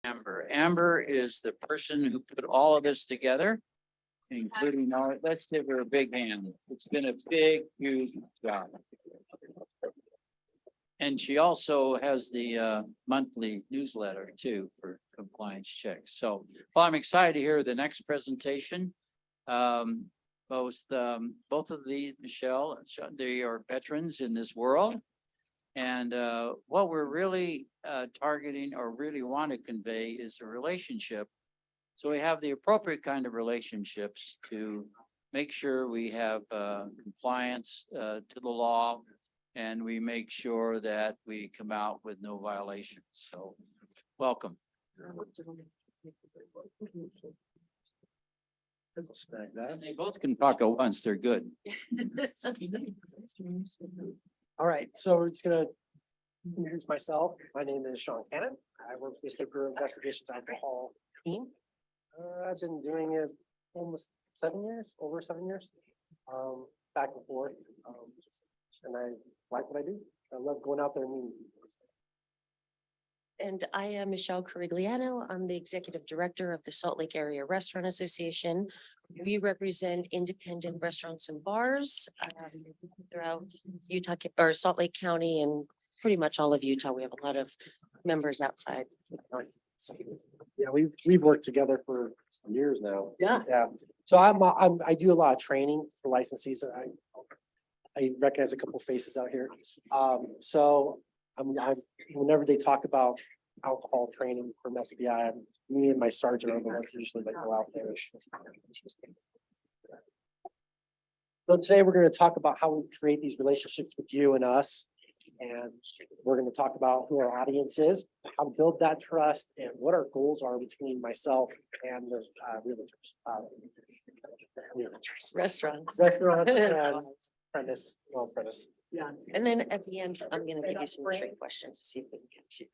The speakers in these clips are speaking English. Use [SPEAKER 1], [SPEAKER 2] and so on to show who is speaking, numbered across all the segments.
[SPEAKER 1] Amber. Amber is the person who put all of this together, including all, let's give her a big hand. It's been a big, huge job. And she also has the monthly newsletter too for compliance checks. So, well, I'm excited to hear the next presentation. Both of the, Michelle, and Sean, they are veterans in this world. And what we're really targeting or really want to convey is a relationship. So we have the appropriate kind of relationships to make sure we have compliance to the law, and we make sure that we come out with no violations. So welcome. And they both can talk at once. They're good.
[SPEAKER 2] All right, so we're just gonna introduce myself. My name is Sean Cannon. I work for the State Bureau of Investigations alcohol team. I've been doing it almost 7 years, over 7 years, back and forth. And I like what I do. I love going out there and meeting people.
[SPEAKER 3] And I am Michelle Carigliano. I'm the Executive Director of the Salt Lake Area Restaurant Association. We represent independent restaurants and bars throughout Utah or Salt Lake County and pretty much all of Utah. We have a lot of members outside.
[SPEAKER 2] Yeah, we've worked together for years now.
[SPEAKER 3] Yeah.
[SPEAKER 2] Yeah. So I do a lot of training for licensees. I recognize a couple of faces out here. So whenever they talk about alcohol training from SBI, me and my sergeant are the ones usually that go out there. So today we're going to talk about how we create these relationships with you and us. And we're going to talk about who our audience is, how to build that trust, and what our goals are between myself and the realtors.
[SPEAKER 3] Restaurants.
[SPEAKER 2] Restaurants and apprentice.
[SPEAKER 3] Yeah. And then at the end, I'm gonna give you some trick questions to see if we can catch you.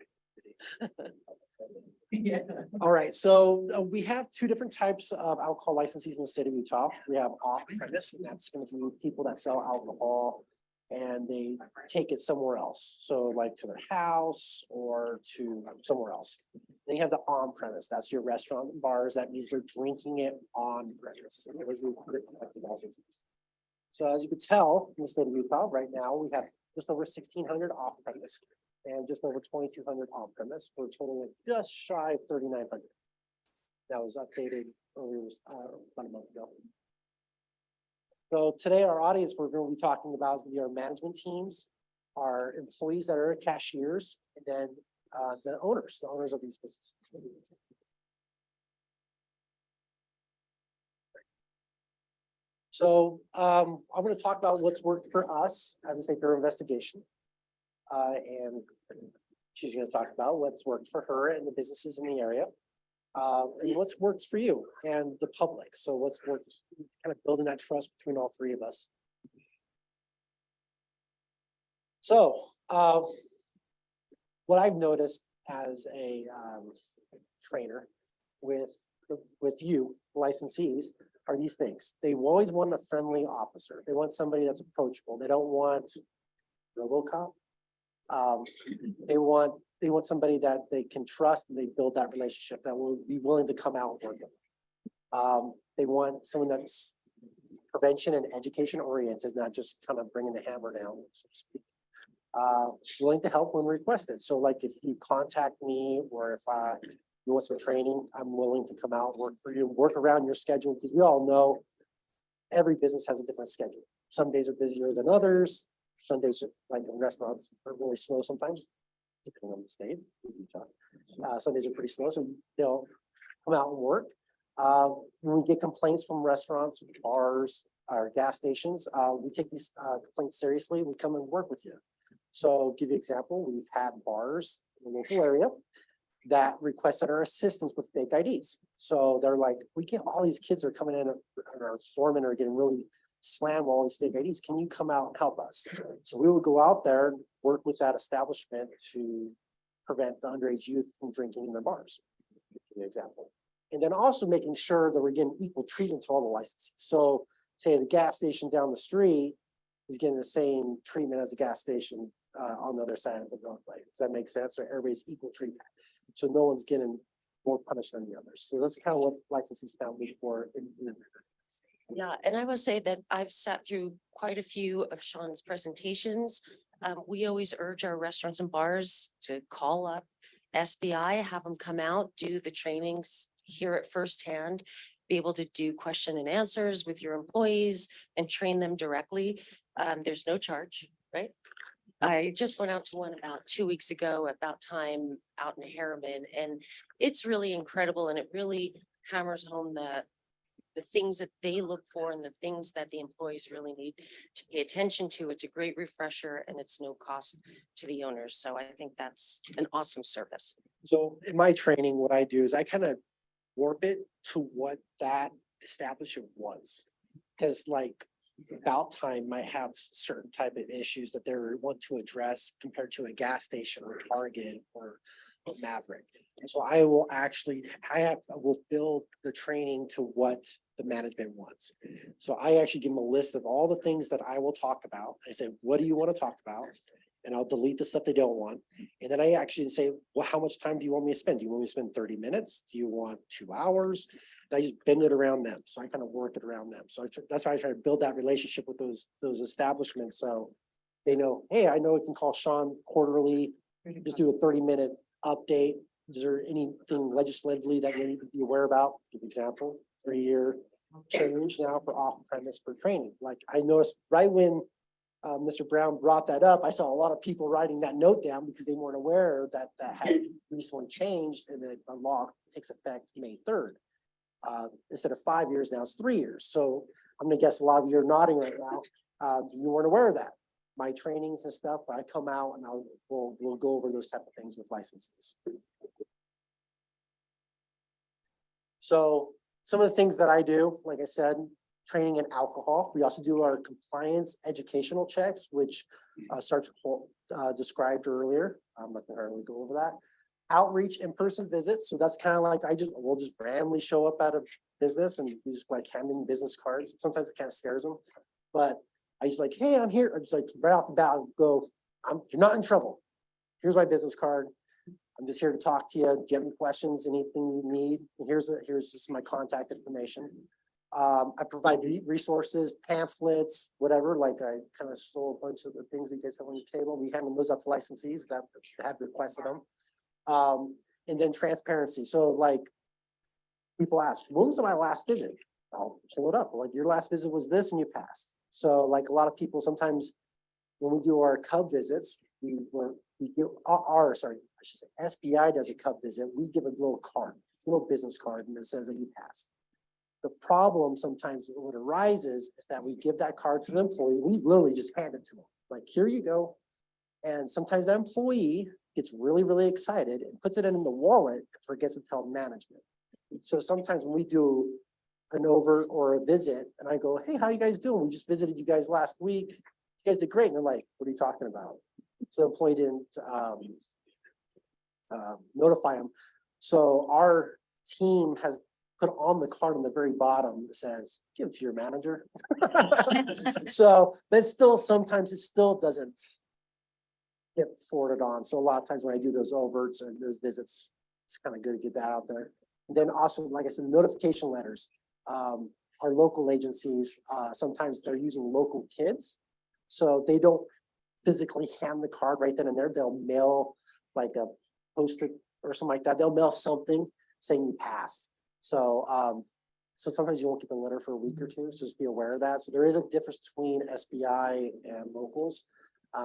[SPEAKER 2] All right, so we have two different types of alcohol licensees in the state of Utah. We have off-premise, and that's going to be people that sell alcohol and they take it somewhere else. So like to their house or to somewhere else. Then you have the on-premise, that's your restaurant and bars. That means they're drinking it on premise. So as you can tell, in the state of Utah right now, we have just over 1,600 off-premise and just over 2,200 on-premise for a total of just shy of 3,900. That was updated earlier about a month ago. So today our audience we're going to be talking about is going to be our management teams, our employees that are cashiers, and then the owners of these businesses. So I'm going to talk about what's worked for us as a State Bureau of Investigation. And she's going to talk about what's worked for her and the businesses in the area. And what's worked for you and the public. So what's worked, kind of building that trust between all three of us. So what I've noticed as a trainer with you licensees are these things. They always want a friendly officer. They want somebody that's approachable. They don't want RoboCop. They want somebody that they can trust and they build that relationship that will be willing to come out and work with them. They want someone that's prevention and education oriented, not just kind of bringing the hammer down, so to speak. Willing to help when requested. So like if you contact me or if you want some training, I'm willing to come out and work for you, work around your schedule, because we all know every business has a different schedule. Some days are busier than others. Some days, like in restaurants, are really slow sometimes, depending on the state. Some days are pretty slow, so they'll come out and work. When we get complaints from restaurants, bars, or gas stations, we take these complaints seriously. We come and work with you. So give you an example, we've had bars in the local area that requested our assistance with fake IDs. So they're like, we get all these kids are coming in and our foremen are getting really slammed with all these fake IDs. Can you come out and help us? So we would go out there and work with that establishment to prevent the underage youth from drinking in their bars. Give you an example. And then also making sure that we're getting equal treatment to all the licenses. So say the gas station down the street is getting the same treatment as the gas station on the other side of the roadway. Does that make sense? So everybody's equal treatment. So no one's getting more punished than the others. So that's kind of what licensees found me for.
[SPEAKER 3] Yeah, and I will say that I've sat through quite a few of Sean's presentations. We always urge our restaurants and bars to call up SBI, have them come out, do the trainings, hear it firsthand, be able to do question and answers with your employees and train them directly. There's no charge, right? I just went out to one about 2 weeks ago, about time out in Harriman, and it's really incredible and it really hammers home the things that they look for and the things that the employees really need to pay attention to. It's a great refresher and it's no cost to the owners. So I think that's an awesome service.
[SPEAKER 2] So in my training, what I do is I kind of warp it to what that establishment was. Because like About Time might have certain type of issues that they want to address compared to a gas station or Target or Maverick. So I will build the training to what the management wants. So I actually give them a list of all the things that I will talk about. I say, what do you want to talk about? And I'll delete the stuff they don't want. And then I actually say, well, how much time do you want me to spend? Do you want me to spend 30 minutes? Do you want 2 hours? And I just bend it around them. So I kind of work it around them. So that's why I try to build that relationship with those establishments. So they know, hey, I know we can call Sean quarterly, just do a 30-minute update. Is there anything legislatively that you need to be aware about? Give example, 3-year change now for off-premise for training. Like I noticed right when Mr. Brown brought that up, I saw a lot of people writing that note down because they weren't aware that that had recently changed and that the law takes effect May 3rd. Instead of 5 years, now it's 3 years. So I'm gonna guess a lot of you are nodding right now. You weren't aware of that. My trainings and stuff, I come out and we'll go over those type of things with licenses. So some of the things that I do, like I said, training in alcohol. We also do our compliance educational checks, which Sergeant Holt described earlier. I'm not gonna hardly go over that. Outreach in-person visits. So that's kind of like we'll just randomly show up at a business and just like handing business cards. Sometimes it kind of scares them, but I just like, hey, I'm here. I just like right off the bat go, you're not in trouble. Here's my business card. I'm just here to talk to you. Do you have any questions, anything you need? And here's just my contact information. I provide resources, pamphlets, whatever, like I kind of stole a bunch of the things that you guys have on your table. We hand those up to licensees that have requested them. And then transparency. So like people ask, when was my last visit? I'll pull it up. Like your last visit was this and you passed. So like a lot of people, sometimes when we do our Cub visits, SBI does a Cub visit. We give a little card, a little business card, and it says that you passed. The problem sometimes what arises is that we give that card to the employee. We literally just hand it to them. Like, here you go. And sometimes that employee gets really, really excited and puts it in the wallet and forgets to tell management. So sometimes when we do an overt or a visit and I go, hey, how you guys doing? We just visited you guys last week. You guys did great. And they're like, what are you talking about? So the employee didn't notify them. So our team has put on the card on the very bottom that says, give it to your manager. So, but still, sometimes it still doesn't get forwarded on. So a lot of times when I do those overts and those visits, it's kind of good to get that out there. And then also, like I said, notification letters. Our local agencies, sometimes they're using local kids. So they don't physically hand the card right then and there. They'll mail like a post-it or something like that. They'll mail something saying you passed. So, so sometimes you won't get the letter for a week or two. So just be aware of that. So there is a difference between SBI and locals.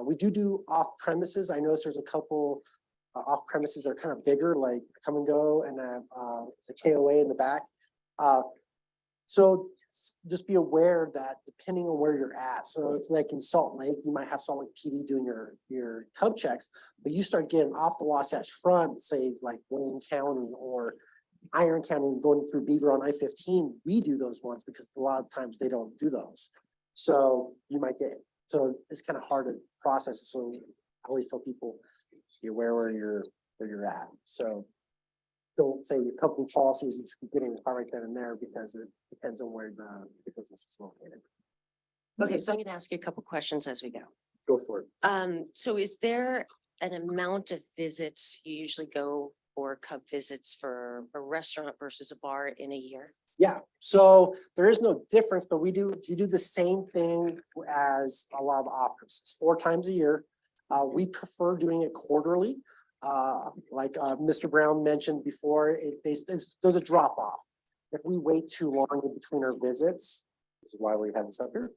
[SPEAKER 2] We do off premises. I noticed there's a couple off premises that are kind of bigger, like Come and Go, and it's a KOA in the back. So just be aware that depending on where you're at, so it's like in Salt Lake, you might have Salt Lake PD doing your Cub checks, but you start getting off the Wasatch Front, say like Wayne County or Iron County, going through Beaver on I-15, we do those ones because a lot of times they don't do those. So you might get, so it's kind of hard to process. So I always tell people, be aware where you're at. So don't say your company policies, you should be getting the car right then and there because it depends on where the business is located.
[SPEAKER 3] Okay, so I'm going to ask you a couple questions as we go.
[SPEAKER 2] Go for it.
[SPEAKER 3] So is there an amount of visits you usually go for Cub visits for a restaurant versus a bar in a year?
[SPEAKER 2] Yeah, so there is no difference, but we do the same thing as a lot of the operas. 4 times a year. We prefer doing it quarterly. Like Mr. Brown mentioned before, there's a drop off. If we wait too long in between our visits, this is why we have this up here.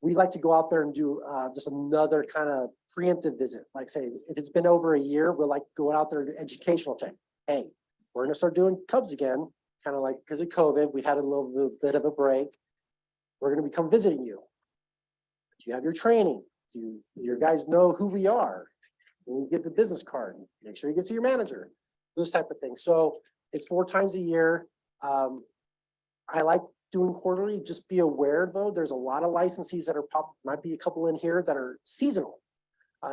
[SPEAKER 2] We like to go out there and do just another kind of preemptive visit. Like say, if it's been over a year, we'll like go out there and do educational check. Hey, we're gonna start doing Cubs again. Kind of like because of COVID, we had a little bit of a break. We're going to become visiting you. Do you have your training? Do your guys know who we are? When you get the business card, make sure you get to your manager. Those type of things. So it's 4 times a year. I like doing quarterly. Just be aware though, there's a lot of licensees that are might be a couple in here that are seasonal.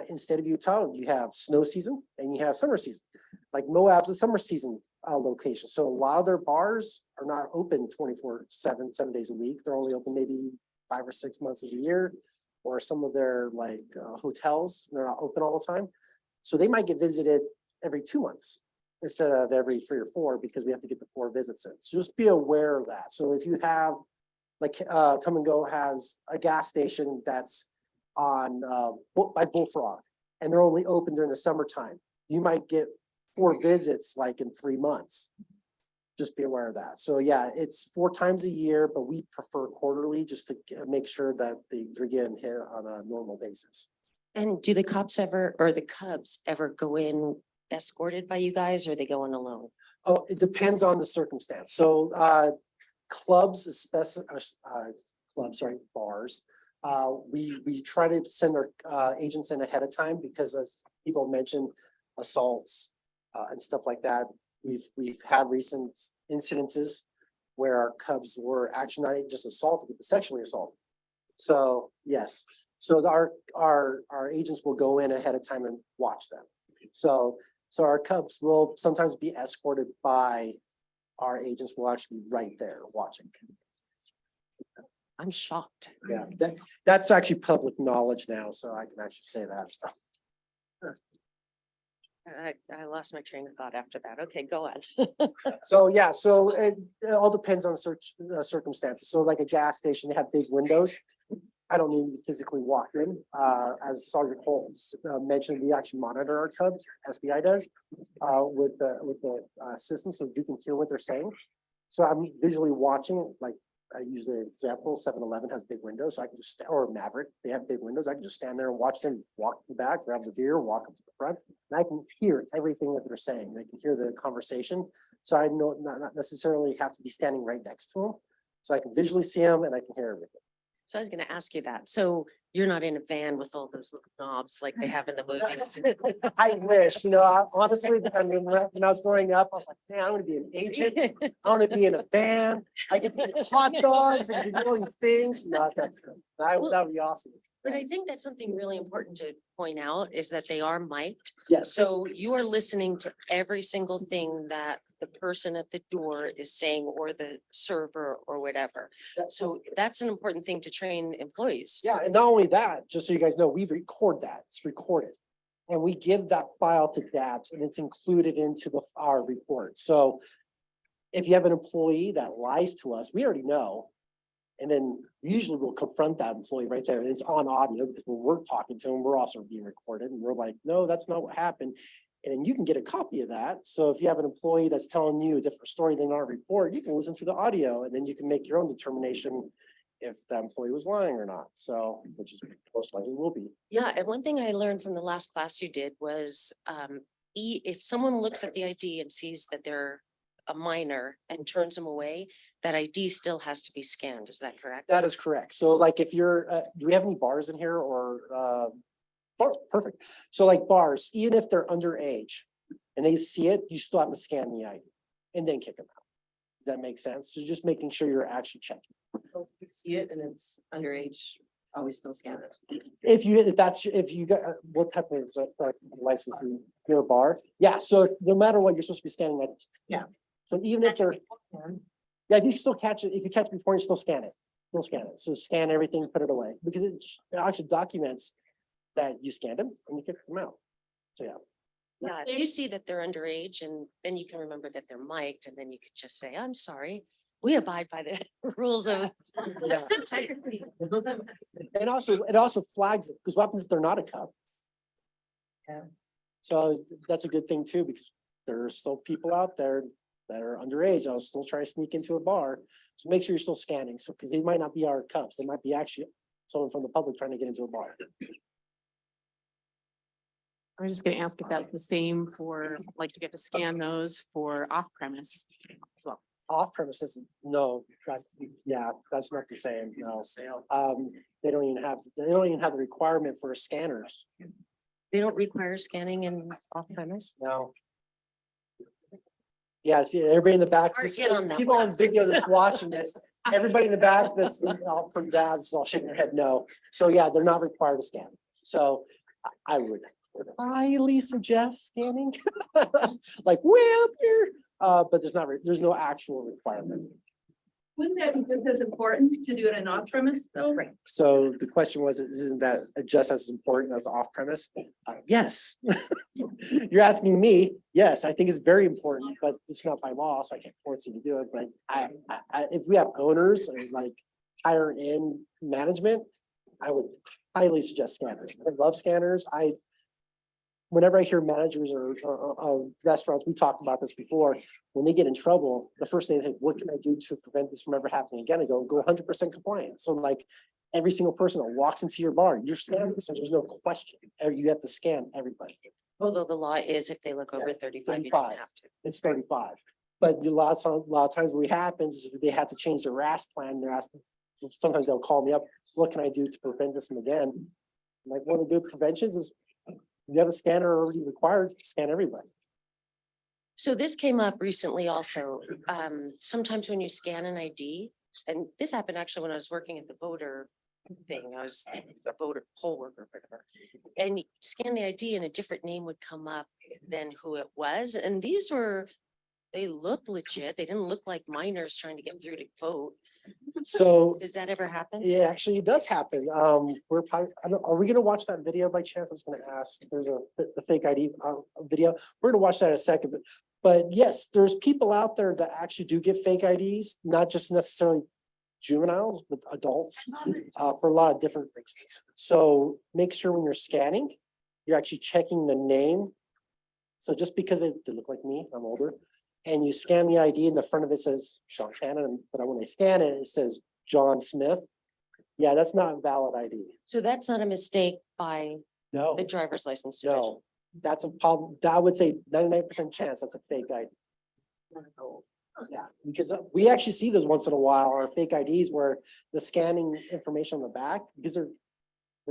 [SPEAKER 2] In state of Utah, you have snow season and you have summer season. Like Moab's a summer season location. So a lot of their bars are not open 24/7, 7 days a week. They're only open maybe 5 or 6 months of the year, or some of their like hotels, they're not open all the time. So they might get visited every 2 months instead of every 3 or 4 because we have to get the 4 visits in. So just be aware of that. So if you have like Come and Go has a gas station that's on by Bullfrog and they're only open during the summertime, you might get 4 visits like in 3 months. Just be aware of that. So yeah, it's 4 times a year, but we prefer quarterly just to make sure that they're getting hit on a normal basis.
[SPEAKER 3] And do the cops ever, or the Cubs ever go in escorted by you guys, or they go in alone?
[SPEAKER 2] Oh, it depends on the circumstance. So clubs, especially bars. We try to send our agents in ahead of time because as people mentioned, assaults and stuff like that. We've had recent incidences where our Cubs were actually not just assaulted, but sexually assaulted. So yes, so our agents will go in ahead of time and watch them. So our Cubs will sometimes be escorted by our agents. Will actually be right there watching.
[SPEAKER 3] I'm shocked.
[SPEAKER 2] Yeah, that's actually public knowledge now, so I can actually say that stuff.
[SPEAKER 3] I lost my train of thought after that. Okay, go on.
[SPEAKER 2] So yeah, so it all depends on circumstances. So like a gas station, they have big windows. I don't need to physically walk in. As Sergeant Holmes mentioned, we actually monitor our Cubs, SBI does, with the system, so you can hear what they're saying. So I'm visually watching, like I use the example, 7-Eleven has big windows, so I can just, or Maverick, they have big windows. I can just stand there and watch them walk to the back, grab the beer, walk up to the front, and I can hear everything that they're saying. They can hear the conversation. So I know not necessarily have to be standing right next to them. So I can visually see them and I can hear everything.
[SPEAKER 3] So I was gonna ask you that. So you're not in a van with all those little knobs like they have in the movies?
[SPEAKER 2] I wish, honestly, I mean, when I was growing up, I was like, man, I'm gonna be an agent. I want to be in a band. I get to eat hot dogs and do all these things. No, that's not true. That would be awesome.
[SPEAKER 3] But I think that's something really important to point out is that they are mic'd.
[SPEAKER 2] Yes.
[SPEAKER 3] So you are listening to every single thing that the person at the door is saying or the server or whatever. So that's an important thing to train employees.
[SPEAKER 2] Yeah, and not only that, just so you guys know, we record that. It's recorded. And we give that file to DABS and it's included into our report. So if you have an employee that lies to us, we already know. And then usually we'll confront that employee right there. And it's on audio because when we're talking to them, we're also being recorded. And we're like, no, that's not what happened. And you can get a copy of that. So if you have an employee that's telling you a different story than our report, you can listen to the audio and then you can make your own determination if the employee was lying or not. So, which is most likely will be.
[SPEAKER 3] Yeah, and one thing I learned from the last class you did was if someone looks at the ID and sees that they're a minor and turns them away, that ID still has to be scanned. Is that correct?
[SPEAKER 2] That is correct. So like if you're, do we have any bars in here or, perfect. So like bars, even if they're underage and they see it, you still have to scan the ID and then kick them out. Does that make sense? So just making sure you're actually checking.
[SPEAKER 4] If you see it and it's underage, always still scan it.
[SPEAKER 2] If you got, what type of license, you're a bar? Yeah, so no matter what, you're supposed to be scanning that.
[SPEAKER 4] Yeah.
[SPEAKER 2] So even if they're, yeah, if you still catch it, if you catch it before, you still scan it. Still scan it. So scan everything, put it away, because it actually documents that you scanned them and you kick them out. So yeah.
[SPEAKER 3] Yeah, if you see that they're underage and then you can remember that they're mic'd and then you could just say, I'm sorry. We abide by the rules of.
[SPEAKER 2] Yeah. And also, it also flags it, because what happens if they're not a cub?
[SPEAKER 4] Yeah.
[SPEAKER 2] So that's a good thing too, because there's still people out there that are underage. I'll still try to sneak into a bar. So make sure you're still scanning. So, because they might not be our cubs, they might be actually someone from the public trying to get into a bar.
[SPEAKER 5] I was just gonna ask if that's the same for, like, you get to scan those for off premise as well.
[SPEAKER 2] Off premises, no, yeah, that's not the same, no. They don't even have the requirement for scanners,
[SPEAKER 3] They don't require scanning in off premise.
[SPEAKER 2] no. Yeah, see, everybody in the back,
[SPEAKER 3] Or get on that
[SPEAKER 2] people
[SPEAKER 3] one.
[SPEAKER 2] on video that's watching this, everybody in the back that's all from dads, all shaking their head, no. So yeah, they're not required to scan. So I would highly suggest scanning, like way up here. But there's no actual requirement.
[SPEAKER 6] Wouldn't that be just as important to do it in off premise though?
[SPEAKER 3] Right.
[SPEAKER 2] So the question was, isn't that just as important as off premise? Yes. You're asking me, yes, I think it's very important, but it's not by law, so I can't force you to do it. But if we have owners and like higher end management, I would highly suggest scanners. I love scanners. Whenever I hear managers or restaurants, we talked about this before, when they get in trouble, the first thing they think, what can I do to prevent this from ever happening again? I go 100% compliant. So like every single person that walks into your bar, you're scanning, so there's no question. You have to scan everybody.
[SPEAKER 3] Although the law is if they look over
[SPEAKER 2] Yeah,
[SPEAKER 3] 35, you
[SPEAKER 2] 35.
[SPEAKER 3] don't have to.
[SPEAKER 2] It's 35. But a lot of times what happens is if they have to change their RAS plan, they're asking, sometimes they'll call me up, what can I do to prevent this from again? Like one of the good preventions is you have a scanner already required, scan everybody.
[SPEAKER 3] So this came up recently also. Sometimes when you scan an ID, and this happened actually when I was working at the voter thing, I was a voter poll worker, whatever. And you scan the ID and a different name would come up than who it was. And these were, they looked legit. They didn't look like minors trying to get through to vote.
[SPEAKER 2] So
[SPEAKER 3] Does that ever happen?
[SPEAKER 2] yeah, actually, it does happen. We're probably, are we gonna watch that video by chance? I was gonna ask, there's the fake ID video. We're gonna watch that in a second, but yes, there's people out there that actually do get fake IDs, not just necessarily juveniles, but adults, for a lot of different reasons. So make sure when you're scanning, you're actually checking the name. So just because they look like me, I'm older, and you scan the ID and the front of it says Sean Shannon, but when they scan it, it says John Smith. Yeah, that's not a valid ID.
[SPEAKER 3] So that's not a mistake by
[SPEAKER 2] No,
[SPEAKER 3] the driver's license division.
[SPEAKER 2] no, that's a problem. I would say 99% chance that's a fake ID. Yeah, because we actually see those once in a while, or fake IDs where the scanning information on the back, because they're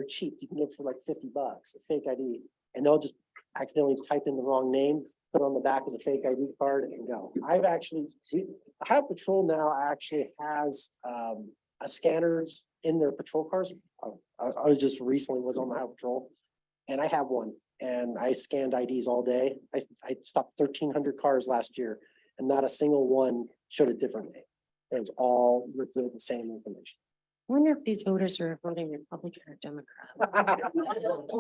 [SPEAKER 2] cheap. You can get for like $50, a fake ID, and they'll just accidentally type in the wrong name, put it on the back of the fake ID card and go. Highway Patrol now actually has a scanners in their patrol cars. I just recently was on the Highway Patrol and I have one and I scanned IDs all day. I stopped 1,300 cars last year and not a single one showed a different name. It was all with the same information.
[SPEAKER 3] I wonder if these voters are voting Republican or Democrat.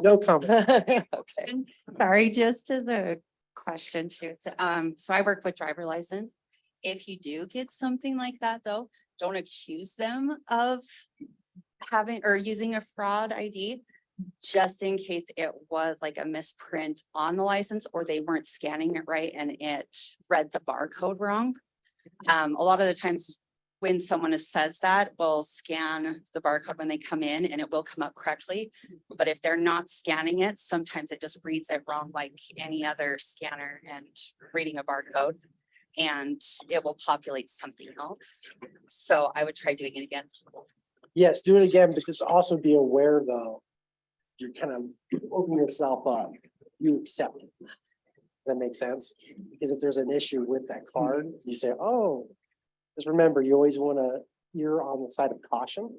[SPEAKER 2] No comment.
[SPEAKER 3] Okay.
[SPEAKER 7] Sorry, just as a question too. So I work with driver license. If you do get something like that, though, don't accuse them of having or using a fraud ID. Just in case it was like a misprint on the license or they weren't scanning it right and it read the barcode wrong. A lot of the times when someone says that, we'll scan the barcode when they come in and it will come up correctly. But if they're not scanning it, sometimes it just reads it wrong like any other scanner and reading a barcode. And it will populate something else. So I would try doing it again.
[SPEAKER 2] Yes, do it again, but just also be aware though, you're kind of opening yourself up. You accept it. That makes sense? Because if there's an issue with that card, you say, oh, just remember, you always want to, you're on the side of caution.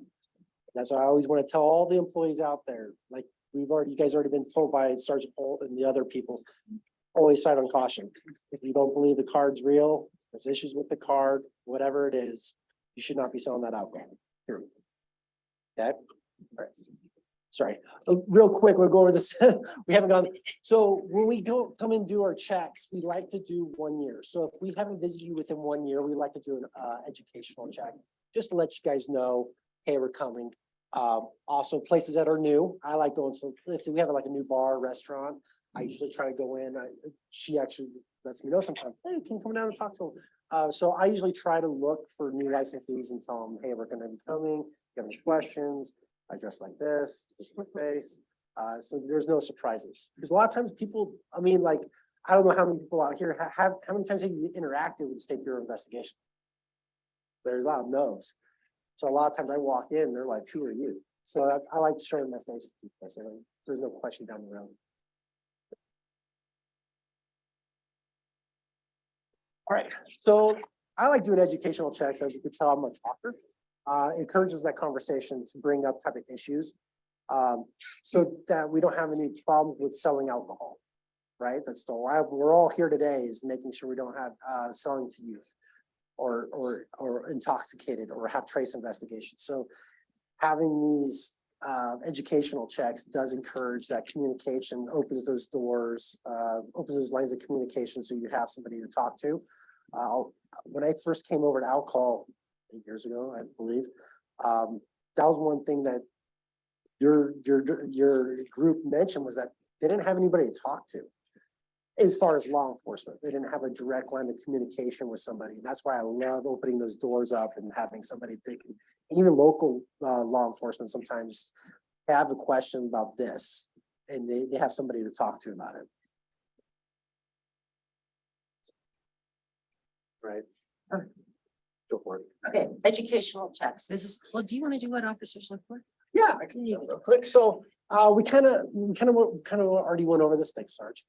[SPEAKER 2] That's why I always want to tell all the employees out there, like you guys already been told by Sergeant Holt and the other people, always side on caution. If you don't believe the card's real, there's issues with the card, whatever it is, you should not be selling that alcohol. Period. Okay? All right. Sorry, real quick, we'll go over this. We haven't gone, so when we come and do our checks, we like to do 1 year. So if we haven't visited you within 1 year, we like to do an educational check, just to let you guys know, hey, we're coming. Also places that are new, I like going to, if we have like a new bar, restaurant, I usually try to go in. She actually lets me know sometimes, hey, can you come down and talk to them? So I usually try to look for new licensees and tell them, hey, we're gonna be coming, if you have any questions, I dress like this is my face. So there's no surprises. Because a lot of times people, I mean, like, I don't know how many people out here have, how many times have you interacted with the State Bureau of Investigation? There's a lot of no's. So a lot of times I walk in, they're like, who are you? So I like showing my face to people, so there's no question down the road. All right, so I like doing educational checks. As you can tell, I'm a talker. Encourages that conversation to bring up type of issues. So that we don't have any problems with selling alcohol, right? That's the why we're all here today, is making sure we don't have selling to youth or intoxicated or have trace investigations. So having these educational checks does encourage that communication, opens those doors, opens those lines of communication so you have somebody to talk to. When I first came over to alcohol 8 years ago, I believe, that was one thing that your group mentioned, was that they didn't have anybody to talk to as far as law enforcement. They didn't have a direct line of communication with somebody. That's why I love opening those doors up and having somebody they can, even local law enforcement sometimes have a question about this and they have somebody to talk to about it. Right. Go for it.
[SPEAKER 3] Okay, educational checks. This is, well, do you want to do what officers look for?
[SPEAKER 2] Yeah, I can do it real quick. So we kind of already went over this thing, Sarge.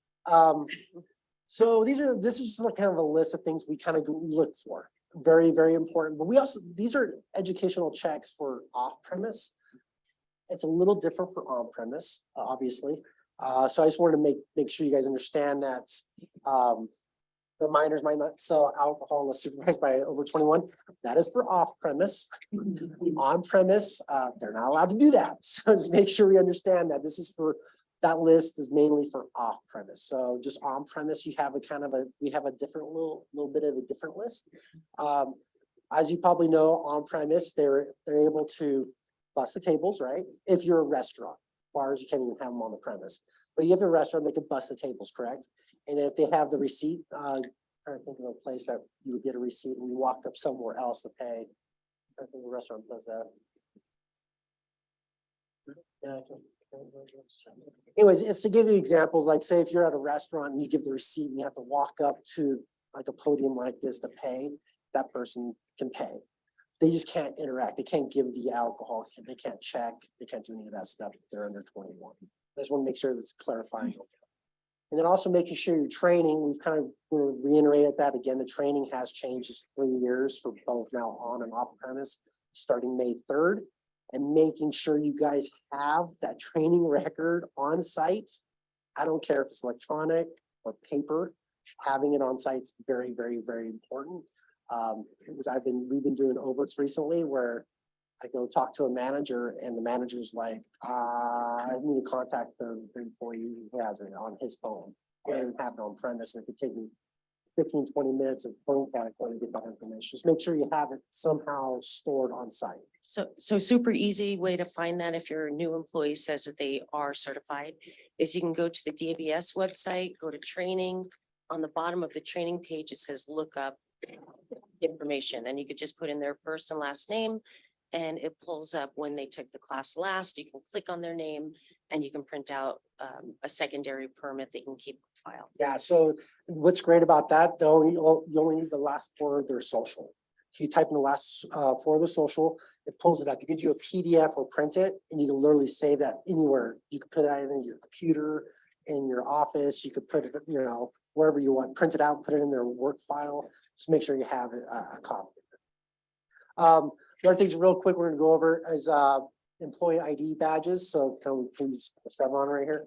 [SPEAKER 2] So this is just like kind of a list of things we kind of look for. Very, very important. But we also, these are educational checks for off premise. It's a little different for on premise, obviously. So I just wanted to make sure you guys understand that the minors might not sell alcohol unless supervised by over 21. That is for off premise. On premise, they're not allowed to do that. So just make sure we understand that this is for, that list is mainly for off premise. So just on premise, you have we have a different little bit of a different list. As you probably know, on premise, they're able to bust the tables, right? If you're a restaurant, bars, you can't even have them on the premise. But you have a restaurant, they could bust the tables, correct? And if they have the receipt, I'm trying to think of a place that you would get a receipt and you walked up somewhere else to pay. I think the restaurant does that. Yeah. Anyways, if to give you examples, like say if you're at a restaurant and you give the receipt and you have to walk up to like a podium like this to pay, that person can pay. They just can't interact. They can't give the alcohol. They can't check. They can't do any of that stuff if they're under 21. I just want to make sure that's clarifying. And then also making sure your training, we've kind of reiterated that again, the training has changed. It's 3 years for both now on and off premise, starting May 3rd, and making sure you guys have that training record on site. I don't care if it's electronic or paper, having it on site is very, very, very important. Because we've been doing overts recently where I go talk to a manager and the manager's like, I need to contact the employee who has it on his phone. I don't have it on premise, and it could take me 15, 20 minutes of phone call to get that information. Just make sure you have it somehow stored on site.
[SPEAKER 3] So super easy way to find that if your new employee says that they are certified is you can go to the DBS website, go to training. On the bottom of the training page, it says look up information, and you could just put in their first and last name and it pulls up when they took the class last. You can click on their name and you can print out a secondary permit they can keep on file.
[SPEAKER 2] Yeah, so what's great about that though, you only need the last four of their social. If you type in the last four of the social, it pulls it up. You can do a PDF or print it, and you can literally save that anywhere. You could put it in your computer, in your office. You could put it, wherever you want. Print it out, put it in their work file. Just make sure you have a copy. The other things real quick we're gonna go over is employee ID badges. So can we please step on right here?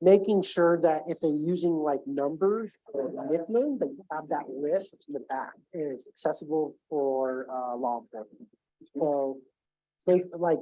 [SPEAKER 2] Making sure that if they're using like numbers or nickname, that you have that list in the back. It is accessible for law enforcement. So They like,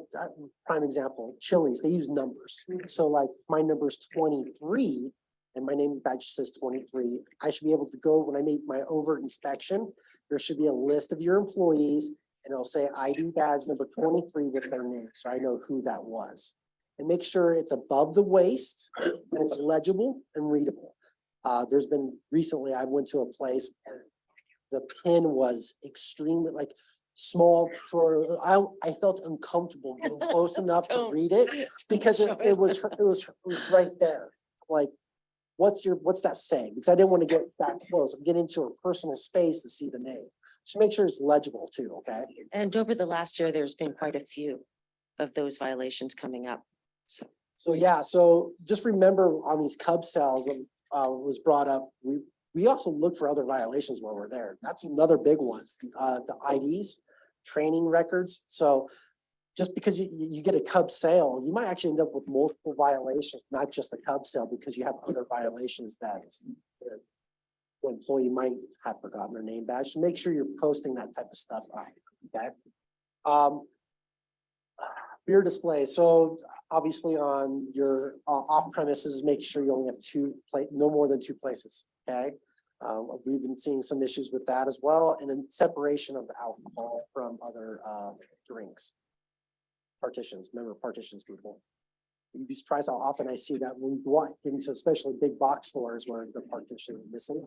[SPEAKER 2] prime example, Chili's, they use numbers. So like my number's 23 and my name badge says 23. I should be able to go when I make my overt inspection, there should be a list of your employees and it'll say ID badge number 23 with their name. So I know who that was. And make sure it's above the waist and it's legible and readable. There's been recently, I went to a place and the pin was extremely like small for, I felt uncomfortable getting close enough to
[SPEAKER 3] Don't.
[SPEAKER 2] read it because it was right there. Like, what's that saying? Because I didn't want to get that close, get into her personal space to see the name. Just make sure it's legible too, okay?
[SPEAKER 3] And over the last year, there's been quite a few of those violations coming up. So
[SPEAKER 2] So yeah, so just remember on these Cub cells that was brought up, we also look for other violations while we're there. That's another big one. The IDs, training records. So just because you get a Cub sale, you might actually end up with multiple violations, not just the Cub sale, because you have other violations that the employee might have forgotten their name badge. So make sure you're posting that type of stuff out, okay? Beer display. So obviously on your off premises, make sure you only have no more than 2 places, okay? We've been seeing some issues with that as well. And then separation of the alcohol from other drinks. Partitions, remember partitions, people. You'd be surprised how often I see that when you walk into especially big box stores where the partition is missing.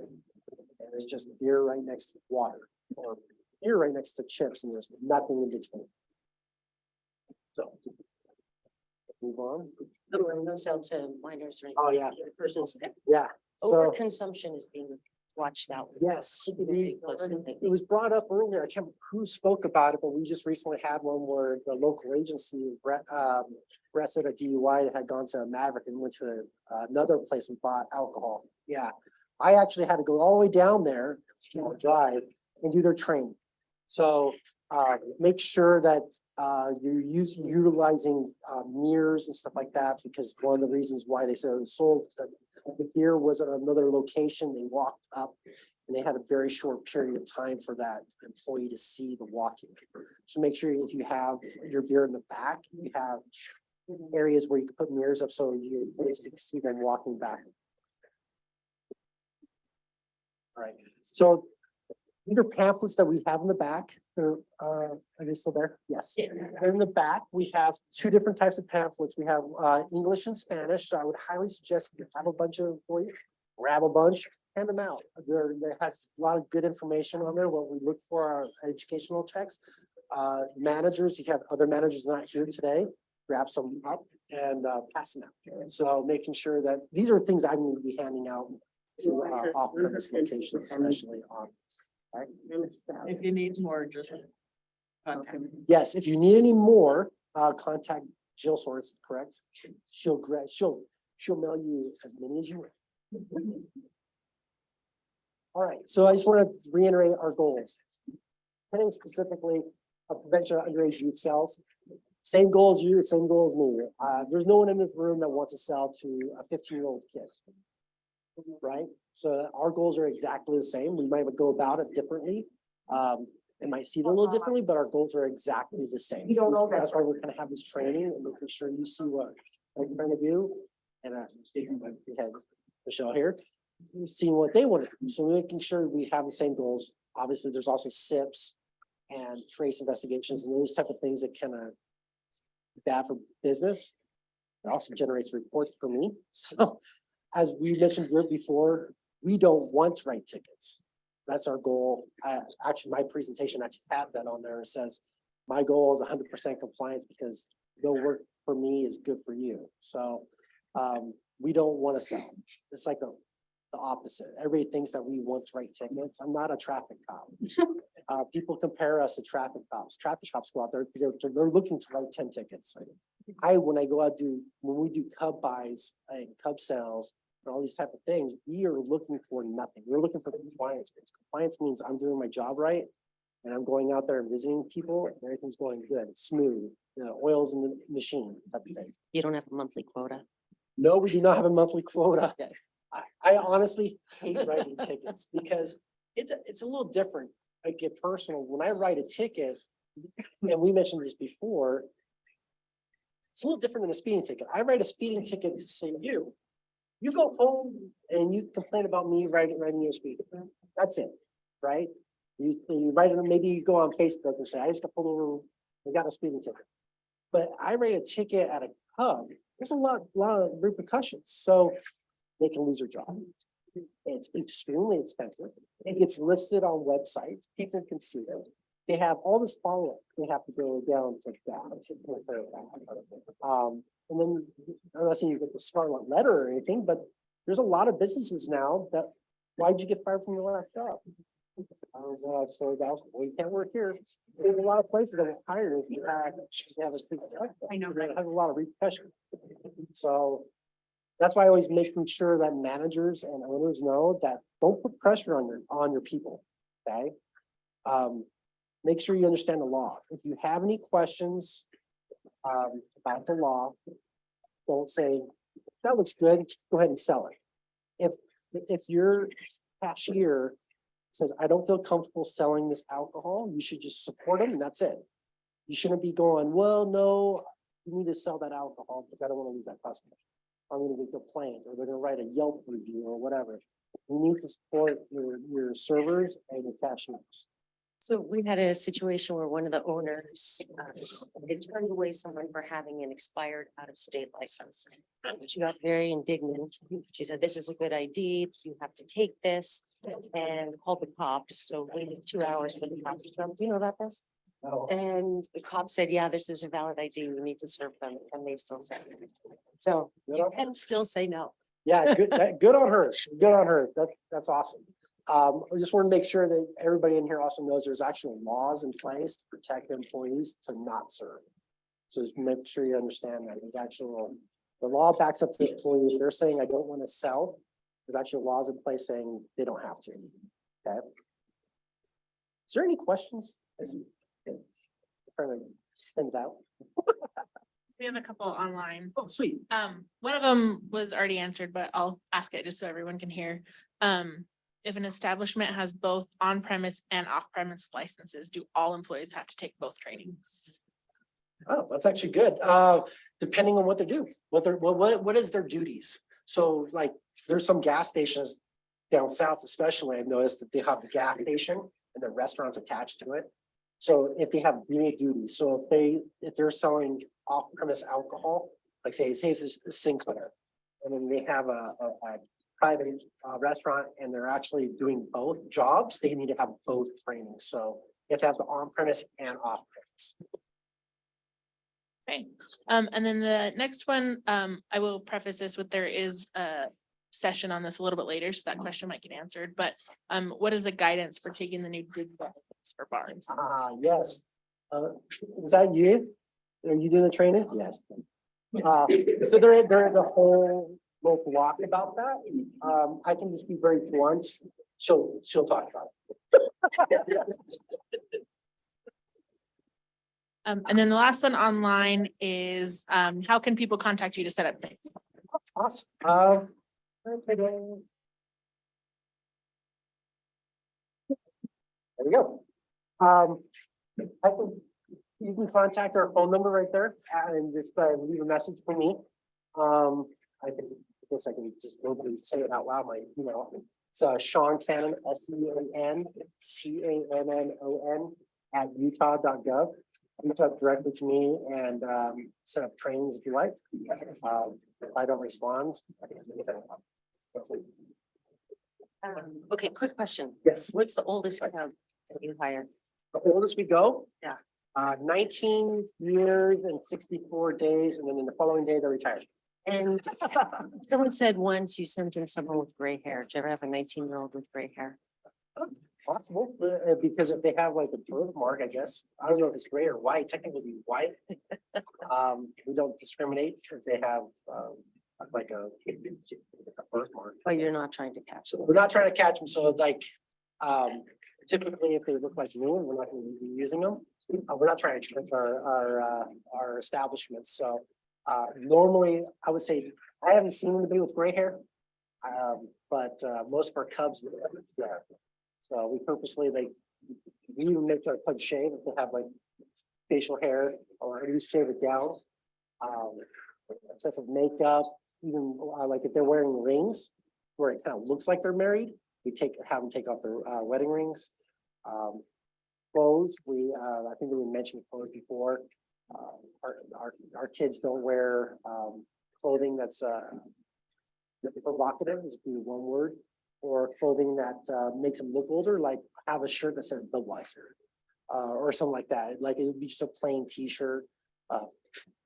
[SPEAKER 2] And there's just beer right next to water or beer right next to chips and there's nothing in between. So. Move on.
[SPEAKER 3] no sale to minors or.
[SPEAKER 2] Oh, yeah.
[SPEAKER 3] Persons.
[SPEAKER 2] Yeah, so,
[SPEAKER 3] Overconsumption is being watched out.
[SPEAKER 2] yes,
[SPEAKER 3] Very closely.
[SPEAKER 2] it was brought up earlier. I can't remember who spoke about it, but we just recently had one where the local agency arrested a DUI that had gone to Maverick and went to another place and bought alcohol. Yeah, I actually had to go all the way down there, drive and do their training. So make sure that you're utilizing mirrors and stuff like that, because one of the reasons why they said it was sold is that the beer was at another location. They walked up and they had a very short period of time for that employee to see the walking. So make sure if you have your beer in the back, you have areas where you can put mirrors up so you basically see them walking back. All right, so these are pamphlets that we have in the back. They're, are they still there? Yes. They're in the back. We have 2 different types of pamphlets. We have English and Spanish. So I would highly suggest if you have a bunch of employees, grab a bunch, hand them out. There has a lot of good information on there. What we look for are educational checks. Managers, you have other managers not here today, grab some up and pass them out. So making sure that these are things I'm going to be handing out to off-premise locations, especially on. Right?
[SPEAKER 8] If you need more, just contact me.
[SPEAKER 2] Yes, if you need any more, contact Jill Swords, correct? She'll mail you as many as you want. All right, so I just want to reiterate our goals. Heading specifically prevention of underage youth sales. Same goal as you, same goal as me. There's no one in this room that wants to sell to a 15-year-old kid. Right? So our goals are exactly the same. We might go about it differently. It might see it a little differently, but our goals are exactly the same. That's why we're gonna have this training and making sure you see what we're trying to do. And we had Michelle here, seeing what they want to do. So we're making sure we have the same goals. Obviously, there's also SIPs and trace investigations and those type of things that kind of bad for business. It also generates reports for me. So as we mentioned before, we don't want to write tickets. That's our goal. Actually, my presentation actually had that on there. It says, my goal is 100% compliance because no work for me is good for you. So we don't want to sell. It's like the opposite. Everybody thinks that we want to write tickets. I'm not a traffic cop. People compare us to traffic cops. Traffic cops go out there because they're looking to write 10 tickets. When I go out when we do Cub buys and Cub sales and all these type of things, we are looking for nothing. We're looking for compliance. Compliance means I'm doing my job right and I'm going out there and visiting people and everything's going good, smooth, oil's in the machine type of thing.
[SPEAKER 3] You don't have a monthly quota.
[SPEAKER 2] No, we do not have a monthly quota.
[SPEAKER 3] Yeah.
[SPEAKER 2] I honestly hate writing tickets because it's a little different. I get personal. When I write a ticket, and we mentioned this before. It's a little different than a speeding ticket. I write a speeding ticket to say you. You go home and you complain about me writing your speed. That's it, right? You write it, maybe you go on Facebook and say, I just got pulled over, I got a speeding ticket. But I write a ticket at a hub, there's a lot of repercussions, so they can lose their job. It's extremely expensive. It gets listed on websites, people can see it. They have all this follow-up, they have to go down to that. And then, I'm not saying you get the scarlet letter or anything, but there's a lot of businesses now that, why'd you get fired from your last job? So that, well, you can't work here. There's a lot of places that will hire if you have a. I know, right? It has a lot of repercussions. So that's why I always making sure that managers and owners know that don't put pressure on your people, okay? Make sure you understand the law. If you have any questions about the law, don't say, that looks good, go ahead and sell it. If your cashier says, I don't feel comfortable selling this alcohol, you should just support them and that's it. You shouldn't be going, well, no, you need to sell that alcohol because I don't want to lose that customer. I'm gonna get complaint or they're gonna write a Yelp review or whatever. You need to support your servers and your cashiers.
[SPEAKER 3] So we had a situation where one of the owners had turned away someone for having an expired out-of-state license. She got very indignant. She said, this is a good ID. You have to take this, and called the cops. So waited 2 hours for the cops to come. Do you know about this?
[SPEAKER 2] No.
[SPEAKER 3] And the cop said, yeah, this is a valid ID. You need to serve them. And they still said, so you can still say no.
[SPEAKER 2] Yeah, good on her. Good on her. That's awesome. I just want to make sure that everybody in here also knows there's actual laws in place to protect employees to not serve. So just make sure you understand that the law backs up the employees. They're saying, I don't want to sell. There's actual laws in place saying they don't have to. Okay. Is there any questions? Trying to send it out.
[SPEAKER 9] We have a couple online.
[SPEAKER 2] Oh, sweet.
[SPEAKER 9] One of them was already answered, but I'll ask it just so everyone can hear. If an establishment has both on-premise and off-premise licenses, do all employees have to take both trainings?
[SPEAKER 2] Oh, that's actually good. Depending on what they do, what is their duties? So like, there's some gas stations down south, especially, I've noticed that they have the gas station and the restaurants attached to it. So if they have dual duties, so if they're selling off-premise alcohol, like say it's Sinclair, and then they have a private restaurant and they're actually doing both jobs, they need to have both trainings. So you have to have the on-premise and off-premise.
[SPEAKER 9] Okay, and then the next one, I will preface this with there is a session on this a little bit later, so that question might get answered, but what is the guidance for taking the new digital for bars?
[SPEAKER 2] Yes. Is that you? Are you doing the training? Yes. So there is a whole block about that. I can just be very blunt. She'll talk about it.
[SPEAKER 9] And then the last one online is, how can people contact you to set up things?
[SPEAKER 2] Awesome. There we go. You can contact our phone number right there and just leave a message for me. I guess I can just verbally say it out loud, my email. It's Sean Cannon, SeanCannon @utah.gov. Reach out directly to me and set up trainings if you like. If I don't respond, I can make it up.
[SPEAKER 3] Okay, quick question.
[SPEAKER 2] Yes.
[SPEAKER 3] What's the oldest cub that you hired?
[SPEAKER 2] The oldest we go?
[SPEAKER 3] Yeah.
[SPEAKER 2] 19 years and 64 days, and then in the following day, they're retired.
[SPEAKER 3] And someone said once you sent in someone with gray hair. Do you ever have a 19-year-old with gray hair?
[SPEAKER 2] Possible, because if they have like a birthmark, I guess, I don't know if it's gray or white, technically it'd be white. We don't discriminate if they have like a birthmark.
[SPEAKER 3] But you're not trying to catch them.
[SPEAKER 2] We're not trying to catch them, so like, typically if they look like new, we're not gonna be using them. We're not trying to trick our establishments, so normally I would say, I haven't seen anybody with gray hair. But most of our cubs, yeah. So we purposely we even make our cubs shave if they have like facial hair or at least shave it down. Excessive makeup, even like if they're wearing rings where it kind of looks like they're married, we have them take off their wedding rings. Clothes, I think we mentioned clothes before. Our kids don't wear clothing that's provocative, is be one word, or clothing that makes them look older, like have a shirt that says Budweiser. Or something like that, like it would be just a plain t-shirt.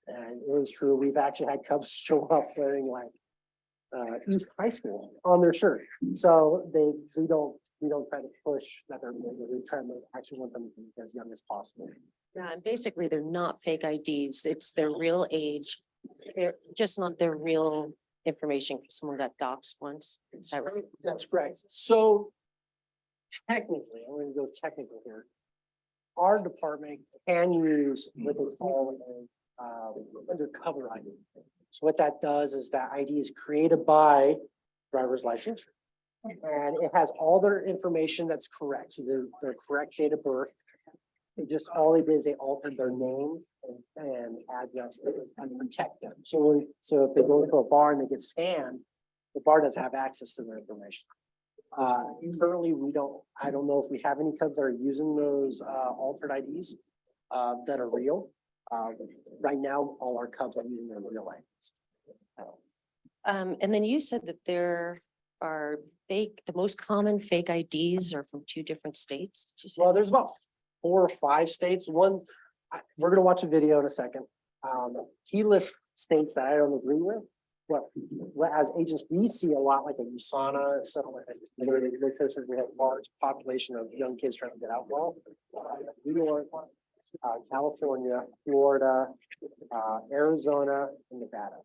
[SPEAKER 2] And it was true, we've actually had Cubs show up wearing like East High School on their shirt. So we don't try to push that we try to actually want them to be as young as possible.
[SPEAKER 3] Yeah, and basically they're not fake IDs. It's their real age. They're just not their real information. 'Cause someone got doxxed once. Is that right?
[SPEAKER 2] That's correct. So technically, I'm gonna go technical here. Our department can use what they call undercover ID. So what that does is that ID is created by driver's license. And it has all their information that's correct. So their correct date of birth. All they did is they altered their name and address and protect them. So if they go into a bar and they get scanned, the bar doesn't have access to their information. Currently, I don't know if we have any Cubs that are using those altered IDs that are real. Right now, all our Cubs are using their real IDs.
[SPEAKER 3] And then you said that there are the most common fake IDs are from 2 different states. Did you say?
[SPEAKER 2] Well, there's about 4 or 5 states. We're gonna watch a video in a second. He lists states that I don't agree with. What as agents, we see a lot like a USANA and stuff like that. Because we have large population of young kids trying to get out. Well, New York, California, Florida, Arizona, and Nevada.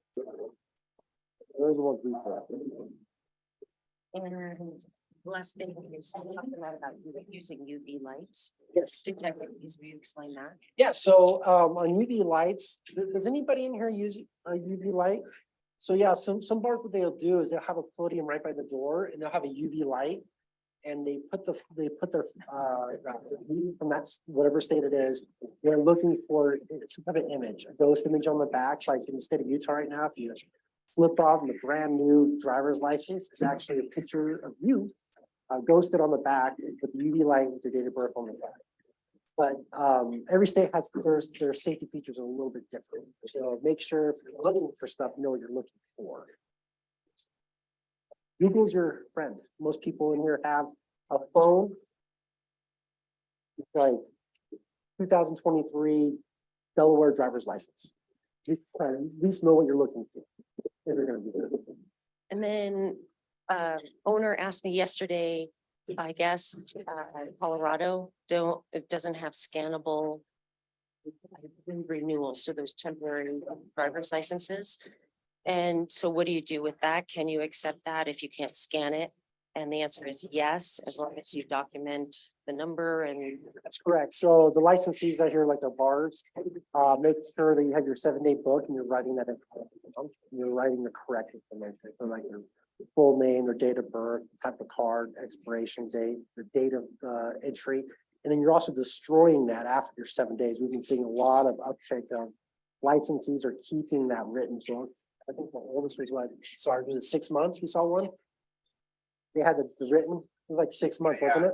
[SPEAKER 2] Those are the ones we put.
[SPEAKER 3] And the last thing is talking about using UV lights.
[SPEAKER 2] Yes.
[SPEAKER 3] Detect these, will you explain that?
[SPEAKER 2] Yeah, so on UV lights, does anybody in here use a UV light? So yeah, some bars, what they'll do is they'll have a podium right by the door and they'll have a UV light. And they put their from whatever state it is, they're looking for some kind of image, a ghost image on the back, like in the state of Utah right now, if you flip off the brand new driver's license, it's actually a picture of you ghosted on the back with the UV light with your date of birth on the back. But every state has their safety features are a little bit different. So make sure if you're looking for stuff, know what you're looking for. Google's your friend. Most people in here have a phone. It's like 2023 Delaware driver's license. You at least know what you're looking for. If you're gonna do it.
[SPEAKER 3] And then owner asked me yesterday, I guess, Colorado it doesn't have scannable renewals, so those temporary driver's licenses. And so what do you do with that? Can you accept that if you can't scan it? And the answer is yes, as long as you document the number and.
[SPEAKER 2] That's correct. So the licensees that here, like the bars, make sure that you have your 7-day book and you're writing that in. You're writing the correct information, so like your full name, their date of birth, type of card, expiration date, the date of entry. And then you're also destroying that after your 7 days. We've been seeing a lot of uptake of licensees are keeping that written book. I think the oldest was what, sorry, was it 6 months? We saw one. They had the written, it was like 6 months, wasn't it?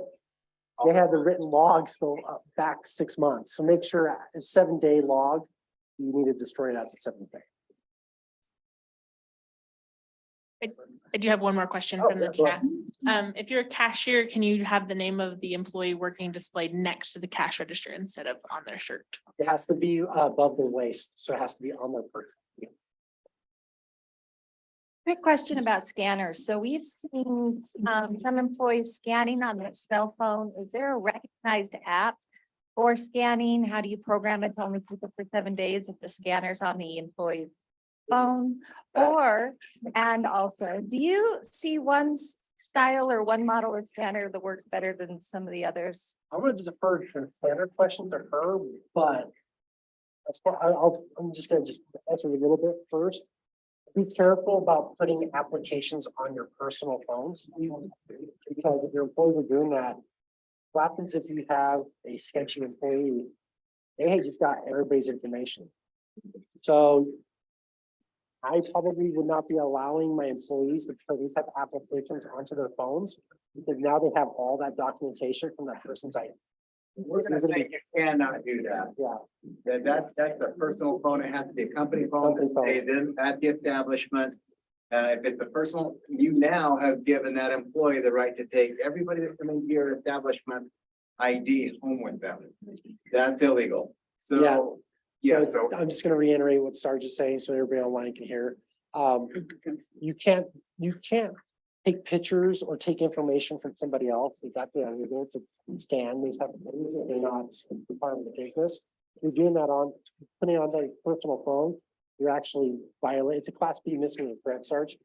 [SPEAKER 2] They had the written log still back 6 months. So make sure it's 7-day log. You need to destroy it after 7 days.
[SPEAKER 9] I do have one more question
[SPEAKER 2] Oh,
[SPEAKER 9] from the
[SPEAKER 2] yeah, go
[SPEAKER 9] chat.
[SPEAKER 2] ahead.
[SPEAKER 9] If you're a cashier, can you have the name of the employee working displayed next to the cash register instead of on their shirt?
[SPEAKER 2] It has to be above their waist, so it has to be on their person.
[SPEAKER 10] Quick question about scanners. So we've seen some employees scanning on their cell phone. Is there a recognized app for scanning? How do you program it to only keep it for 7 days if the scanner's on the employee's phone? And also, do you see one style or one model of scanner that works better than some of the others?
[SPEAKER 2] I'm going to defer to the standard question to her, but I'm just going to answer a little bit first. Be careful about putting applications on your personal phones, because if your employees are doing that, what happens if you have a sketchy employee they just got everybody's information. So I probably would not be allowing my employees to put these type of applications onto their phones because now they have all that documentation from that person's ID.
[SPEAKER 11] We're gonna say you cannot do that.
[SPEAKER 2] Yeah,
[SPEAKER 11] That's a personal phone. It has to be a company phone that
[SPEAKER 2] Company phone.
[SPEAKER 11] stays in at the establishment. If it's a personal, you now have given that employee the right to take everybody that comes into your establishment ID home with them. That's illegal.
[SPEAKER 2] Yeah.
[SPEAKER 11] So, yeah,
[SPEAKER 2] so
[SPEAKER 11] so
[SPEAKER 2] I'm just gonna reiterate what Sarge is saying so everybody online can hear. You can't take pictures or take information from somebody else. Exactly, you're going to scan these type of things if they're not part of the business. You're doing that putting it on their personal phone, you're actually violating, it's a class B misdemeanor, correct, Sarge?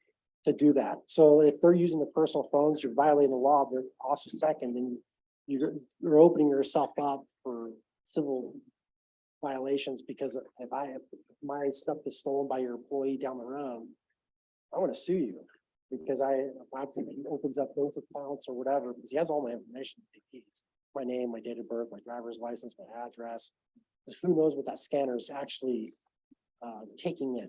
[SPEAKER 2] To do that. So if they're using the personal phones, you're violating the law, but also second, then you're opening yourself up for civil violations because if my stuff is stolen by your employee down the road, I want to sue you because he opens up those accounts or whatever, because he has all my information. My name, my date of birth, my driver's license, my address. Because who knows what that scanner is actually taking in.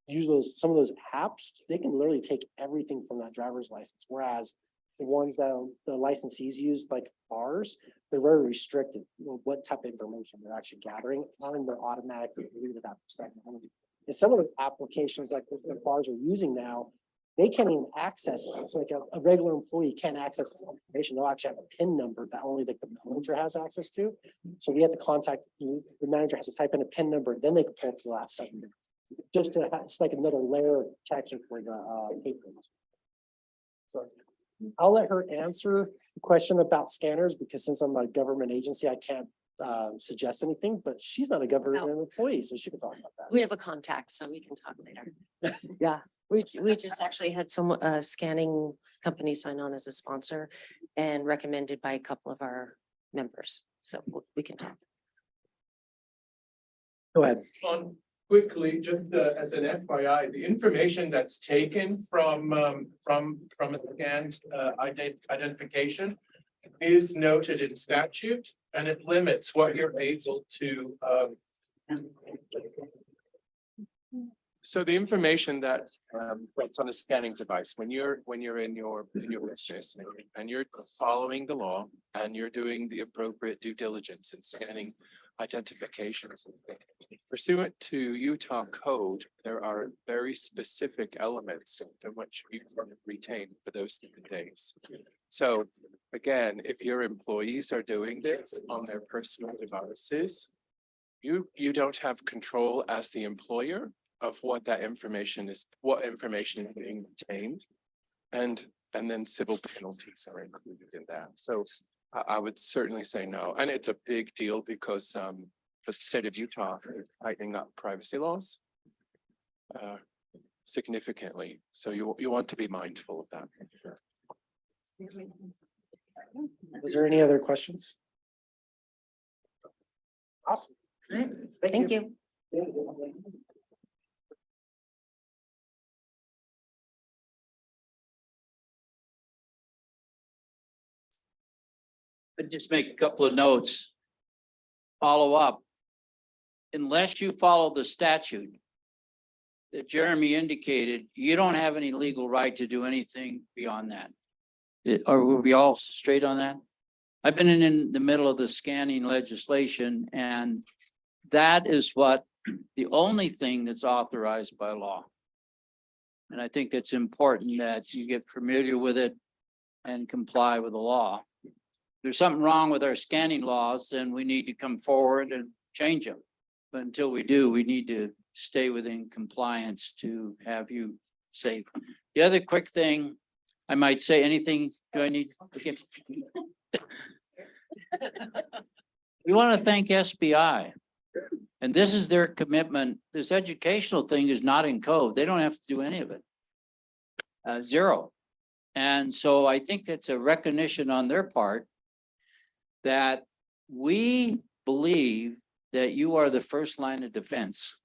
[SPEAKER 2] Usually some of those apps, they can literally take everything from that driver's license. Whereas the ones that the licensees use, like ours, they're very restricted, what type of information they're actually gathering, and they're automatically deleted after a second. And some of the applications like the bars are using now, they can't even access it. It's like a regular employee can't access the information. They'll actually have a PIN number that only the manager has access to. So we have to contact, the manager has to type in a PIN number, then they can pull up the last 7 minutes. Just to have, it's like another layer of protection for the patrons. So I'll let her answer the question about scanners because since I'm a government agency, I can't suggest anything, but she's not a government employee, so she can talk about that.
[SPEAKER 3] We have a contact, so we can talk later. Yeah, we just actually had some scanning company sign on as a sponsor and recommended by a couple of our members. So we can talk.
[SPEAKER 2] Go ahead.
[SPEAKER 12] Quickly, just as an FYI, the information that's taken from a scanned identification is noted in statute, and it limits what you're able to. So the information that's on a scanning device, when you're in your business and you're following the law and you're doing the appropriate due diligence in scanning identifications. Pursuant to Utah code, there are very specific elements in which you can retain for those 7 days. So again, if your employees are doing this on their personal devices, you don't have control as the employer of what that information is, what information is being retained. And then civil penalties are included in that. So I would certainly say no. And it's a big deal because the state of Utah is tightening up privacy laws significantly. So you want to be mindful of that.
[SPEAKER 2] Was there any other questions? Awesome.
[SPEAKER 3] Thank you.
[SPEAKER 1] But just make a couple of notes. Follow up. Unless you follow the statute that Jeremy indicated, you don't have any legal right to do anything beyond that. Are we all straight on that? I've been in the middle of the scanning legislation, and that is what the only thing that's authorized by law. And I think it's important that you get familiar with it and comply with the law. If there's something wrong with our scanning laws, then we need to come forward and change them. But until we do, we need to stay within compliance to have you safe. The other quick thing, I might say anything, do I need to give? We want to thank SBI. And this is their commitment. This educational thing is not in code. They don't have to do any of it. Zero. And so I think it's a recognition on their part that we believe that you are the first line of defense.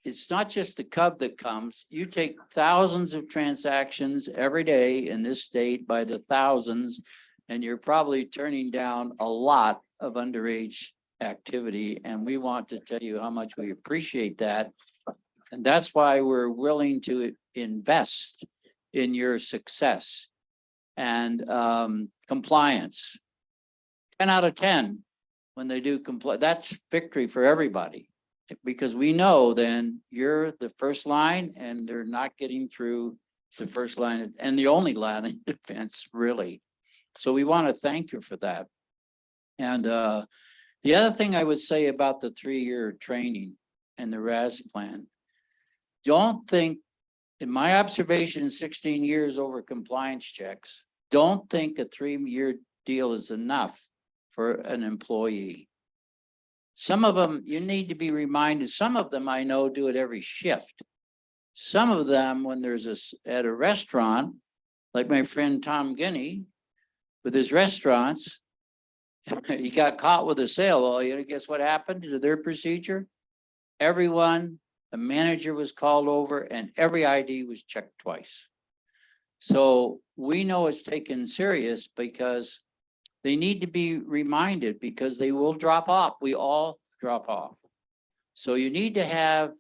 [SPEAKER 1] It's not just the cub that comes. You take thousands of transactions every day in this state by the thousands, and you're probably turning down a lot of underage activity, and we want to tell you how much we appreciate that. And that's why we're willing to invest in your success and compliance. 10 out of 10 when they do comply, that's victory for everybody. Because we know then you're the first line and they're not getting through the first line and the only line of defense, really. So we want to thank you for that. And the other thing I would say about the 3-year training and the RAS plan, don't think, in my observation, 16 years over compliance checks, don't think a 3-year deal is enough for an employee. Some of them, you need to be reminded, some of them I know do it every shift. Some of them, when there's at a restaurant, like my friend Tom Guinea, with his restaurants, he got caught with a sale. Well, you know, guess what happened to their procedure? Everyone, the manager was called over and every ID was checked twice. So we know it's taken serious because they need to be reminded because they will drop off. We all drop off. So you need to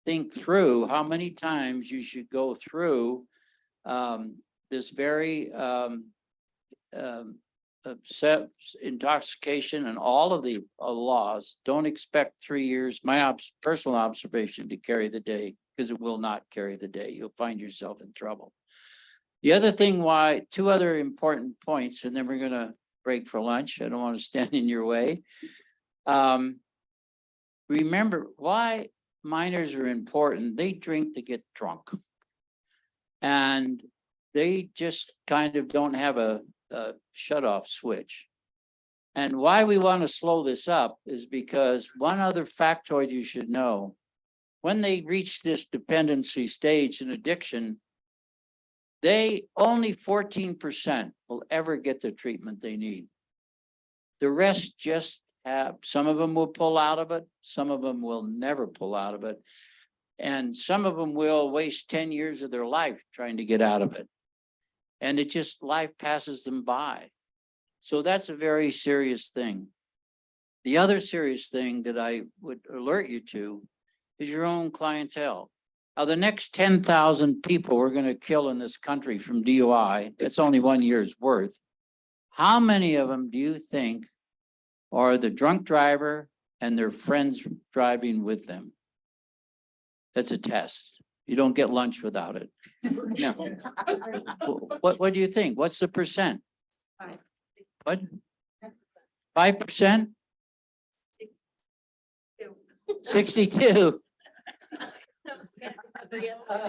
[SPEAKER 1] think through how many times you should go through this very intoxication and all of the laws. Don't expect 3 years, my personal observation, to carry the day, because it will not carry the day. You'll find yourself in trouble. The other thing why, 2 other important points, and then we're gonna break for lunch. I don't want to stand in your way. Remember why minors are important. They drink to get drunk. And they just kind of don't have a shut-off switch. And why we want to slow this up is because one other factoid you should know, when they reach this dependency stage in addiction, they only 14% will ever get the treatment they need. The rest just have, some of them will pull out of it, some of them will never pull out of it. And some of them will waste 10 years of their life trying to get out of it. And it just, life passes them by. So that's a very serious thing. The other serious thing that I would alert you to is your own clientele. Now, the next 10,000 people we're going to kill in this country from DUI, that's only 1 year's worth. How many of them do you think are the drunk driver and their friends driving with them? That's a test. You don't get lunch without it. No. What do you think? What's the percent? What? 5%? 62.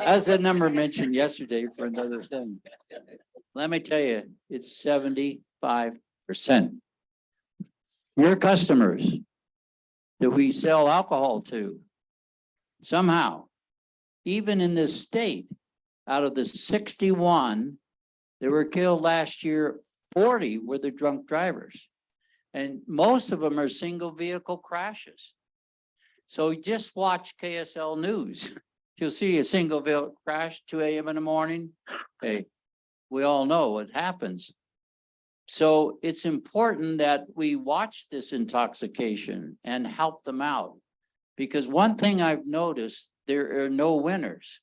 [SPEAKER 1] As the number mentioned yesterday for another thing. Let me tell you, it's 75%. Your customers that we sell alcohol to, somehow, even in this state, out of the 61 that were killed last year, 40 were the drunk drivers. And most of them are single vehicle crashes. So just watch KSL News. You'll see a single vehicle crash, 2 a.m. in the morning. Hey, we all know what happens. So it's important that we watch this intoxication and help them out. Because one thing I've noticed, there are no winners.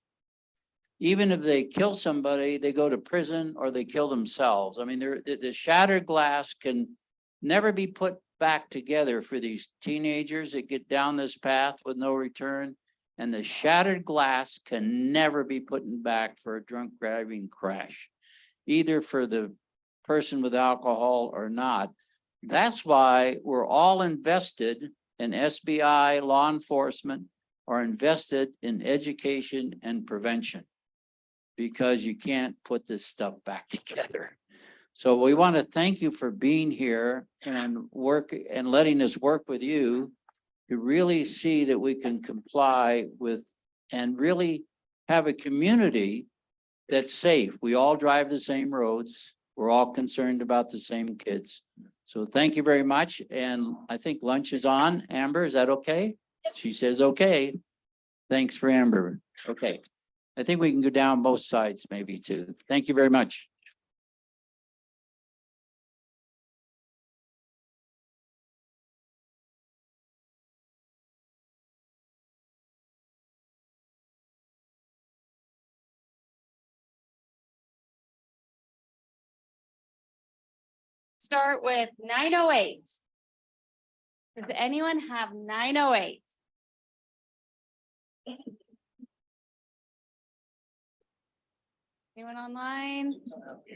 [SPEAKER 1] Even if they kill somebody, they go to prison or they kill themselves. I mean, the shattered glass can never be put back together for these teenagers that get down this path with no return. And the shattered glass can never be put back for a drunk driving crash, either for the person with alcohol or not. That's why we're all invested in SBI, law enforcement, are invested in education and prevention, because you can't put this stuff back together. So we want to thank you for being here and work and letting us work with you to really see that we can comply with and really have a community that's safe. We all drive the same roads. We're all concerned about the same kids. So thank you very much. And I think lunch is on. Amber, is that okay? She says, okay. Thanks for Amber. Okay. I think we can go down both sides maybe too. Thank you very much.
[SPEAKER 7] start with 908. Does anyone have 908? Anyone online?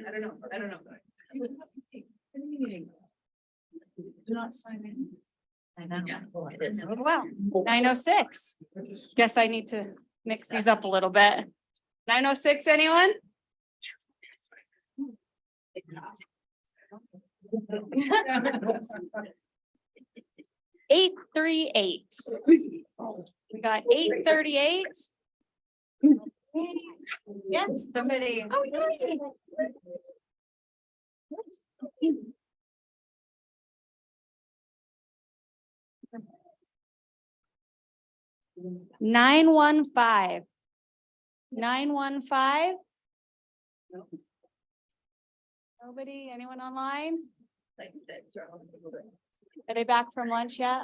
[SPEAKER 6] I don't know. Do not sign in. I know.
[SPEAKER 7] Well, 906. Guess I need to mix these up a little bit. 906, anyone? Eight, 3, 8. We got 838.
[SPEAKER 10] Yes, somebody.
[SPEAKER 7] Oh, yay. 915. 915. Nobody, anyone online? Are they back from lunch yet?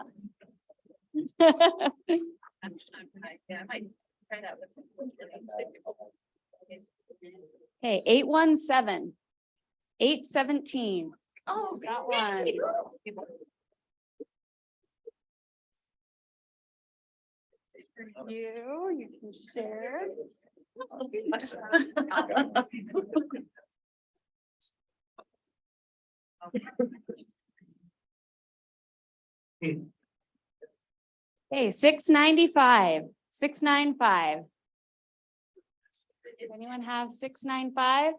[SPEAKER 7] Hey, 817. 817. Oh, got one. You can share. Hey, 695. 695. Anyone have 695?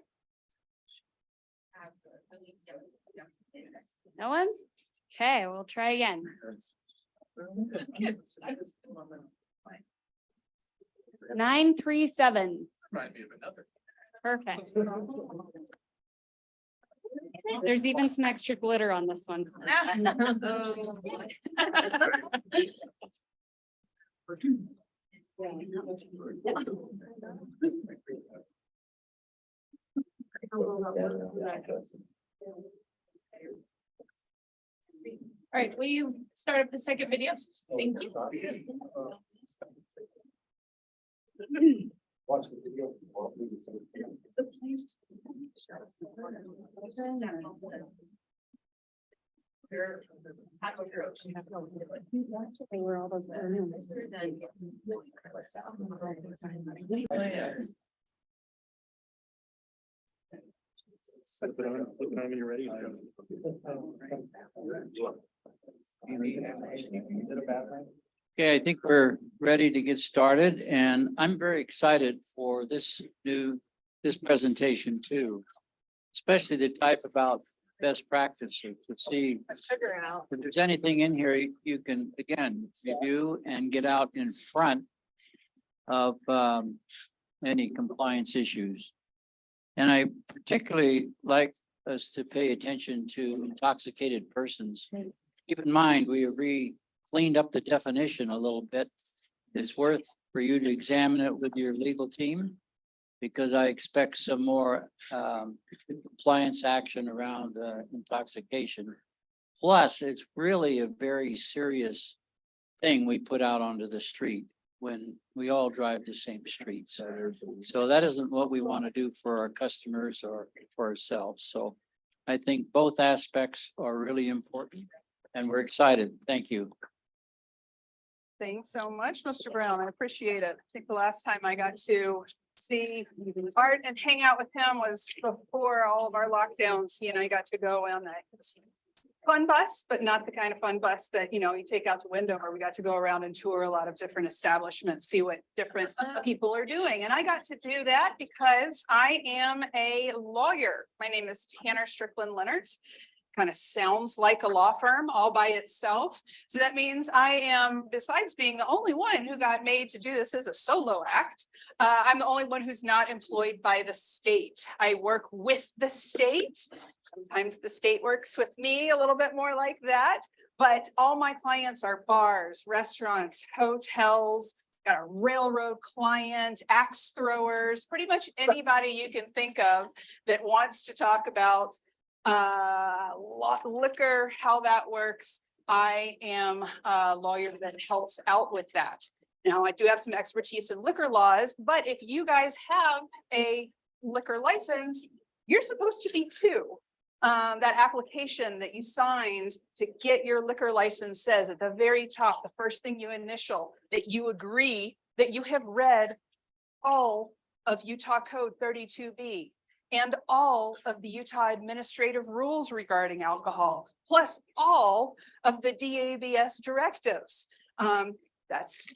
[SPEAKER 7] No one? Okay, we'll try again. 937.
[SPEAKER 12] Remind me of another.
[SPEAKER 7] Perfect. There's even some extra glitter on this one.
[SPEAKER 9] All right, will you start up the second video? Thank you.
[SPEAKER 11] Watch the video.
[SPEAKER 7] Where all those
[SPEAKER 11] Put it on when you're ready.
[SPEAKER 1] Okay, I think we're ready to get started, and I'm very excited for this presentation too. Especially the type about best practices to see if there's anything in here you can, again, review and get out in front of any compliance issues. And I particularly like us to pay attention to intoxicated persons. Keep in mind, we cleaned up the definition a little bit. It's worth for you to examine it with your legal team, because I expect some more compliance action around intoxication. Plus, it's really a very serious thing we put out onto the street when we all drive the same streets. So that isn't what we want to do for our customers or for ourselves. So I think both aspects are really important, and we're excited. Thank you.
[SPEAKER 13] Thanks so much, Mr. Brown. I appreciate it. I think the last time I got to see Art and hang out with him was before all of our lockdowns. He and I got to go on a fun bus, but not the kind of fun bus that, you take out the window, where we got to go around and tour a lot of different establishments, see what different people are doing. And I got to do that because I am a lawyer. My name is Tanner Strickland Leonard. Kind of sounds like a law firm all by itself. So that means I am, besides being the only one who got made to do this as a solo act, I'm the only one who's not employed by the state. I work with the state. Sometimes the state works with me a little bit more like that, but all my clients are bars, restaurants, hotels, got a railroad client, axe throwers, pretty much anybody you can think of that wants to talk about liquor, how that works. I am a lawyer that helps out with that. Now, I do have some expertise in liquor laws, but if you guys have a liquor license, you're supposed to be too. That application that you signed to get your liquor license says at the very top, the first thing you initial, that you agree that you have read all of Utah Code 32B and all of the Utah administrative rules regarding alcohol, plus all of the DABS directives. That's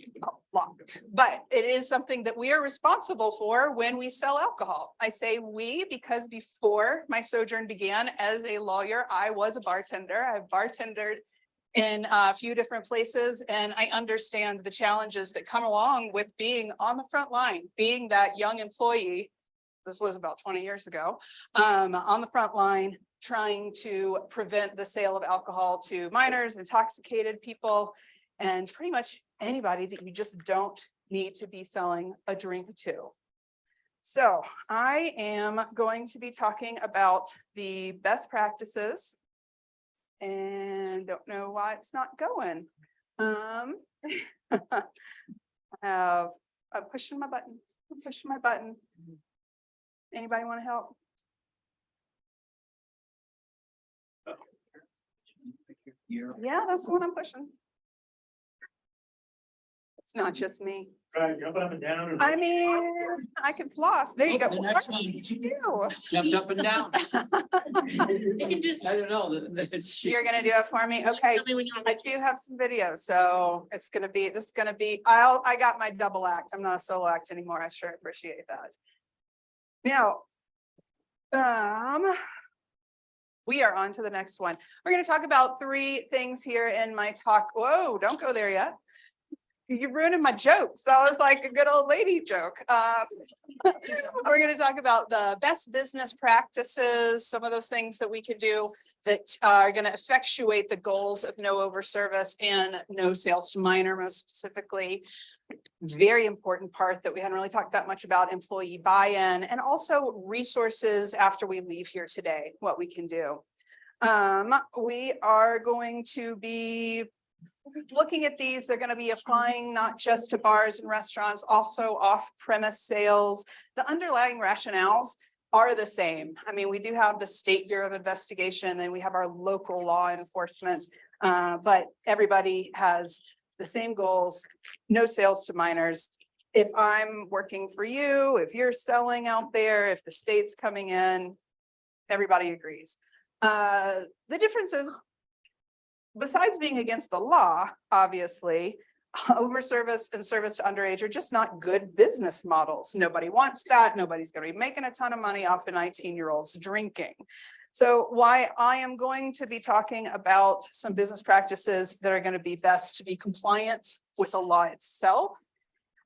[SPEAKER 13] locked, but it is something that we are responsible for when we sell alcohol. I say we because before my sojourn began as a lawyer, I was a bartender. I've bartendered in a few different places, and I understand the challenges that come along with being on the front line, being that young employee. This was about 20 years ago, on the front line, trying to prevent the sale of alcohol to minors, intoxicated people, and pretty much anybody that you just don't need to be selling a drink to. So I am going to be talking about the best practices and don't know why it's not going. I'm pushing my button, I'm pushing my button. Anybody want to help? Yeah, that's the one I'm pushing. It's not just me.
[SPEAKER 2] Try jumping up and down.
[SPEAKER 13] I mean, I can floss. There you go.
[SPEAKER 1] The next
[SPEAKER 13] What
[SPEAKER 1] one.
[SPEAKER 13] did you do?
[SPEAKER 1] Jumped up and down.
[SPEAKER 9] You can just.
[SPEAKER 1] I don't know.
[SPEAKER 13] You're gonna do it for me?
[SPEAKER 9] just
[SPEAKER 13] Okay.
[SPEAKER 9] tell me when you want
[SPEAKER 13] I do have some videos, so it's gonna be, this is gonna be, I got my double act. I'm not a solo act anymore. I sure appreciate that. Now, we are on to the next one. We're gonna talk about 3 things here in my talk. Whoa, don't go there yet. You ruined my jokes. That was like a good old lady joke. We're going to talk about the best business practices, some of those things that we can do that are going to effectuate the goals of no overservice and no sales to minor, most specifically. Very important part that we hadn't really talked that much about, employee buy-in, and also resources after we leave here today, what we can do. We are going to be looking at these. They're going to be applying not just to bars and restaurants, also off-premise sales. The underlying rationales are the same. I mean, we do have the State Bureau of Investigation, and we have our local law enforcement, but everybody has the same goals, no sales to minors. If I'm working for you, if you're selling out there, if the state's coming in, everybody agrees. The difference is, besides being against the law, obviously, overservice and service to underage are just not good business models. Nobody wants that. Nobody's going to be making a ton of money off of 19-year-olds drinking. So why I am going to be talking about some business practices that are going to be best to be compliant with the law itself.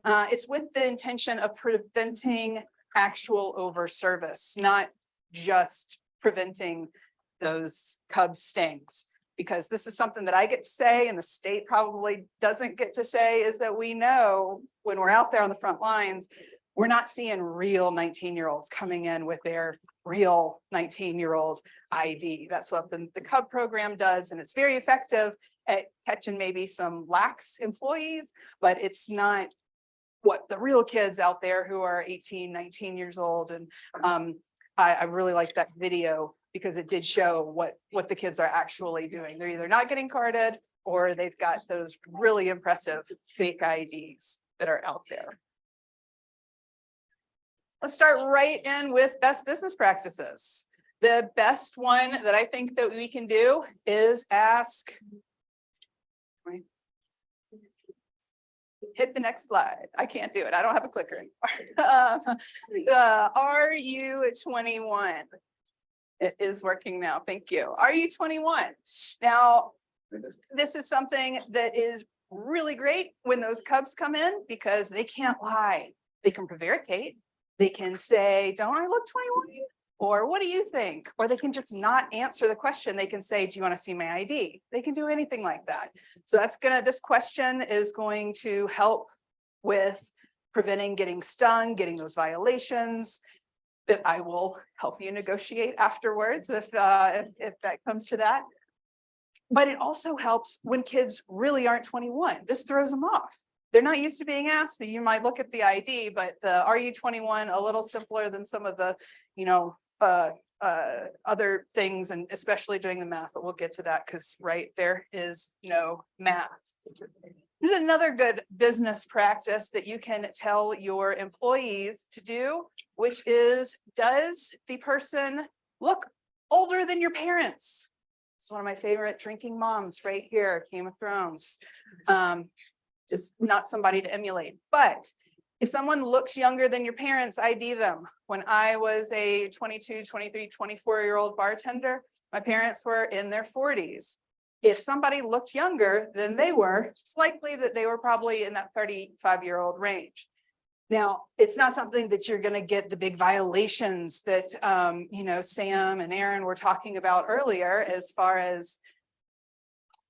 [SPEAKER 13] It's with the intention of preventing actual overservice, not just preventing those cub stings. Because this is something that I get to say and the state probably doesn't get to say, is that we know when we're out there on the front lines, we're not seeing real 19-year-olds coming in with their real 19-year-old ID. That's what the Cub program does, and it's very effective at catching maybe some lax employees, but it's not what the real kids out there who are 18, 19 years old. And I really like that video, because it did show what the kids are actually doing. They're either not getting carded or they've got those really impressive fake IDs that are out there. Let's start right in with best business practices. The best one that I think that we can do is ask, hit the next slide. I can't do it. I don't have a clicker anymore. Are you 21? It is working now. Thank you. Are you 21? Now, this is something that is really great when those cubs come in, because they can't lie. They can prevaricate. They can say, don't I look 21? Or what do you think? Or they can just not answer the question. They can say, do you want to see my ID? They can do anything like that. So this question is going to help with preventing getting stung, getting those violations that I will help you negotiate afterwards if that comes to that. But it also helps when kids really aren't 21. This throws them off. They're not used to being asked. You might look at the ID, but the are you 21 a little simpler than some of the, other things and especially doing the math, but we'll get to that because right there is no math. There's another good business practice that you can tell your employees to do, which is, does the person look older than your parents? It's one of my favorite drinking moms right here, Game of Thrones. Just not somebody to emulate, but if someone looks younger than your parents, ID them. When I was a 22, 23, 24-year-old bartender, my parents were in their 40s. If somebody looked younger than they were, it's likely that they were probably in that 35-year-old range. Now, it's not something that you're going to get the big violations that, you know, Sam and Aaron were talking about earlier, as far as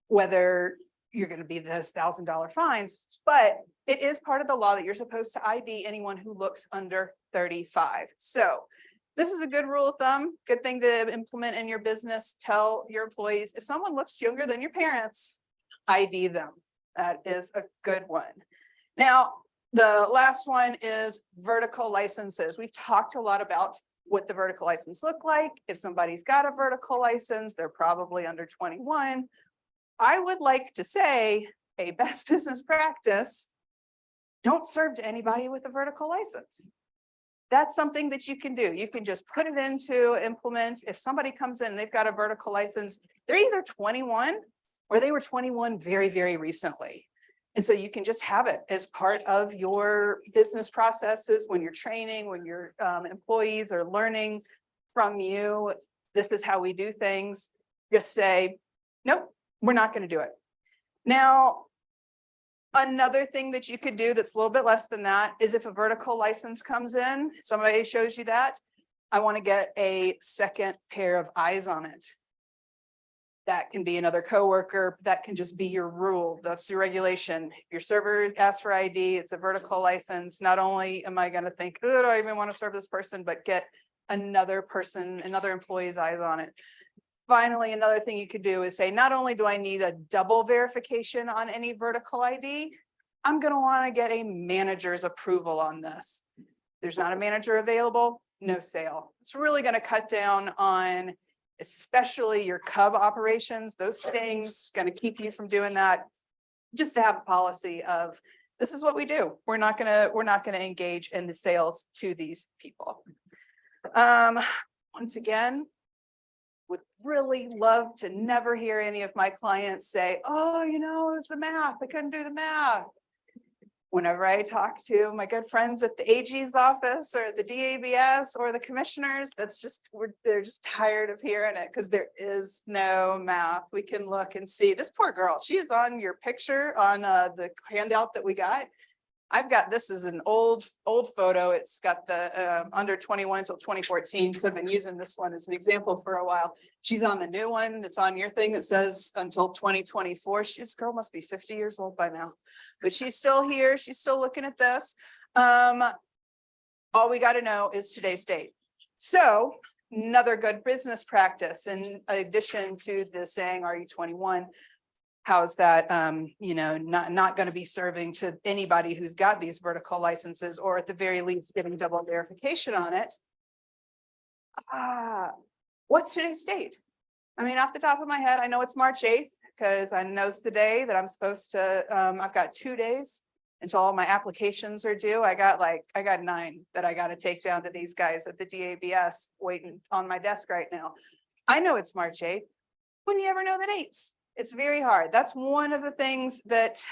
[SPEAKER 13] whether you're going to be those $1,000 fines, but it is part of the law that you're supposed to ID anyone who looks under 35. So this is a good rule of thumb, good thing to implement in your business. Tell your employees, if someone looks younger than your parents, ID them. That is a good one. Now, the last one is vertical licenses. We've talked a lot about what the vertical license look like. If somebody's got a vertical license, they're probably under 21. I would like to say a best business practice, don't serve to anybody with a vertical license. That's something that you can do. You can just put it into implement. If somebody comes in, they've got a vertical license, they're either 21 or they were 21 very, very recently. And so you can just have it as part of your business processes when you're training, when your employees are learning from you. This is how we do things. Just say, nope, we're not going to do it. Now, another thing that you could do that's a little bit less than that is if a vertical license comes in, somebody shows you that, I want to get a second pair of eyes on it. That can be another coworker. That can just be your rule. That's your regulation. If your server asks for ID, it's a vertical license. Not only am I going to think, oh, do I even want to serve this person, but get another person, another employee's eyes on it. Finally, another thing you could do is say, not only do I need a double verification on any vertical ID, I'm going to want to get a manager's approval on this. There's not a manager available, no sale. It's really going to cut down on especially your cub operations, those stings, going to keep you from doing that. Just to have a policy of, this is what we do. We're not going to engage in the sales to these people. Once again, would really love to never hear any of my clients say, oh, you know, it was the math. I couldn't do the math. Whenever I talk to my good friends at the AG's office or the DABS or the commissioners, that's just, they're just tired of hearing it because there is no math. We can look and see this poor girl. She is on your picture on the handout that we got. I've got, this is an old photo. It's got the under 21 until 2014. So I've been using this one as an example for a while. She's on the new one that's on your thing that says until 2024. This girl must be 50 years old by now, but she's still here. She's still looking at this. All we got to know is today's date. So another good business practice in addition to the saying, are you 21? How's that, you know, not going to be serving to anybody who's got these vertical licenses, or at the very least getting double verification on it. What's today's date? I mean, off the top of my head, I know it's March 8th because I know it's the day that I'm supposed to, I've got 2 days until all my applications are due. I got 9 that I got to take down to these guys at the DABS waiting on my desk right now. I know it's March 8th. When you ever know the dates? It's very hard. That's one of the things that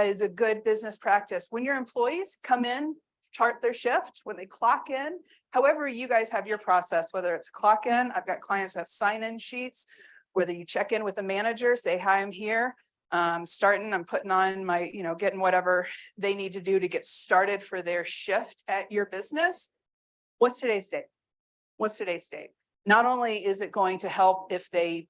[SPEAKER 13] is a good business practice. When your employees come in, chart their shift, when they clock in, however you guys have your process, whether it's a clock in, I've got clients who have sign-in sheets, whether you check in with the manager, say, hi, I'm here, starting, I'm putting on my, you know, getting whatever they need to do to get started for their shift at your business. What's today's date? What's today's date? Not only is it going to help if they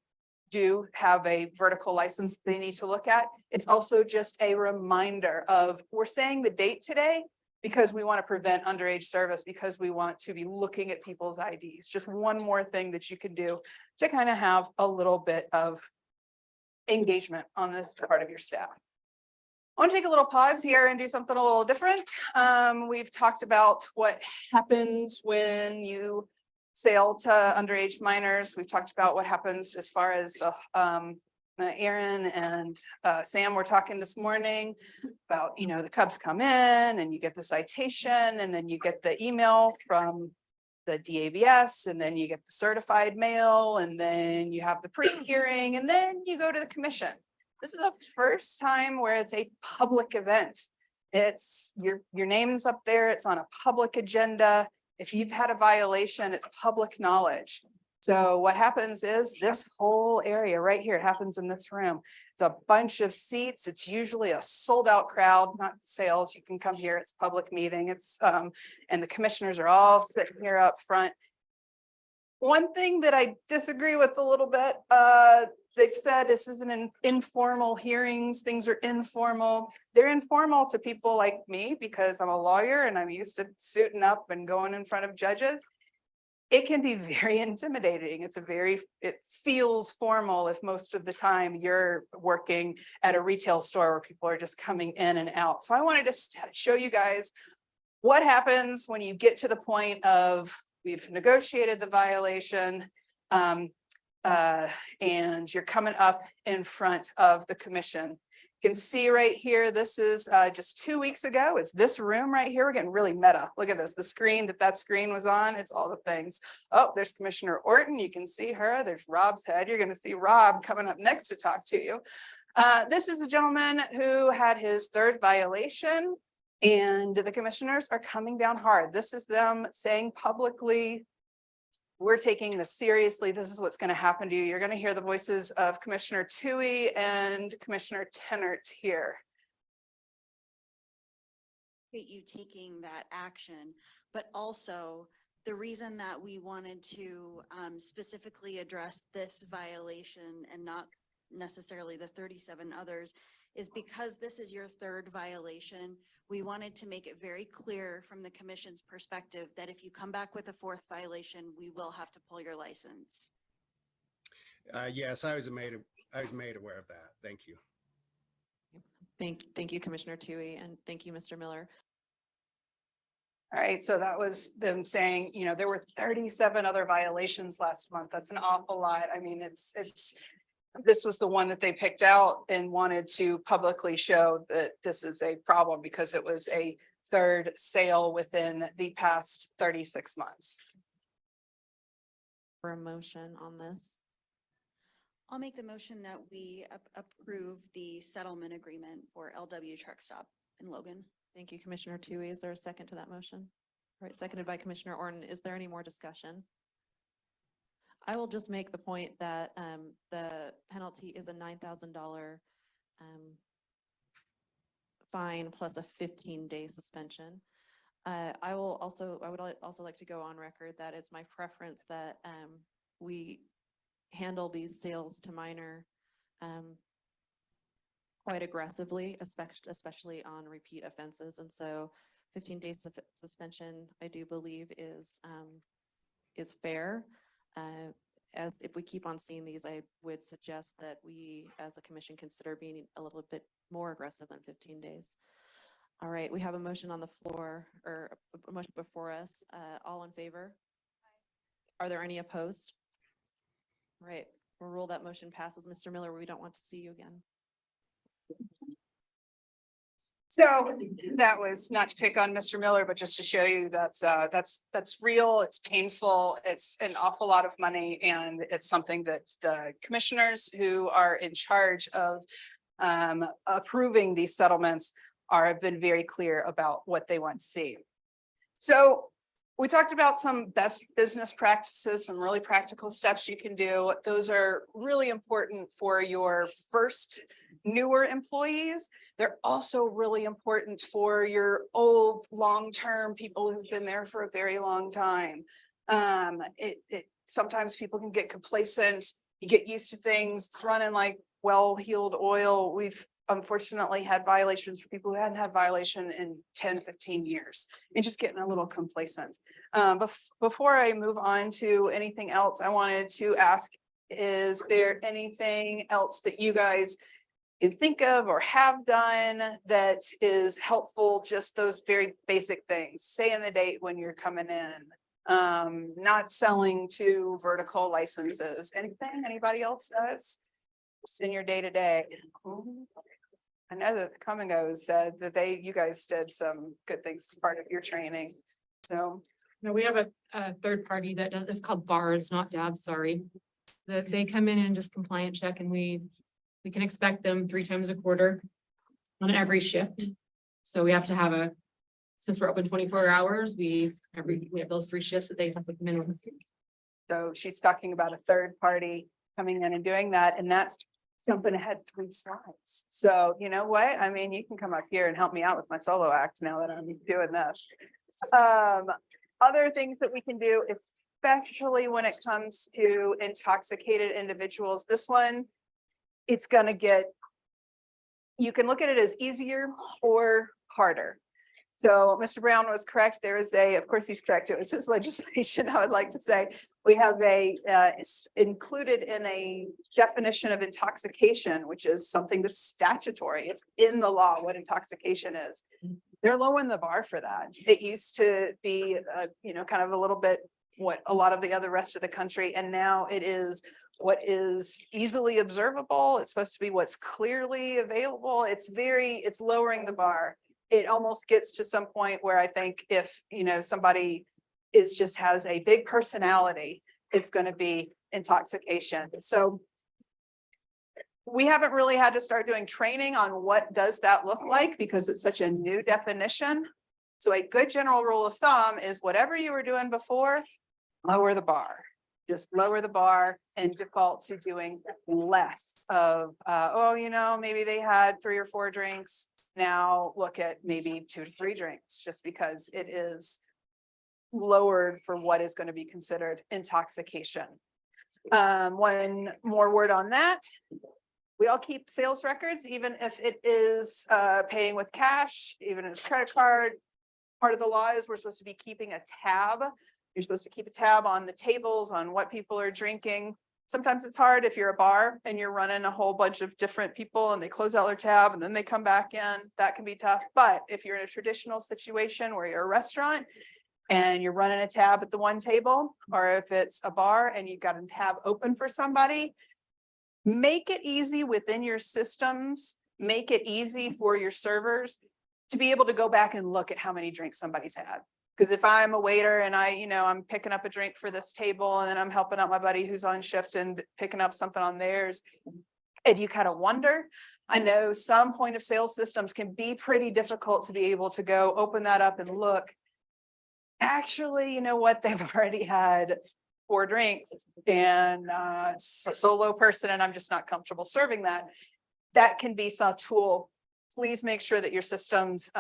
[SPEAKER 13] do have a vertical license they need to look at, it's also just a reminder of, we're saying the date today because we want to prevent underage service, because we want to be looking at people's IDs. Just one more thing that you can do to kind of have a little bit of engagement on this part of your staff. I want to take a little pause here and do something a little different. We've talked about what happens when you sale to underage minors. We've talked about what happens as far as the Aaron and Sam were talking this morning about, the Cubs come in and you get the citation and then you get the email from the DAVS and then you get the certified mail and then you have the pre-hearing and then you go to the commission. This is the first time where it's a public event. It's your name's up there. It's on a public agenda. If you've had a violation, it's public knowledge. So what happens is this whole area right here, it happens in this room. It's a bunch of seats. It's usually a sold out crowd, not sales. You can come here. It's a public meeting. It's and the commissioners are all sitting here up front. One thing that I disagree with a little bit, they've said this isn't an informal hearings. Things are informal. They're informal to people like me because I'm a lawyer and I'm used to suiting up and going in front of judges. It can be very intimidating. It feels formal if most of the time you're working at a retail store where people are just coming in and out. So I wanted to show you guys what happens when you get to the point of we've negotiated the violation and you're coming up in front of the commission. You can see right here, this is just 2 weeks ago. It's this room right here. We're getting really meta. Look at this, the screen that screen was on. It's all the things. Oh, there's Commissioner Orton. You can see her. There's Rob's head. You're going to see Rob coming up next to talk to you. This is the gentleman who had his third violation and the commissioners are coming down hard. This is them saying publicly, we're taking this seriously. This is what's going to happen to you. You're going to hear the voices of Commissioner Toohey and Commissioner Tennert here.
[SPEAKER 14] You taking that action, but also the reason that we wanted to specifically address this violation and not necessarily the 37 others is because this is your third violation. We wanted to make it very clear from the commission's perspective that if you come back with a fourth violation, we will have to pull your license.
[SPEAKER 15] Yes, I was made aware of that. Thank you.
[SPEAKER 5] Thank you, Commissioner Toohey, and thank you, Mr. Miller.
[SPEAKER 13] All right, so that was them saying, there were 37 other violations last month. That's an awful lot. I mean, this was the one that they picked out and wanted to publicly show that this is a problem because it was a third sale within the past 36 months.
[SPEAKER 5] For a motion on this.
[SPEAKER 14] I'll make the motion that we approve the settlement agreement for LW Truck Stop in Logan.
[SPEAKER 5] Thank you, Commissioner Toohey. Is there a second to that motion? All right, seconded by Commissioner Orton. Is there any more discussion? I will just make the point that the penalty is a $9,000 fine plus a 15-day suspension. I would also like to go on record that it's my preference that we handle these sales to minor quite aggressively, especially on repeat offenses. And so 15 days of suspension, I do believe is fair. As if we keep on seeing these, I would suggest that we as a commission consider being a little bit more aggressive than 15 days. All right, we have a motion on the floor or a motion before us. All in favor? Are there any opposed? All right, we'll rule that motion passes. Mr. Miller, we don't want to see you again.
[SPEAKER 13] So that was not to pick on Mr. Miller, but just to show you that's real, it's painful, it's an awful lot of money, and it's something that the commissioners who are in charge of approving these settlements have been very clear about what they want to see. So we talked about some best business practices, some really practical steps you can do. Those are really important for your first newer employees. They're also really important for your old, long-term people who've been there for a very long time. Sometimes people can get complacent. You get used to things. It's running like well-heeled oil. We've unfortunately had violations for people who hadn't had violation in 10, 15 years and just getting a little complacent. Before I move on to anything else, I wanted to ask, is there anything else that you guys can think of or have done that is helpful? Just those very basic things, saying the date when you're coming in, Not selling to vertical licenses. Anything anybody else does? Just in your day to day. I know that the Come and Go said that you guys did some good things as part of your training. So
[SPEAKER 16] No, we have a third party that does, it's called BARS, not DAB, sorry. That they come in and just compliant check and we can expect them 3 times a quarter on every shift. So we have to have since we're open 24 hours, we have those 3 shifts that they have to come in with.
[SPEAKER 13] So she's talking about a third party coming in and doing that, and that's jumping ahead 3 slides. So you know what? I mean, you can come up here and help me out with my solo act now that I'm doing this. Other things that we can do, especially when it comes to intoxicated individuals, this one, it's gonna you can look at it as easier or harder. So Mr. Brown was correct. There is of course he's correct. It was his legislation. I would like to say we have it's included in a definition of intoxication, which is something that's statutory. It's in the law what intoxication is. They're lowering the bar for that. It used to be, kind of a little bit what a lot of the other rest of the country, and now it is what is easily observable. It's supposed to be what's clearly available. It's lowering the bar. It almost gets to some point where I think if, somebody has a big personality, it's going to be intoxication. So we haven't really had to start doing training on what does that look like because it's such a new definition. So a good general rule of thumb is whatever you were doing before, lower the bar. Just lower the bar and default to doing less of, maybe they had 3 or 4 drinks. Now look at maybe 2 to 3 drinks, just because it is lowered for what is going to be considered intoxication. One more word on that. We all keep sales records, even if it is paying with cash, even if it's credit card. Part of the law is we're supposed to be keeping a tab. You're supposed to keep a tab on the tables, on what people are drinking. Sometimes it's hard if you're a bar and you're running a whole bunch of different people and they close out their tab and then they come back in. That can be tough. But if you're in a traditional situation where you're a restaurant and you're running a tab at the one table, or if it's a bar and you've got a tab open for somebody, make it easy within your systems, make it easy for your servers to be able to go back and look at how many drinks somebody's had. Because if I'm a waiter and I'm picking up a drink for this table and then I'm helping out my buddy who's on shift and picking up something on theirs, and you kind of wonder, I know some point of sale systems can be pretty difficult to be able to go open that up and look. Actually, you know what? They've already had 4 drinks and a solo person and I'm just not comfortable serving that. That can be some tool. Please make sure that your systems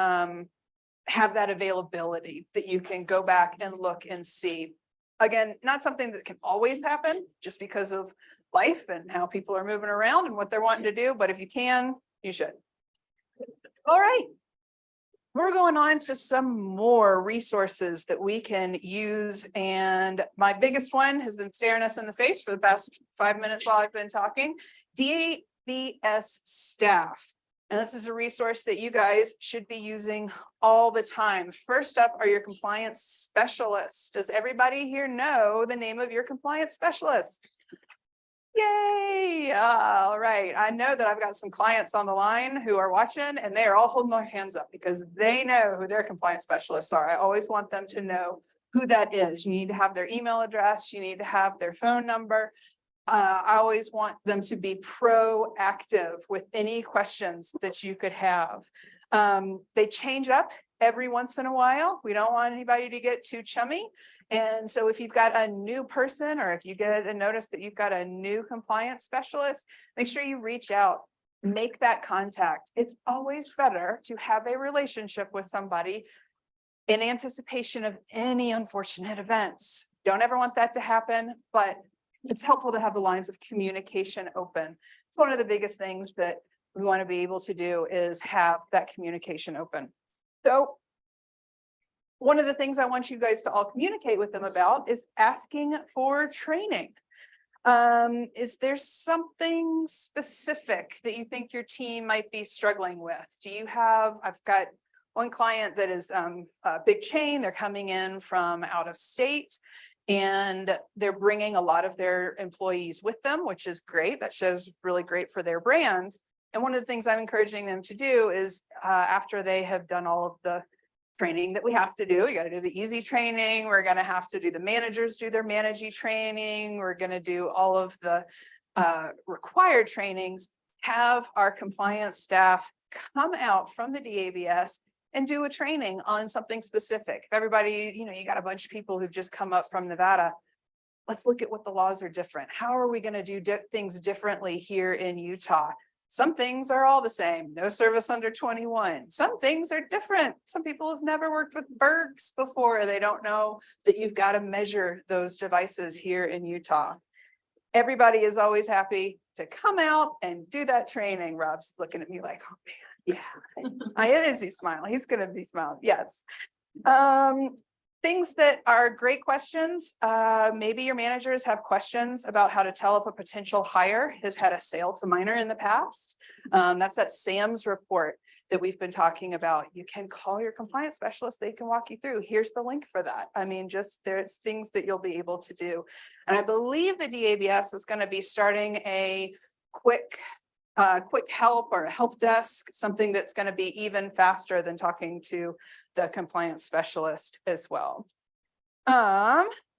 [SPEAKER 13] have that availability that you can go back and look and see. Again, not something that can always happen just because of life and how people are moving around and what they're wanting to do. But if you can, you should. All right. We're going on to some more resources that we can use. And my biggest one has been staring us in the face for the past 5 minutes while I've been talking. DABS staff. And this is a resource that you guys should be using all the time. First up are your compliance specialists. Does everybody here know the name of your compliance specialist? Yay! All right. I know that I've got some clients on the line who are watching and they are all holding their hands up because they know who their compliance specialists are. I always want them to know who that is. You need to have their email address. You need to have their phone number. I always want them to be proactive with any questions that you could have. They change up every once in a while. We don't want anybody to get too chummy. And so if you've got a new person or if you get a notice that you've got a new compliance specialist, make sure you reach out, make that contact. It's always better to have a relationship with somebody in anticipation of any unfortunate events. Don't ever want that to happen, but it's helpful to have the lines of communication open. It's one of the biggest things that we want to be able to do is have that communication open. So one of the things I want you guys to all communicate with them about is asking for training. Is there something specific that you think your team might be struggling with? Do you have, I've got one client that is a big chain, they're coming in from out of state. And they're bringing a lot of their employees with them, which is great. That shows really great for their brand. And one of the things I'm encouraging them to do is after they have done all of the training that we have to do, we got to do the easy training. We're going to have to do the managers do their managing training. We're going to do all of the required trainings, have our compliance staff come out from the DABS and do a training on something specific. If everybody, you got a bunch of people who've just come up from Nevada. Let's look at what the laws are different. How are we going to do things differently here in Utah? Some things are all the same. No service under 21. Some things are different. Some people have never worked with Bergs before. They don't know that you've got to measure those devices here in Utah. Everybody is always happy to come out and do that training. Rob's looking at me like, oh man. Yeah, is he smiling? He's gonna be smiling, yes. Things that are great questions. Maybe your managers have questions about how to tell if a potential hire has had a sale to minor in the past. That's that SAMS report that we've been talking about. You can call your compliance specialist. They can walk you through. Here's the link for that. I mean, just there's things that you'll be able to do. And I believe the DABS is going to be starting a quick help or a help desk, something that's going to be even faster than talking to the compliance specialist as well.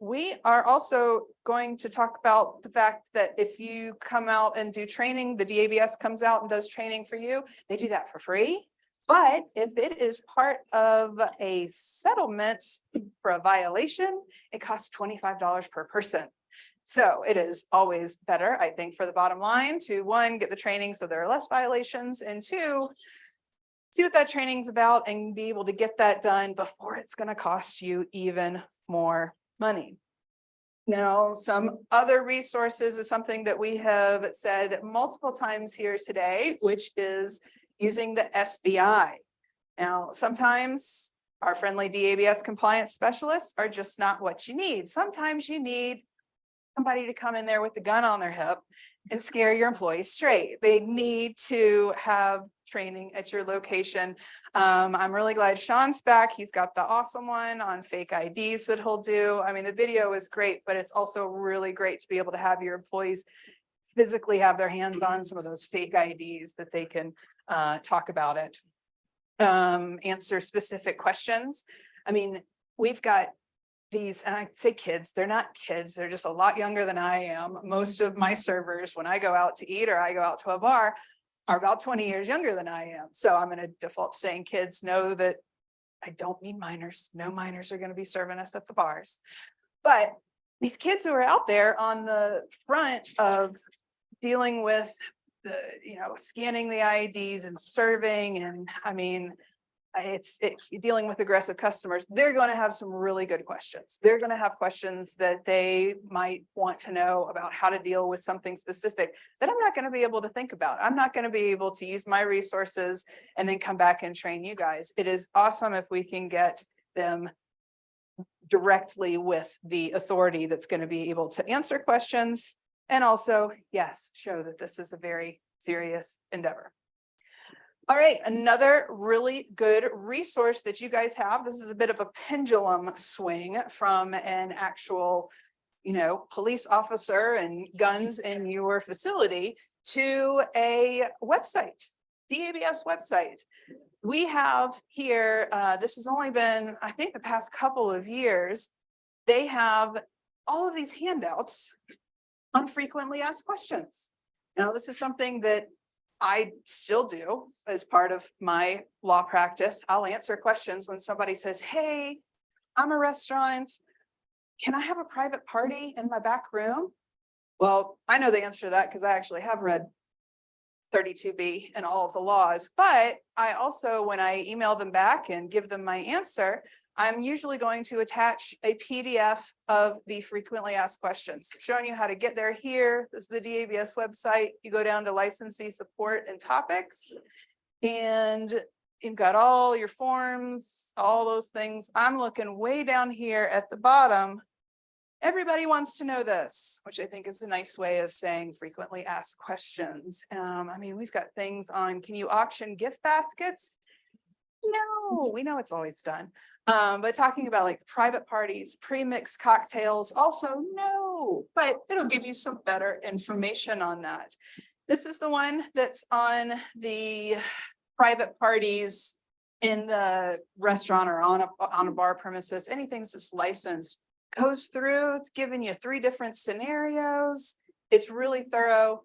[SPEAKER 13] We are also going to talk about the fact that if you come out and do training, the DABS comes out and does training for you. They do that for free. But if it is part of a settlement for a violation, it costs $25 per person. So it is always better, I think, for the bottom line to one, get the training so there are less violations, and two, see what that training's about and be able to get that done before it's going to cost you even more money. Now, some other resources is something that we have said multiple times here today, which is using the SBI. Now, sometimes our friendly DABS compliance specialists are just not what you need. Sometimes you need somebody to come in there with a gun on their hip and scare your employees straight. They need to have training at your location. I'm really glad Sean's back. He's got the awesome one on fake IDs that he'll do. I mean, the video is great, but it's also really great to be able to have your employees physically have their hands on some of those fake IDs that they can talk about it. Answer specific questions. I mean, we've got these, and I say kids, they're not kids, they're just a lot younger than I am. Most of my servers, when I go out to eat or I go out to a bar, are about 20 years younger than I am. So I'm going to default saying kids. Know that I don't mean minors. No minors are going to be serving us at the bars. But these kids who are out there on the front of dealing with the, scanning the IDs and serving, and I mean, dealing with aggressive customers, they're going to have some really good questions. They're going to have questions that they might want to know about how to deal with something specific that I'm not going to be able to think about. I'm not going to be able to use my resources and then come back and train you guys. It is awesome if we can get them directly with the authority that's going to be able to answer questions and also, yes, show that this is a very serious endeavor. All right, another really good resource that you guys have. This is a bit of a pendulum swing from an actual, police officer and guns in your facility to a website, DABS website. We have here, this has only been, I think, the past couple of years, they have all of these handouts on frequently asked questions. Now, this is something that I still do as part of my law practice. I'll answer questions when somebody says, hey, I'm a restaurant. Can I have a private party in my back room? Well, I know the answer to that because I actually have read 32B and all of the laws. But I also, when I email them back and give them my answer, I'm usually going to attach a PDF of the frequently asked questions, showing you how to get there here. This is the DABS website. You go down to licensee support and topics, and you've got all your forms, all those things. I'm looking way down here at the bottom. Everybody wants to know this, which I think is a nice way of saying frequently asked questions. I mean, we've got things on, can you auction gift baskets? No, we know it's always done. But talking about like private parties, pre-mixed cocktails, also no, but it'll give you some better information on that. This is the one that's on the private parties in the restaurant or on a bar premises, anything that's licensed. Goes through, it's giving you 3 different scenarios. It's really thorough.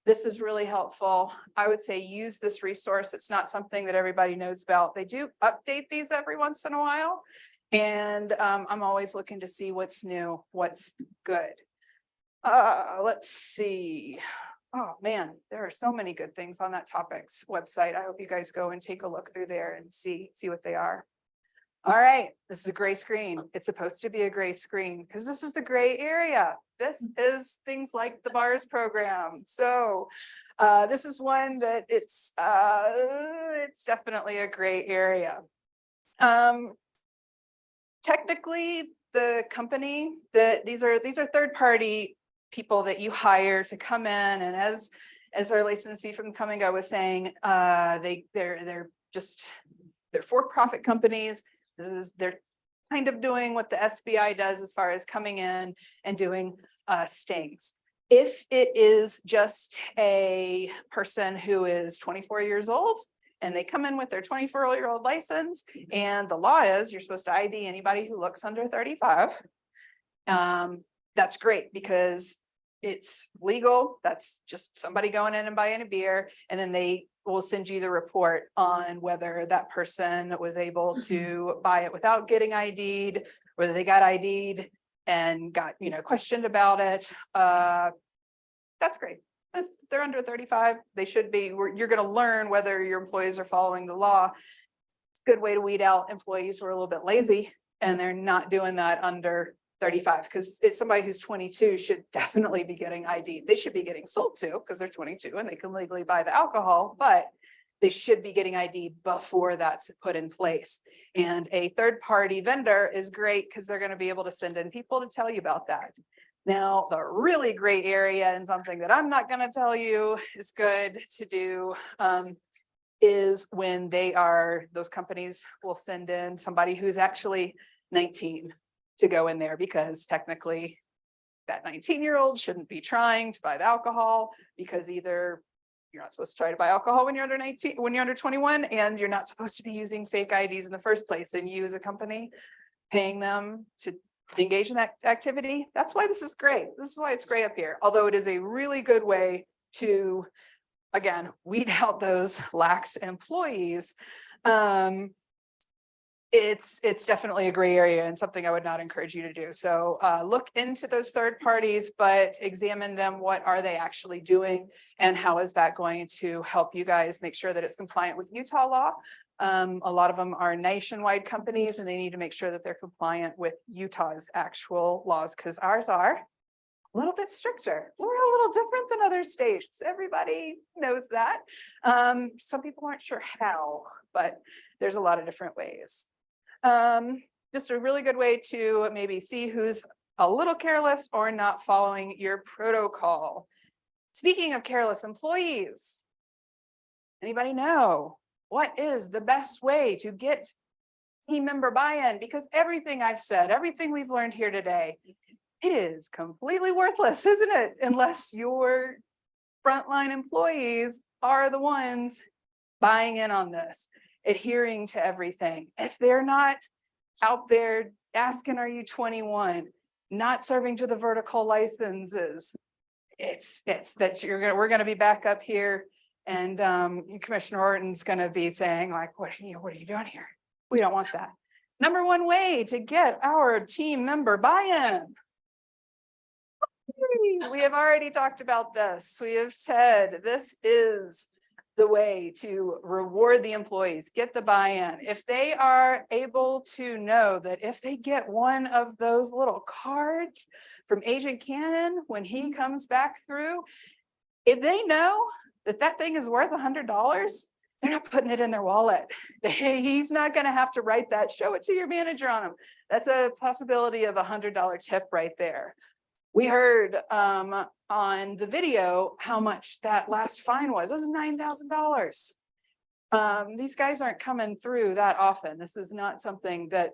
[SPEAKER 13] This is really helpful. I would say use this resource. It's not something that everybody knows about. They do update these every once in a while. And I'm always looking to see what's new, what's good. Let's see. Oh, man, there are so many good things on that topics website. I hope you guys go and take a look through there and see what they are. All right, this is a gray screen. It's supposed to be a gray screen because this is the gray area. This is things like the bars program. So this is one that it's definitely a gray area. Technically, the company that these are third-party people that you hire to come in, and as our licensee from Come and Go was saying, they're for-profit companies. They're kind of doing what the SBI does as far as coming in and doing stings. If it is just a person who is 24 years old and they come in with their 24-year-old license, and the law is you're supposed to ID anybody who looks under 35. That's great because it's legal. That's just somebody going in and buying a beer, and then they will send you the report on whether that person was able to buy it without getting ID'd, whether they got ID'd and got, questioned about it. That's great. They're under 35. They should be. You're going to learn whether your employees are following the law. It's a good way to weed out employees who are a little bit lazy and they're not doing that under 35, because it's somebody who's 22 should definitely be getting ID. They should be getting sold to because they're 22 and they can legally buy the alcohol, but they should be getting ID before that's put in place. And a third-party vendor is great because they're going to be able to send in people to tell you about that. Now, the really gray area, and something that I'm not going to tell you is good to do, is when those companies will send in somebody who's actually 19 to go in there, because technically that 19-year-old shouldn't be trying to buy the alcohol, because either you're not supposed to try to buy alcohol when you're under 19, when you're under 21, and you're not supposed to be using fake IDs in the first place, and you as a company paying them to engage in that activity. That's why this is great. This is why it's gray up here. Although it is a really good way to, again, weed out those lax employees. It's definitely a gray area and something I would not encourage you to do. So look into those third parties, but examine them. What are they actually doing? And how is that going to help you guys make sure that it's compliant with Utah law? A lot of them are nationwide companies and they need to make sure that they're compliant with Utah's actual laws, because ours are a little bit stricter. We're a little different than other states. Everybody knows that. Some people aren't sure how, but there's a lot of different ways. Just a really good way to maybe see who's a little careless or not following your protocol. Speaking of careless employees, anybody know what is the best way to get team member buy-in? Because everything I've said, everything we've learned here today, it is completely worthless, isn't it? Unless your frontline employees are the ones buying in on this, adhering to everything. If they're not out there asking, are you 21, not serving to the vertical licenses, it's that we're going to be back up here, and Commissioner Orton's going to be saying like, what are you doing here? We don't want that. Number one way to get our team member buy-in. We have already talked about this. We have said this is the way to reward the employees, get the buy-in. If they are able to know that if they get one of those little cards from Agent Cannon when he comes back through, if they know that that thing is worth $100, they're not putting it in their wallet. He's not going to have to write that, show it to your manager on him. That's a possibility of $100 tip right there. We heard on the video how much that last fine was. It was $9,000. These guys aren't coming through that often. This is not something that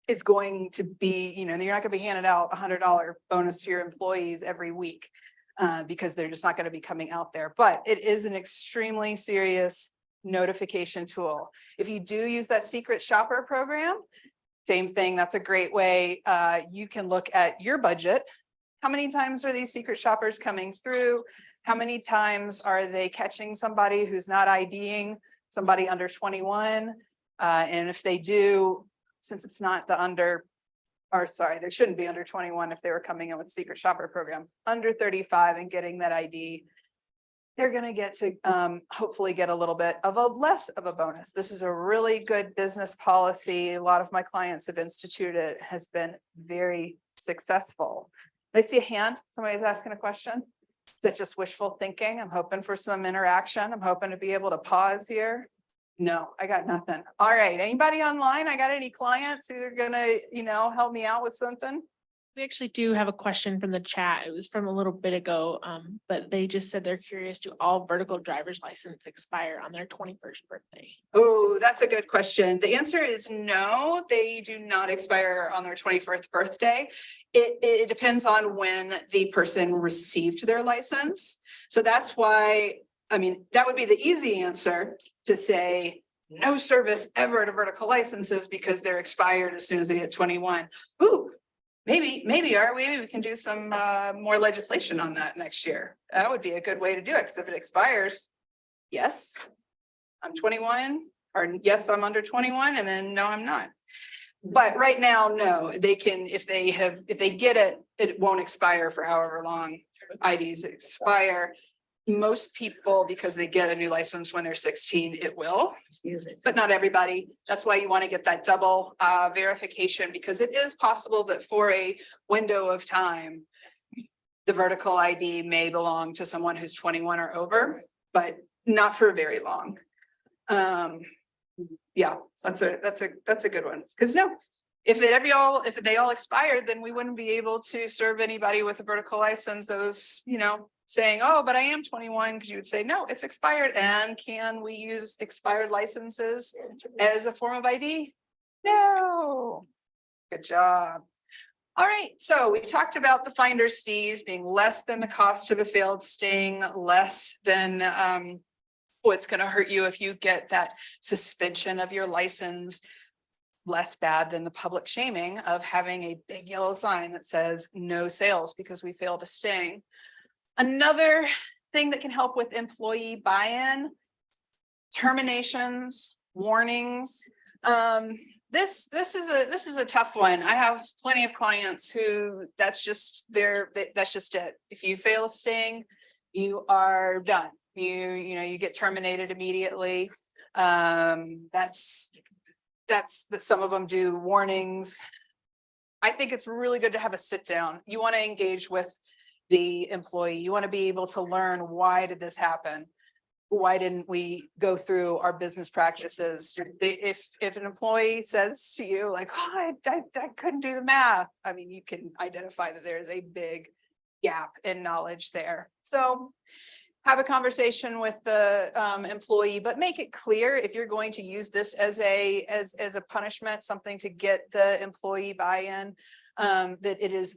[SPEAKER 13] is going to be, you're not gonna be handing out $100 bonus to your employees every week. Because they're just not gonna be coming out there, but it is an extremely serious notification tool. If you do use that secret shopper program, same thing, that's a great way. You can look at your budget. How many times are these secret shoppers coming through? How many times are they catching somebody who's not IDing somebody under 21? And if they do, since it's not the they shouldn't be under 21 if they were coming in with secret shopper program, under 35 and getting that ID, they're gonna get to hopefully get a little bit of a less of a bonus. This is a really good business policy. A lot of my clients have instituted it, has been very successful. I see a hand. Somebody's asking a question. Is it just wishful thinking? I'm hoping for some interaction. I'm hoping to be able to pause here. No, I got nothing. All right. Anybody online? I got any clients who are gonna, help me out with something?
[SPEAKER 9] We actually do have a question from the chat. It was from a little bit ago, but they just said they're curious, do all vertical driver's license expire on their 21st birthday?
[SPEAKER 13] Oh, that's a good question. The answer is no, they do not expire on their 21st birthday. It depends on when the person received their license. So that's why, that would be the easy answer to say no service ever to vertical licenses because they're expired as soon as they hit 21. Ooh, maybe we can do some more legislation on that next year. That would be a good way to do it, because if it expires, yes, I'm 21, or yes, I'm under 21, and then no, I'm not. But right now, no, they can, if they get it, it won't expire for however long IDs expire. Most people, because they get a new license when they're 16, it will, but not everybody. That's why you want to get that double verification, because it is possible that for a window of time, the vertical ID may belong to someone who's 21 or over, but not for very long. Yeah, that's a good one. Because no, if they all expired, then we wouldn't be able to serve anybody with a vertical license that was, saying, oh, but I am 21, because you would say, no, it's expired. And can we use expired licenses as a form of ID? No. Good job. All right, so we talked about the finder's fees being less than the cost of a failed sting, less than what's going to hurt you if you get that suspension of your license, less bad than the public shaming of having a big yellow sign that says no sales because we failed a sting. Another thing that can help with employee buy-in, terminations, warnings. This is a tough one. I have plenty of clients who that's just it. If you fail a sting, you are done. You get terminated immediately. That's some of them do warnings. I think it's really good to have a sit down. You want to engage with the employee. You want to be able to learn, why did this happen? Why didn't we go through our business practices? If an employee says to you like, oh, I couldn't do the math. You can identify that there is a big gap in knowledge there. So have a conversation with the employee, but make it clear if you're going to use this as a punishment, something to get the employee buy-in, that it is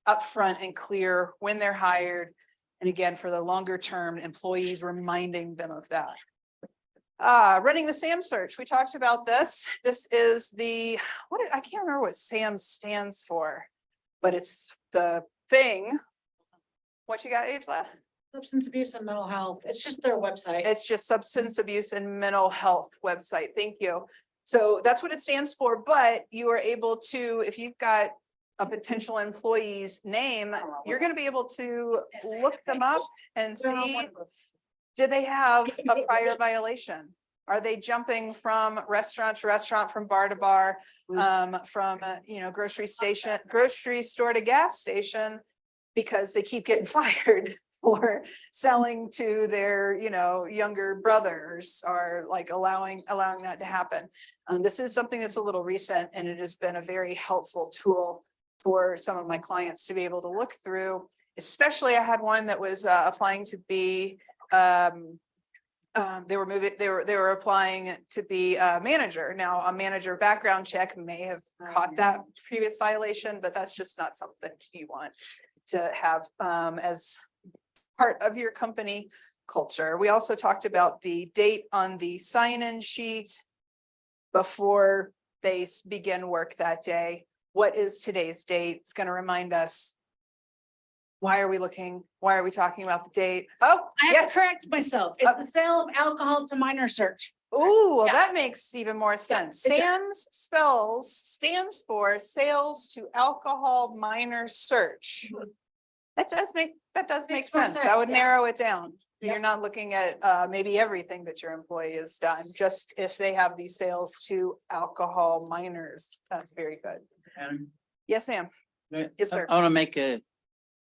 [SPEAKER 13] upfront and clear when they're hired. And again, for the longer term employees, reminding them of that. Running the SAM search. We talked about this. This is I can't remember what SAM stands for, but it's the thing. What you got, Angela?
[SPEAKER 6] Substance abuse and mental health. It's just their website.
[SPEAKER 13] It's just substance abuse and mental health website. Thank you. So that's what it stands for. But you are able to, if you've got a potential employee's name, you're going to be able to look them up and see, do they have a prior violation? Are they jumping from restaurant to restaurant, from bar to bar, from grocery store to gas station, because they keep getting fired for selling to their, younger brothers, or like allowing that to happen. This is something that's a little recent, and it has been a very helpful tool for some of my clients to be able to look through. Especially, I had one that was applying to be they were applying to be a manager. Now, a manager background check may have caught that previous violation, but that's just not something you want to have as part of your company culture. We also talked about the date on the sign-in sheet before they begin work that day. What is today's date? It's going to remind us. Why are we talking about the date? Oh,
[SPEAKER 6] I have
[SPEAKER 13] yes.
[SPEAKER 6] to correct myself. It's the sale of alcohol to minor search.
[SPEAKER 13] Ooh, well,
[SPEAKER 6] Yeah.
[SPEAKER 13] that makes even more sense.
[SPEAKER 6] it does.
[SPEAKER 13] SAMS stands for Sales to Alcohol Minor Search. That does make
[SPEAKER 6] Makes more
[SPEAKER 13] sense. That would
[SPEAKER 6] sense, yeah.
[SPEAKER 13] narrow it down.
[SPEAKER 6] Yep.
[SPEAKER 13] You're not looking at maybe everything that your employee has done, just if they have these sales to alcohol minors. That's very good. Yes, Sam. Yes, sir.
[SPEAKER 1] I want to make a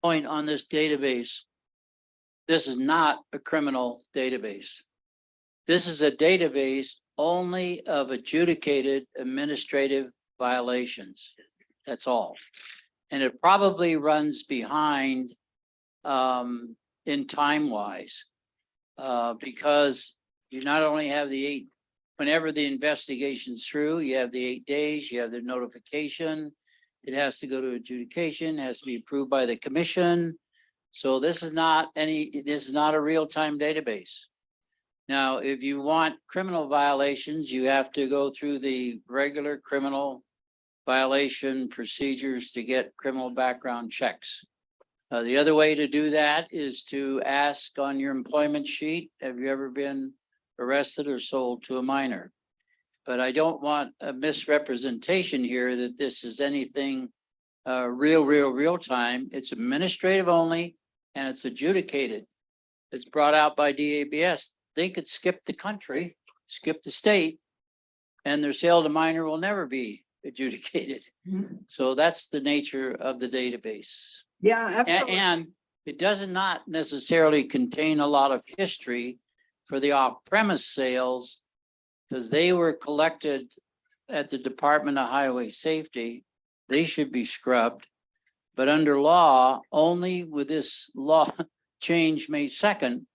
[SPEAKER 1] point on this database. This is not a criminal database. This is a database only of adjudicated administrative violations. That's all. And it probably runs behind in time wise. Because you not only have the 8, whenever the investigation's through, you have the 8 days, you have the notification. It has to go to adjudication, has to be approved by the commission. So this is not a real-time database. Now, if you want criminal violations, you have to go through the regular criminal violation procedures to get criminal background checks. The other way to do that is to ask on your employment sheet, have you ever been arrested or sold to a minor? But I don't want a misrepresentation here that this is anything real time. It's administrative only and it's adjudicated. It's brought out by DABS. They could skip the country, skip the state, and their sale to minor will never be adjudicated. So that's the nature of the database.
[SPEAKER 13] Yeah, absolutely.
[SPEAKER 1] And it does not necessarily contain a lot of history for the off-premise sales because they were collected at the Department of Highway Safety. They should be scrubbed. But under law, only with this law change May 2nd,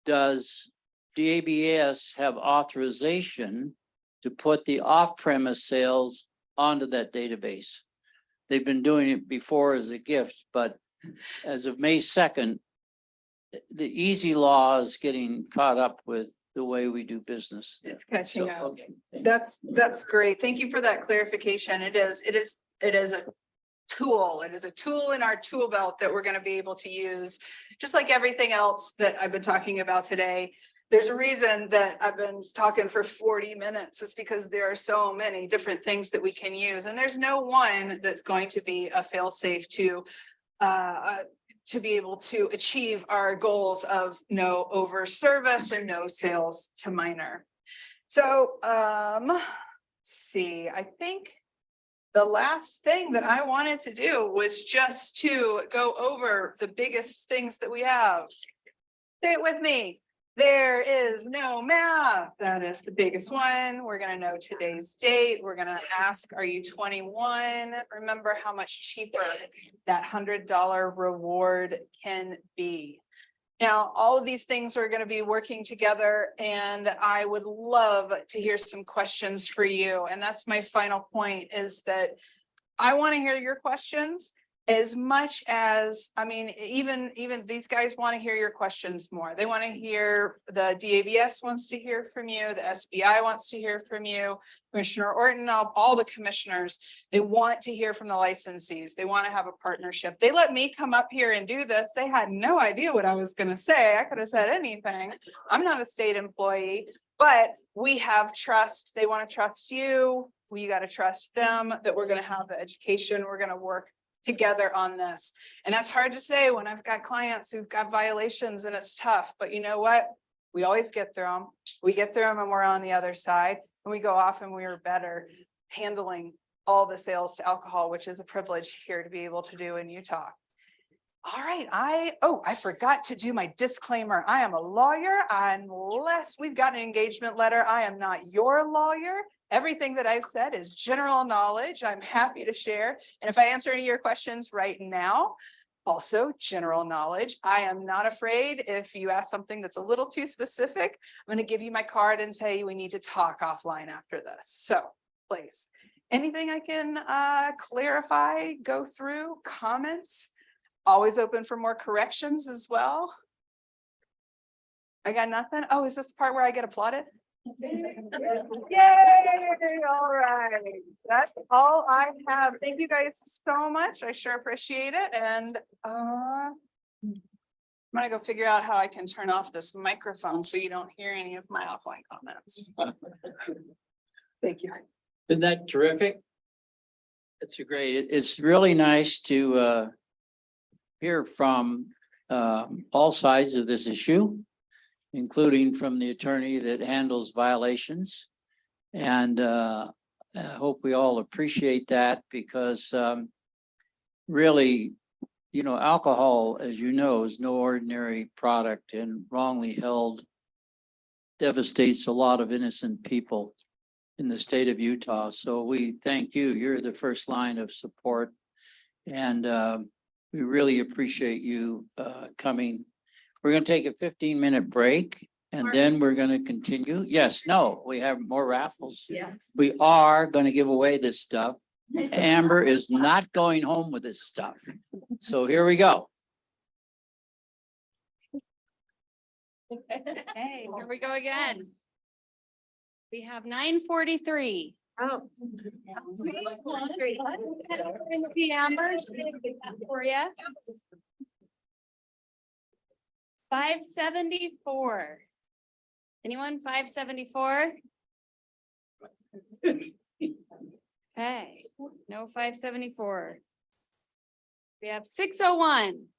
[SPEAKER 1] does DABS have authorization to put the off-premise sales onto that database. They've been doing it before as a gift, but as of May 2nd, the easy law is getting caught up with the way we do business.
[SPEAKER 13] It's catching
[SPEAKER 1] So,
[SPEAKER 13] up.
[SPEAKER 1] okay.
[SPEAKER 13] That's great. Thank you for that clarification. It is a tool. It is a tool in our tool belt that we're going to be able to use, just like everything else that I've been talking about today. There's a reason that I've been talking for 40 minutes. It's because there are so many different things that we can use, and there's no one that's going to be a fail-safe to be able to achieve our goals of no over service and no sales to minor. So let's see, I think the last thing that I wanted to do was just to go over the biggest things that we have. Say it with me. There is no math. That is the biggest one. We're going to know today's date. We're going to ask, are you 21? Remember how much cheaper that $100 reward can be. Now, all of these things are going to be working together, and I would love to hear some questions for you. And that's my final point, is that I want to hear your questions as much as, I mean, even these guys want to hear your questions more. They want to hear, the DABS wants to hear from you, the SBI wants to hear from you, Commissioner Orton, all the commissioners, they want to hear from the licensees. They want to have a partnership. They let me come up here and do this. They had no idea what I was going to say. I could have said anything. I'm not a state employee, but we have trust. They want to trust you. We got to trust them that we're going to have the education. We're going to work together on this. And that's hard to say when I've got clients who've got violations, and it's tough, but you know what? We always get through them. We get through them and we're on the other side, and we go off and we are better handling all the sales to alcohol, which is a privilege here to be able to do in Utah. All right, I forgot to do my disclaimer. I am a lawyer. Unless we've got an engagement letter, I am not your lawyer. Everything that I've said is general knowledge. I'm happy to share. And if I answer any of your questions right now, Also, general knowledge. I am not afraid if you ask something that's a little too specific, I'm going to give you my card and say, we need to talk offline after this. So please, anything I can clarify, go through, comments, always open for more corrections as well. I got nothing. Oh, is this the part where I get applauded? Yay, all right. That's all I have. Thank you guys so much. I sure appreciate it. And I'm gonna go figure out how I can turn off this microphone so you don't hear any of my offline comments. Thank you.
[SPEAKER 1] Isn't that terrific? It's great. It's really nice to hear from all sides of this issue, including from the attorney that handles violations. And I hope we all appreciate that because really, you know, alcohol, as you know, is no ordinary product and wrongly held devastates a lot of innocent people in the state of Utah. So we thank you. You're the first line of support. And we really appreciate you coming. We're going to take a 15-minute break and then we're going to continue. Yes, no, we have more raffles.
[SPEAKER 6] Yes.
[SPEAKER 1] We are going to give away this stuff. Amber is not going home with this stuff. So here we go.
[SPEAKER 7] Hey, here we go again. We have 9:43.
[SPEAKER 4] Oh.
[SPEAKER 7] Amber, for you. 574. Anyone 574? Okay, no 574. We have 601.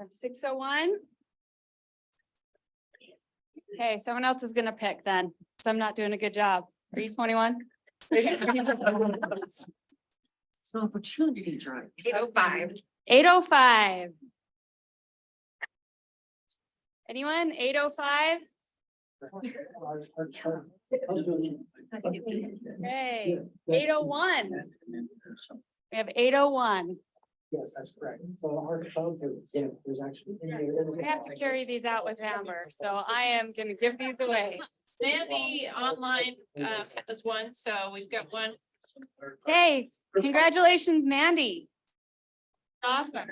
[SPEAKER 7] That's 601. Okay, someone else is gonna pick then, so I'm not doing a good job. Are you 21?
[SPEAKER 4] It's an opportunity drive. 805.
[SPEAKER 7] 805. Anyone? 805? Okay, 801. We have 801.
[SPEAKER 2] Yes, that's correct. So our phone, there's actually.
[SPEAKER 7] We have to carry these out with Amber, so I am gonna give these away.
[SPEAKER 6] Mandy online has one, so we've got one.
[SPEAKER 7] Hey, congratulations, Mandy.
[SPEAKER 6] Awesome.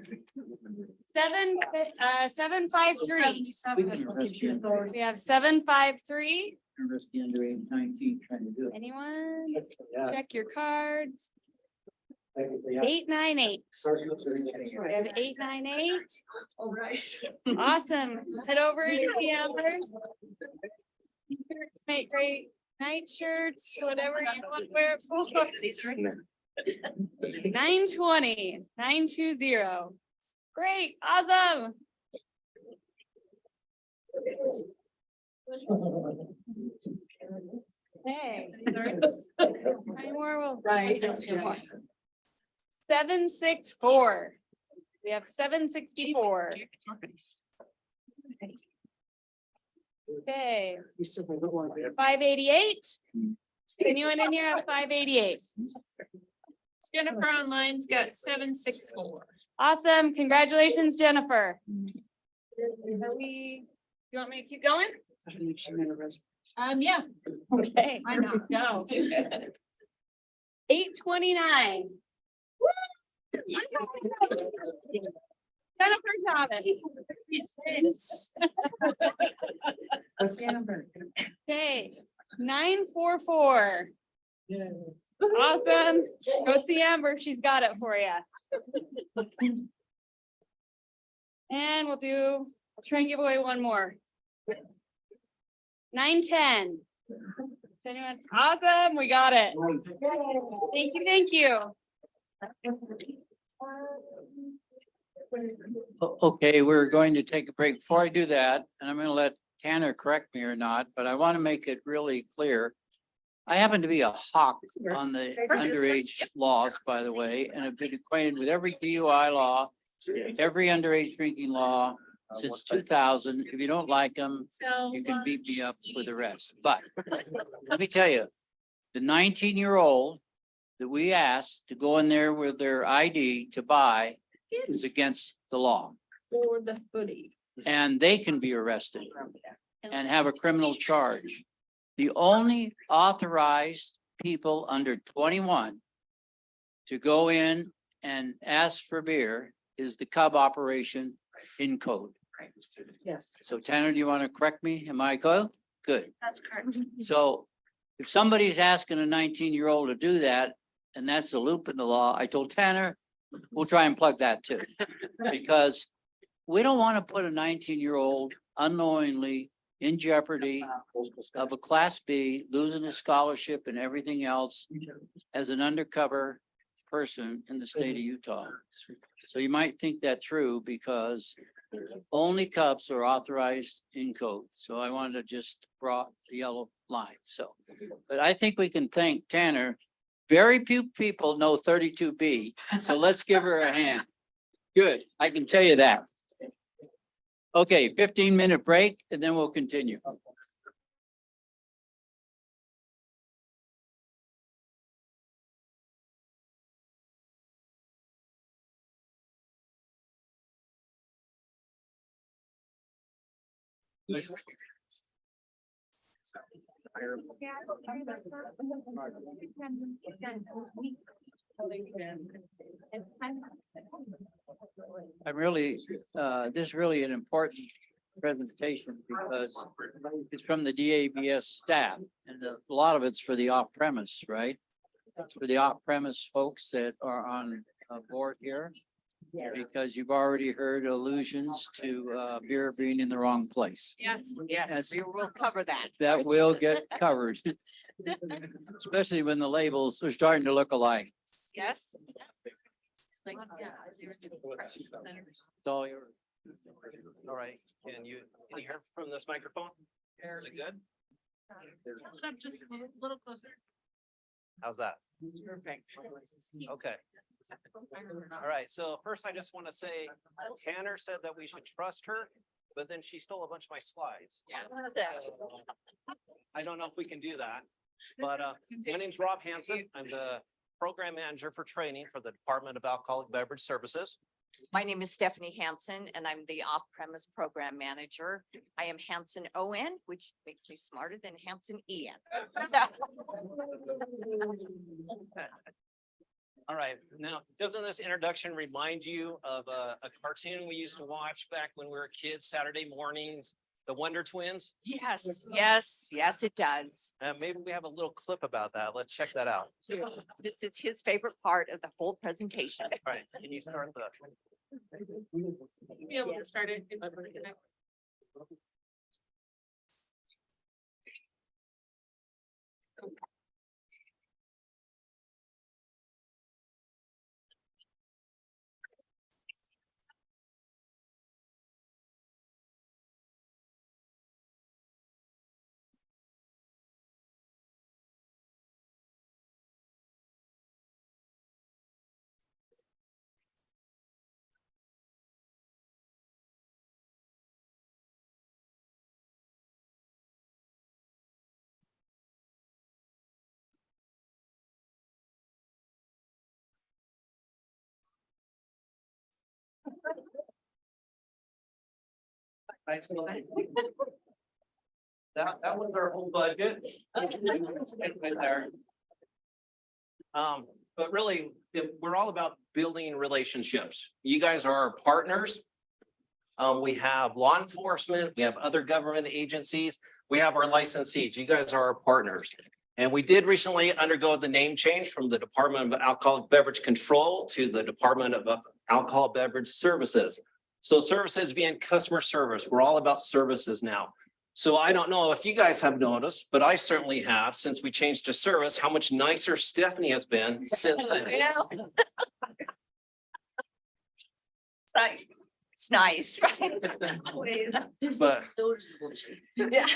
[SPEAKER 7] 753. We have 753.
[SPEAKER 1] Remember the underage 19 trying to do it.
[SPEAKER 7] Anyone?
[SPEAKER 2] Yeah.
[SPEAKER 7] Check your cards.
[SPEAKER 2] Technically, yeah.
[SPEAKER 7] 898. We have 898.
[SPEAKER 4] All right.
[SPEAKER 7] Awesome. Head over to the Amber. Make great night shirts, whatever you want to wear it for. 920, 920. Great, awesome. Hey. Nine more will-
[SPEAKER 6] Right.
[SPEAKER 7] 764. We have 764. Okay. 588. Anyone in here have 588?
[SPEAKER 6] Jennifer online's got 764.
[SPEAKER 7] Awesome. Congratulations, Jennifer. You want me to keep going?
[SPEAKER 6] Yeah.
[SPEAKER 7] Okay.
[SPEAKER 6] Why not?
[SPEAKER 7] No. 829. Jennifer's on it. Okay, 944. Awesome. Go see Amber. She's got it for you. And we'll try and give away one more. 910. Is anyone? Awesome. We got it. Thank you. Thank you.
[SPEAKER 1] Okay, we're going to take a break. Before I do that, and I'm going to let Tanner correct me or not, but I want to make it really clear. I happen to be a hawk on the underage laws, by the way, and have been acquainted with every DUI law, every underage drinking law since 2000. If you don't like them, you can beat me up with the rest. But let me tell you, the 19-year-old that we asked to go in there with their ID to buy is against the law.
[SPEAKER 6] For the footy.
[SPEAKER 1] And they can be arrested and have a criminal charge. The only authorized people under 21 to go in and ask for beer is the Cub operation in code.
[SPEAKER 6] Yes.
[SPEAKER 1] So Tanner, do you want to correct me? Am I good? Good.
[SPEAKER 6] That's correct.
[SPEAKER 1] So if somebody's asking a 19-year-old to do that, and that's a loop in the law, I told Tanner, we'll try and plug that too. Because we don't want to put a 19-year-old unknowingly in jeopardy of a Class B, losing his scholarship and everything else as an undercover person in the state of Utah. So you might think that through because only Cubs are authorized in code. So I wanted to just draw the yellow line. So, but I think we can thank Tanner. Very few people know 32B, so let's give her a hand. Good, I can tell you that. Okay, 15-minute break and then we'll continue. I'm really, this is really an important presentation because it's from the DABS staff and a lot of it's for the off-premise, right? It's for the off-premise folks that are on board here. Because you've already heard allusions to beer being in the wrong place.
[SPEAKER 6] Yes,
[SPEAKER 1] Yes.
[SPEAKER 6] we will cover that.
[SPEAKER 1] That will get covered. Especially when the labels are starting to look alike.
[SPEAKER 6] Yes.
[SPEAKER 1] So you're.
[SPEAKER 17] All right, can you hear from this microphone? Is it good?
[SPEAKER 9] Just a little closer.
[SPEAKER 17] How's that?
[SPEAKER 6] Perfect.
[SPEAKER 17] Okay. All right, so first I just want to say Tanner said that we should trust her, but then she stole a bunch of my slides. I don't know if we can do that, but my name's Rob Hansen. I'm the program manager for training for the Department of Alcoholic Beverage Services.
[SPEAKER 6] My name is Stephanie Hansen and I'm the off-premise program manager. I am Hansen ON, which makes me smarter than Hansen EN.
[SPEAKER 17] All right, now, doesn't this introduction remind you of a cartoon we used to watch back when we were kids, Saturday mornings, the Wonder Twins?
[SPEAKER 6] Yes, yes, yes, it does.
[SPEAKER 17] Maybe we have a little clip about that. Let's check that out.
[SPEAKER 6] This is his favorite part of the whole presentation.
[SPEAKER 17] All right, can you start the?
[SPEAKER 9] Be able to start it.
[SPEAKER 17] That was our whole budget. But really, we're all about building relationships. You guys are our partners. We have law enforcement, we have other government agencies, we have our licensees. You guys are our partners. And we did recently undergo the name change from the Department of Alcoholic Beverage Control to the Department of Alcohol Beverage Services. So services being customer service, we're all about services now. So I don't know if you guys have noticed, but I certainly have, since we changed to service, how much nicer Stephanie has been since then.
[SPEAKER 6] I know. It's nice, right?
[SPEAKER 17] But
[SPEAKER 3] Noticeable change.
[SPEAKER 6] Yeah,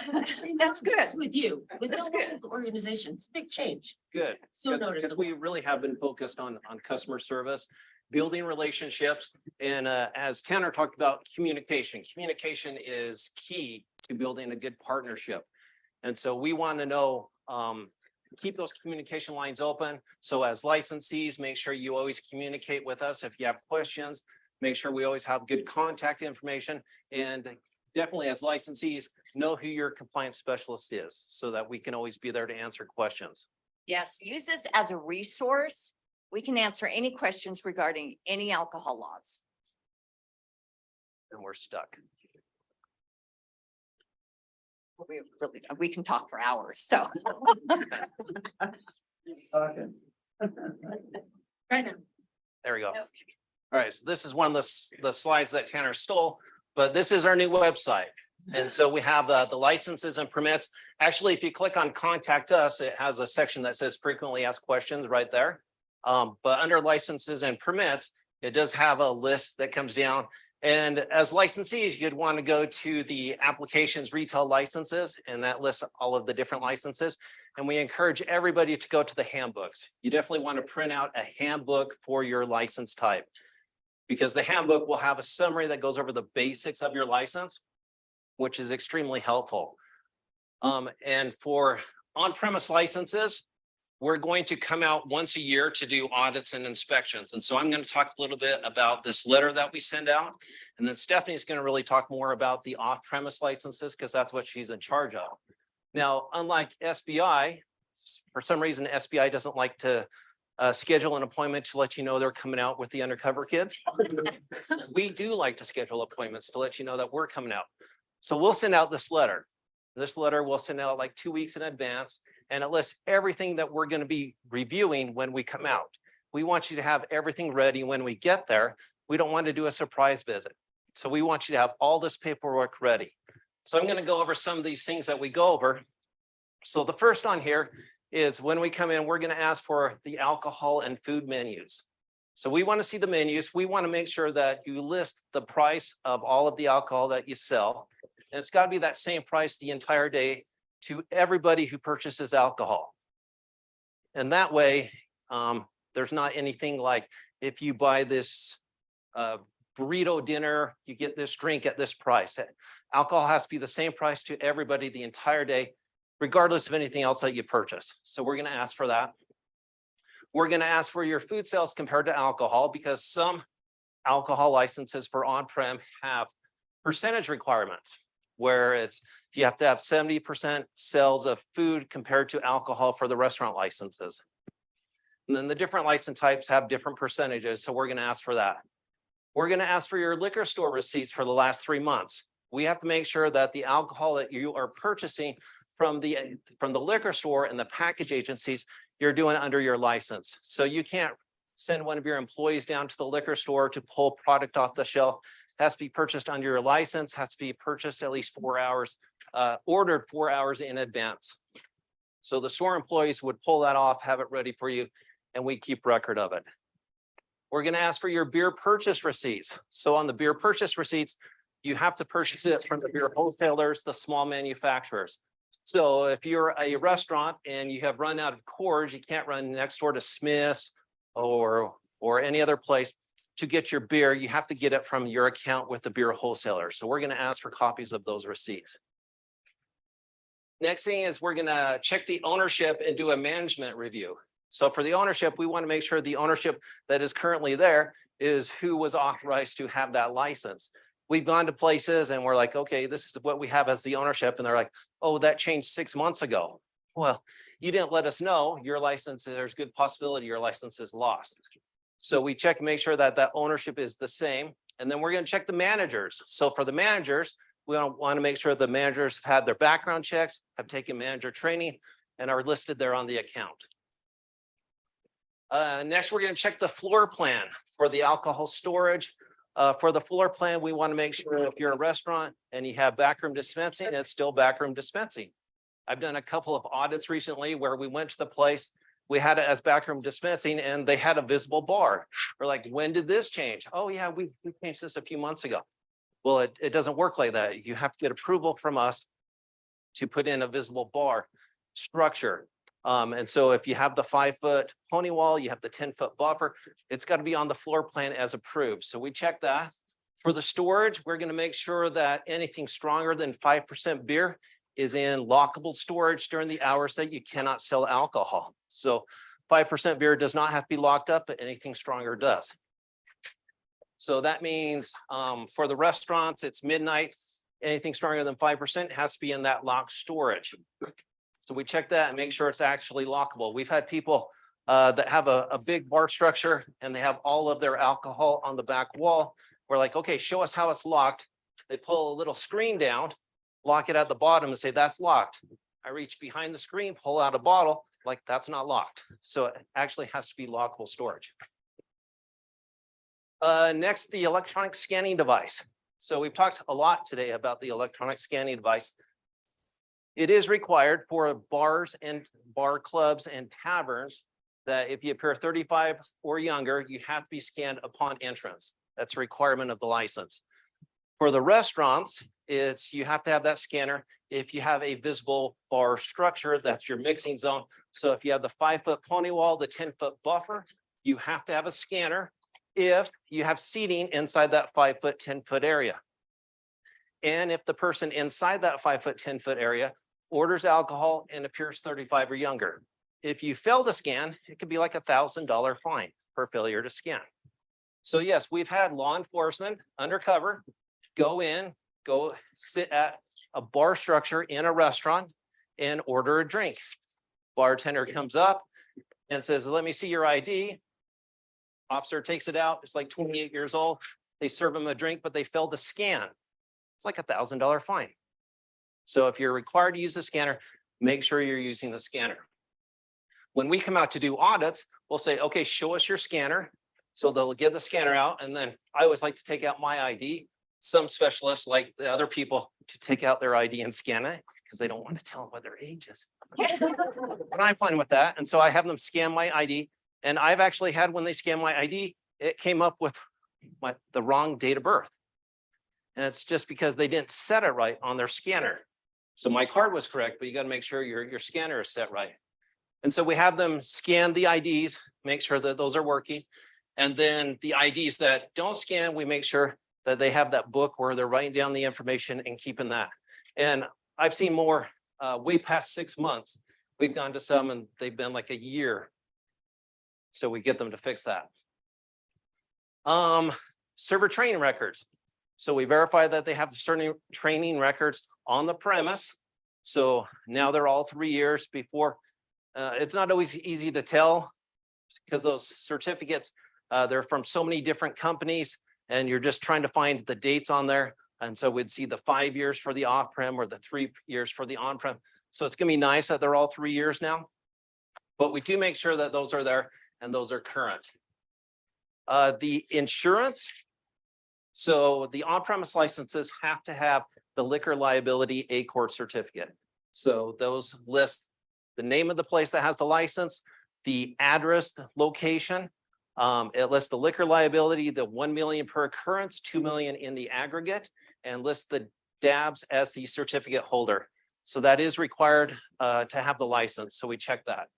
[SPEAKER 6] that's good.
[SPEAKER 3] With you, with
[SPEAKER 6] That's
[SPEAKER 3] the
[SPEAKER 6] good.
[SPEAKER 3] whole organization, it's a big change.
[SPEAKER 17] good.
[SPEAKER 3] So
[SPEAKER 17] Because
[SPEAKER 3] noticeable.
[SPEAKER 17] we really have been focused on customer service, building relationships. And as Tanner talked about, communication. Communication is key to building a good partnership. And so we want to know, keep those communication lines open. So as licensees, make sure you always communicate with us if you have questions. Make sure we always have good contact information, and definitely as licensees, know who your compliance specialist is so that we can always be there to answer questions.
[SPEAKER 6] Yes, use this as a resource. We can answer any questions regarding any alcohol laws.
[SPEAKER 17] And we're stuck.
[SPEAKER 6] We can talk for hours, so.
[SPEAKER 9] Right now.
[SPEAKER 17] There we go. All right, so this is one of the slides that Tanner stole, but this is our new website. And so we have the licenses and permits. Actually, if you click on contact us, it has a section that says frequently asked questions right there. But under licenses and permits, it does have a list that comes down. And as licensees, you'd want to go to the applications retail licenses, and that lists all of the different licenses. And we encourage everybody to go to the handbooks. You definitely want to print out a handbook for your license type, because the handbook will have a summary that goes over the basics of your license, which is extremely helpful. And for on-premise licenses, we're going to come out once a year to do audits and inspections. And so I'm going to talk a little bit about this letter that we send out. And then Stephanie's going to really talk more about the off-premise licenses, because that's what she's in charge of. Now, unlike SBI, for some reason, SBI doesn't like to schedule an appointment to let you know they're coming out with the undercover kids. We do like to schedule appointments to let you know that we're coming out. So we'll send out this letter. This letter we'll send out like 2 weeks in advance, and it lists everything that we're going to be reviewing when we come out. We want you to have everything ready when we get there. We don't want to do a surprise visit. So we want you to have all this paperwork ready. So I'm going to go over some of these things that we go over. So the first on here is when we come in, we're going to ask for the alcohol and food menus. So we want to see the menus. We want to make sure that you list the price of all of the alcohol that you sell. And it's got to be that same price the entire day to everybody who purchases alcohol. And that way, there's not anything like if you buy this burrito dinner, you get this drink at this price. Alcohol has to be the same price to everybody the entire day, regardless of anything else that you purchase. So we're going to ask for that. We're going to ask for your food sales compared to alcohol, because some alcohol licenses for on-prem have percentage requirements, where it's you have to have 70% sales of food compared to alcohol for the restaurant licenses. And then the different license types have different percentages. So we're going to ask for that. We're going to ask for your liquor store receipts for the last 3 months. We have to make sure that the alcohol that you are purchasing from the liquor store and the package agencies, you're doing under your license. So you can't send one of your employees down to the liquor store to pull product off the shelf. It has to be purchased under your license, has to be purchased at least 4 hours, ordered 4 hours in advance. So the store employees would pull that off, have it ready for you, and we keep record of it. We're going to ask for your beer purchase receipts. So on the beer purchase receipts, you have to purchase it from the beer wholesalers, the small manufacturers. So if you're a restaurant and you have run out of Coors, you can't run next door to Smith's or any other place to get your beer. You have to get it from your account with the beer wholesaler. So we're going to ask for copies of those receipts. Next thing is we're going to check the ownership and do a management review. So for the ownership, we want to make sure the ownership that is currently there is who was authorized to have that license. We've gone to places and we're like, okay, this is what we have as the ownership. And they're like, oh, that changed 6 months ago. Well, you didn't let us know your license. There's good possibility your license is lost. So we check and make sure that that ownership is the same. And then we're going to check the managers. So for the managers, we want to make sure the managers have had their background checks, have taken manager training, and are listed there on the account. Next, we're going to check the floor plan for the alcohol storage. For the floor plan, we want to make sure if you're a restaurant and you have backroom dispensing, it's still backroom dispensing. I've done a couple of audits recently where we went to the place, we had it as backroom dispensing, and they had a visible bar. We're like, when did this change? Oh yeah, we changed this a few months ago. Well, it doesn't work like that. You have to get approval from us to put in a visible bar structure. And so if you have the 5-foot pony wall, you have the 10-foot buffer, it's got to be on the floor plan as approved. So we check that. For the storage, we're going to make sure that anything stronger than 5% beer is in lockable storage during the hours that you cannot sell alcohol. So 5% beer does not have to be locked up, but anything stronger does. So that means for the restaurants, it's midnight. Anything stronger than 5% has to be in that locked storage. So we check that and make sure it's actually lockable. We've had people that have a big bar structure and they have all of their alcohol on the back wall. We're like, okay, show us how it's locked. They pull a little screen down, lock it at the bottom and say, that's locked. I reach behind the screen, pull out a bottle, like that's not locked. So it actually has to be lockable storage. Next, the electronic scanning device. So we've talked a lot today about the electronic scanning device. It is required for bars and bar clubs and taverns that if you appear 35 or younger, you have to be scanned upon entrance. That's a requirement of the license. For the restaurants, you have to have that scanner if you have a visible bar structure, that's your mixing zone. So if you have the 5-foot pony wall, the 10-foot buffer, you have to have a scanner if you have seating inside that 5-foot, 10-foot area. And if the person inside that 5-foot, 10-foot area orders alcohol and appears 35 or younger. If you fail to scan, it could be like $1,000 fine for failure to scan. So yes, we've had law enforcement undercover go sit at a bar structure in a restaurant and order a drink. Bartender comes up and says, let me see your ID. Officer takes it out. It's like 28 years old. They serve him a drink, but they failed to scan. It's like $1,000 fine. So if you're required to use the scanner, make sure you're using the scanner. When we come out to do audits, we'll say, okay, show us your scanner. So they'll get the scanner out. And then I always like to take out my ID. Some specialists like the other people to take out their ID and scan it because they don't want to tell them what their age is. But I'm fine with that. And so I have them scan my ID. And I've actually had when they scan my ID, it came up with the wrong date of birth. And it's just because they didn't set it right on their scanner. So my card was correct, but you got to make sure your scanner is set right. And so we have them scan the IDs, make sure that those are working. And then the IDs that don't scan, we make sure that they have that book where they're writing down the information and keeping that. And I've seen more way past 6 months. We've gone to some and they've been like a year. So we get them to fix that. Server training records. So we verify that they have the certain training records on the premise. So now they're all 3 years before. It's not always easy to tell because those certificates, they're from so many different companies and you're just trying to find the dates on there. And so we'd see the 5 years for the off-prem or the 3 years for the on-prem. So it's gonna be nice that they're all 3 years now, but we do make sure that those are there and those are current. The insurance. So the on-premise licenses have to have the liquor liability A-Corp certificate. So those list the name of the place that has the license, the address, the location. It lists the liquor liability, the 1 million per occurrence, 2 million in the aggregate, and lists the DABs as the certificate holder. So that is required to have the license. So we check that.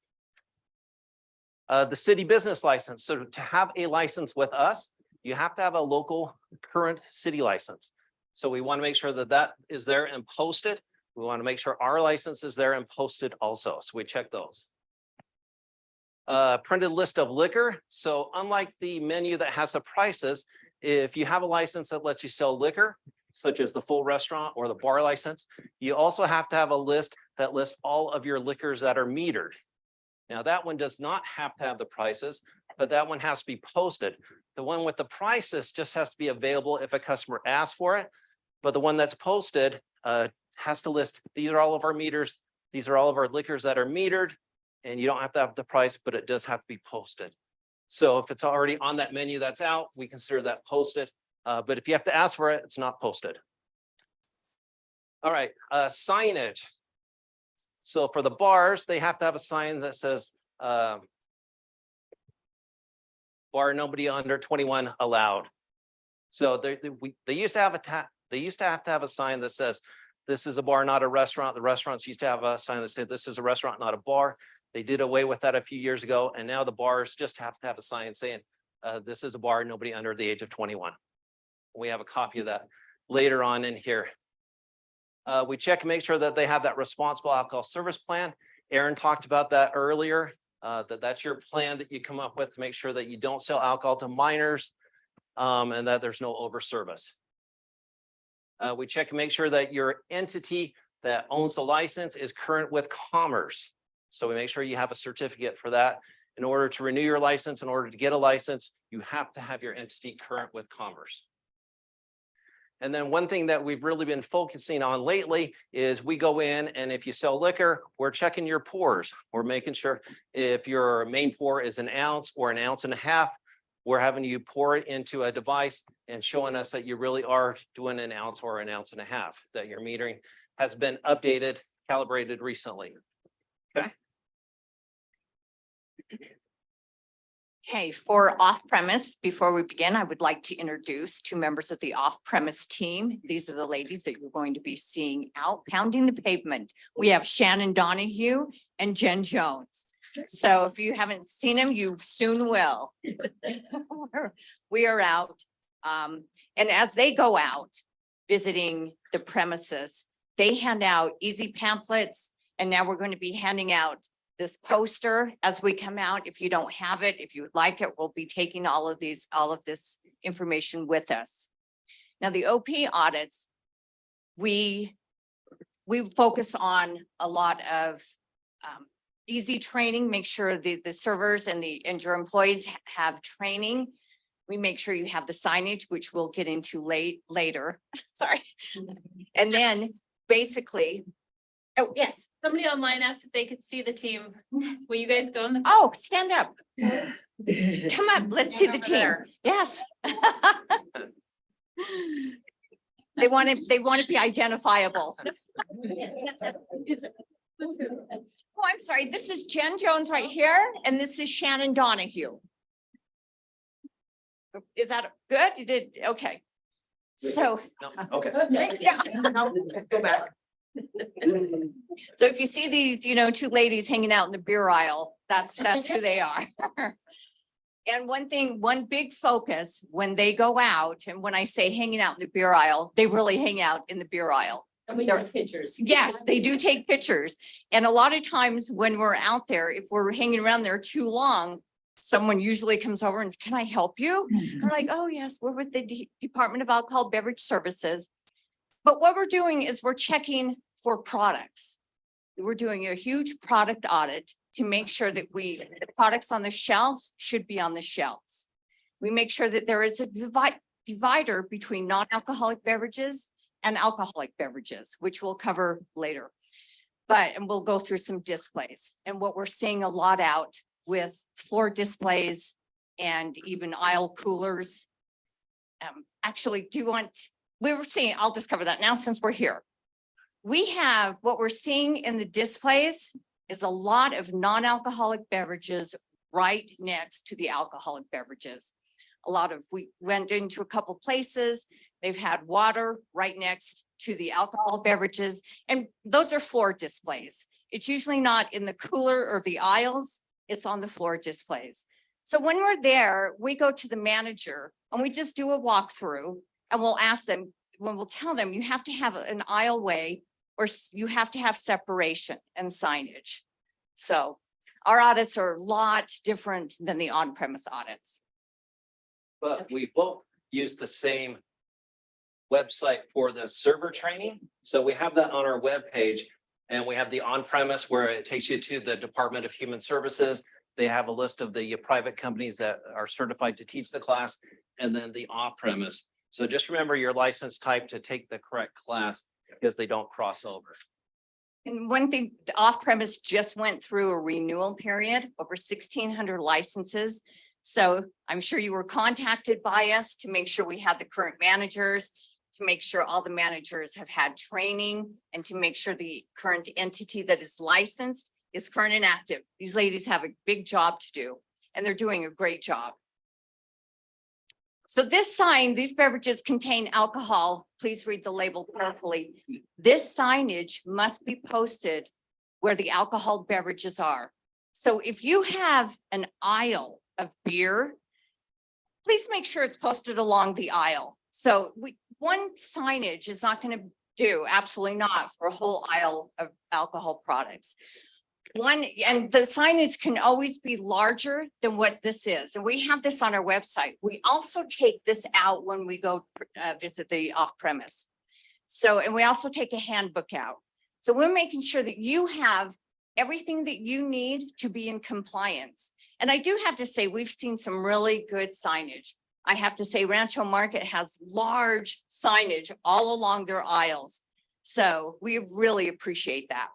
[SPEAKER 17] The city business license. So to have a license with us, you have to have a local current city license. So we want to make sure that that is there and posted. We want to make sure our license is there and posted also. So we check those. Printed list of liquor. So unlike the menu that has the prices, if you have a license that lets you sell liquor, such as the full restaurant or the bar license, you also have to have a list that lists all of your liquors that are metered. Now that one does not have to have the prices, but that one has to be posted. The one with the prices just has to be available if a customer asks for it. But the one that's posted has to list, these are all of our meters. These are all of our liquors that are metered. And you don't have to have the price, but it does have to be posted. So if it's already on that menu that's out, we consider that posted. But if you have to ask for it, it's not posted. All right, signage. So for the bars, they have to have a sign that says bar nobody under 21 allowed. So they used to have to have a sign that says this is a bar, not a restaurant. The restaurants used to have a sign that said this is a restaurant, not a bar. They did away with that a few years ago, and now the bars just have to have a sign saying this is a bar, nobody under the age of 21. We have a copy of that later on in here. We check and make sure that they have that responsible alcohol service plan. Aaron talked about that earlier, that's your plan that you come up with to make sure that you don't sell alcohol to minors. and that there's no over service. We check and make sure that your entity that owns the license is current with Commerce. So we make sure you have a certificate for that. In order to renew your license, in order to get a license, you have to have your entity current with Commerce. And then one thing that we've really been focusing on lately is we go in and if you sell liquor, we're checking your pours. We're making sure if your main pour is an ounce or an ounce and a half, we're having you pour it into a device and showing us that you really are doing an ounce or an ounce and a half, that your metering has been updated, calibrated recently. Okay.
[SPEAKER 6] Okay, for off-premise, before we begin, I would like to introduce two members of the off-premise team. These are the ladies that you're going to be seeing out pounding the pavement. We have Shannon Donahue and Jen Jones. So if you haven't seen them, you soon will. We are out. And as they go out visiting the premises, they hand out easy pamphlets. And now we're going to be handing out this poster as we come out. If you don't have it, if you would like it, we'll be taking all of this information with us. Now, the OP audits, we focus on a lot of easy training, make sure the servers and your employees have training. We make sure you have the signage, which we'll get into later. Sorry. And then basically, oh, yes.
[SPEAKER 16] Somebody online asked if they could see the team. Will you guys go in the?
[SPEAKER 6] Oh, stand up. Come up, let's see the team. Yes. They want to be identifiable. Oh, I'm sorry. This is Jen Jones right here, and this is Shannon Donahue. Is that good? You did, okay. So.
[SPEAKER 17] No, okay.
[SPEAKER 6] Yeah. Go back. So if you see these, two ladies hanging out in the beer aisle, that's who they are. And one big focus when they go out, and when I say hanging out in the beer aisle, they really hang out in the beer aisle.
[SPEAKER 3] And we take pictures.
[SPEAKER 6] Yes, they do take pictures. And a lot of times when we're out there, if we're hanging around there too long, someone usually comes over and, can I help you? We're like, oh yes, we're with the Department of Alcohol Beverage Services. But what we're doing is we're checking for products. We're doing a huge product audit to make sure that the products on the shelves should be on the shelves. We make sure that there is a divider between non-alcoholic beverages and alcoholic beverages, which we'll cover later. And we'll go through some displays. And what we're seeing a lot out with floor displays and even aisle coolers. Actually, I'll just cover that now since we're here. What we're seeing in the displays is a lot of non-alcoholic beverages right next to the alcoholic beverages. We went into a couple places, they've had water right next to the alcohol beverages, and those are floor displays. It's usually not in the cooler or the aisles, it's on the floor displays. So when we're there, we go to the manager and we just do a walkthrough and we'll ask them, we'll tell them you have to have an aisleway or you have to have separation and signage. So our audits are a lot different than the on-premise audits.
[SPEAKER 17] But we both use the same website for the server training. So we have that on our webpage, and we have the on-premise where it takes you to the Department of Human Services. They have a list of the private companies that are certified to teach the class, and then the off-premise. So just remember your license type to take the correct class because they don't cross over.
[SPEAKER 6] And one thing, the off-premise just went through a renewal period, over 1,600 licenses. So I'm sure you were contacted by us to make sure we had the current managers, to make sure all the managers have had training, and to make sure the current entity that is licensed is current and active. These ladies have a big job to do, and they're doing a great job. So this sign, these beverages contain alcohol. Please read the label carefully. This signage must be posted where the alcohol beverages are. So if you have an aisle of beer, please make sure it's posted along the aisle. So one signage is not going to do, absolutely not, for a whole aisle of alcohol products. and the signage can always be larger than what this is. And we have this on our website. We also take this out when we go visit the off premise. So, and we also take a handbook out. So we're making sure that you have everything that you need to be in compliance. And I do have to say, we've seen some really good signage. I have to say Rancho Market has large signage all along their aisles. So we really appreciate that.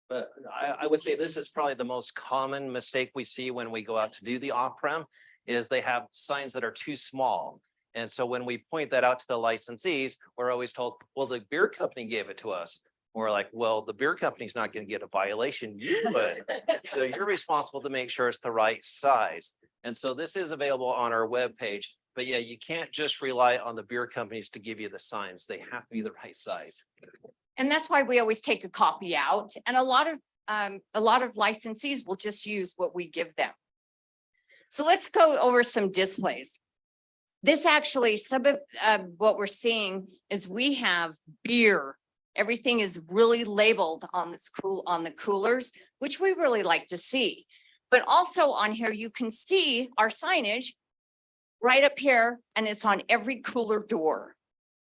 [SPEAKER 17] But I would say this is probably the most common mistake we see when we go out to do the off-prem is they have signs that are too small. And so when we point that out to the licensees, we're always told, well, the beer company gave it to us. We're like, well, the beer company's not going to get a violation. You would. So you're responsible to make sure it's the right size. And so this is available on our webpage. But yeah, you can't just rely on the beer companies to give you the signs. They have to be the right size.
[SPEAKER 6] And that's why we always take a copy out, and a lot of licensees will just use what we give them. So let's go over some displays. This actually, some of what we're seeing is we have beer. Everything is really labeled on the coolers, which we really like to see. But also on here, you can see our signage right up here, and it's on every cooler door.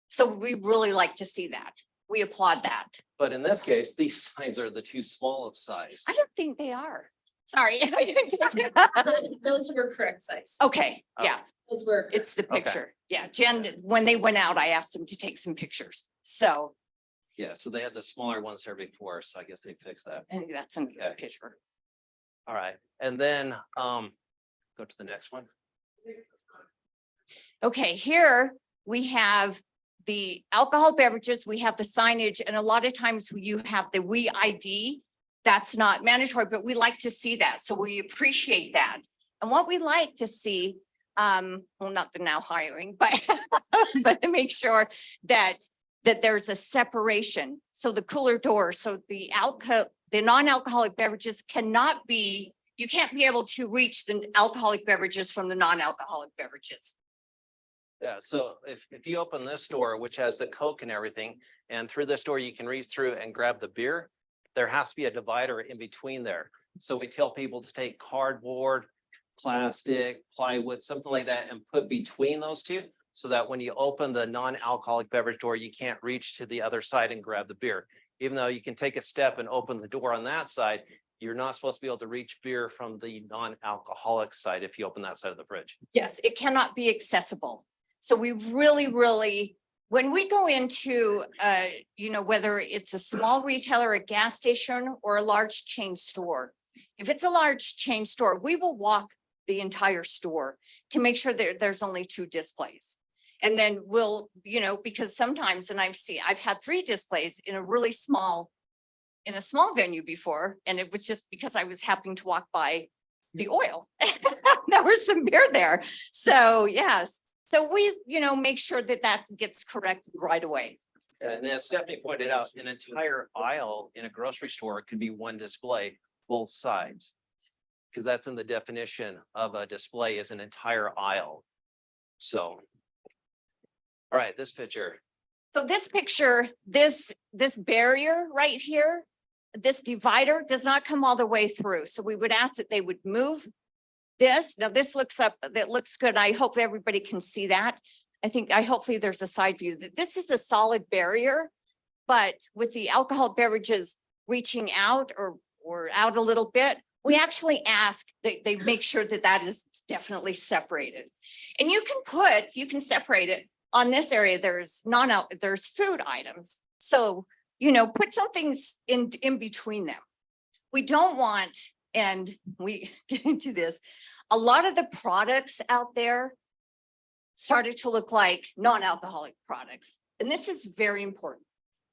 [SPEAKER 6] So we really like to see that. We applaud that.
[SPEAKER 17] But in this case, these signs are the too small of size.
[SPEAKER 6] I don't think they are. Sorry.
[SPEAKER 3] Those were correct size.
[SPEAKER 6] Okay,
[SPEAKER 17] Oh.
[SPEAKER 6] yeah,
[SPEAKER 3] Those were.
[SPEAKER 6] it's the picture. Yeah, Jen, when they went out, I asked them to take some pictures. So
[SPEAKER 17] Yeah, so they had the smaller ones there before, so I guess they fixed that.
[SPEAKER 6] I think that's in the
[SPEAKER 17] Okay.
[SPEAKER 6] picture.
[SPEAKER 17] All right, and then go to the next one.
[SPEAKER 6] Okay, here we have the alcohol beverages, we have the signage, and a lot of times you have the We ID. That's not mandatory, but we like to see that. So we appreciate that. And what we like to see, well, not the now hiring, but but to make sure that there's a separation. So the cooler doors, so the non-alcoholic beverages cannot be, you can't be able to reach the alcoholic beverages from the non-alcoholic beverages.
[SPEAKER 17] Yeah, so if you open this door, which has the Coke and everything, and through this door, you can reach through and grab the beer, there has to be a divider in between there. So we tell people to take cardboard, plastic, plywood, something like that, and put between those two, so that when you open the non-alcoholic beverage door, you can't reach to the other side and grab the beer. Even though you can take a step and open the door on that side, you're not supposed to be able to reach beer from the non-alcoholic side if you open that side of the fridge.
[SPEAKER 6] Yes, it cannot be accessible. So we really, when we go into, whether it's a small retailer, a gas station, or a large chain store, if it's a large chain store, we will walk the entire store to make sure that there's only 2 displays. And then we'll, because sometimes, and I've had 3 displays in a small venue before, and it was just because I was happening to walk by the oil. There was some beer there. So yes. So we, make sure that gets corrected right away.
[SPEAKER 17] And as Stephanie pointed out, an entire aisle in a grocery store could be one display, both sides. Because that's in the definition of a display is an entire aisle. So. All right, this picture.
[SPEAKER 6] So this picture, this barrier right here, this divider does not come all the way through. So we would ask that they would move this. Now this that looks good. I hope everybody can see that. Hopefully there's a side view that this is a solid barrier, but with the alcohol beverages reaching out or out a little bit, we actually ask that they make sure that is definitely separated. And you can separate it. On this area, there's food items. So, put something in between them. We don't want, and we get into this, a lot of the products out there started to look like non-alcoholic products. And this is very important.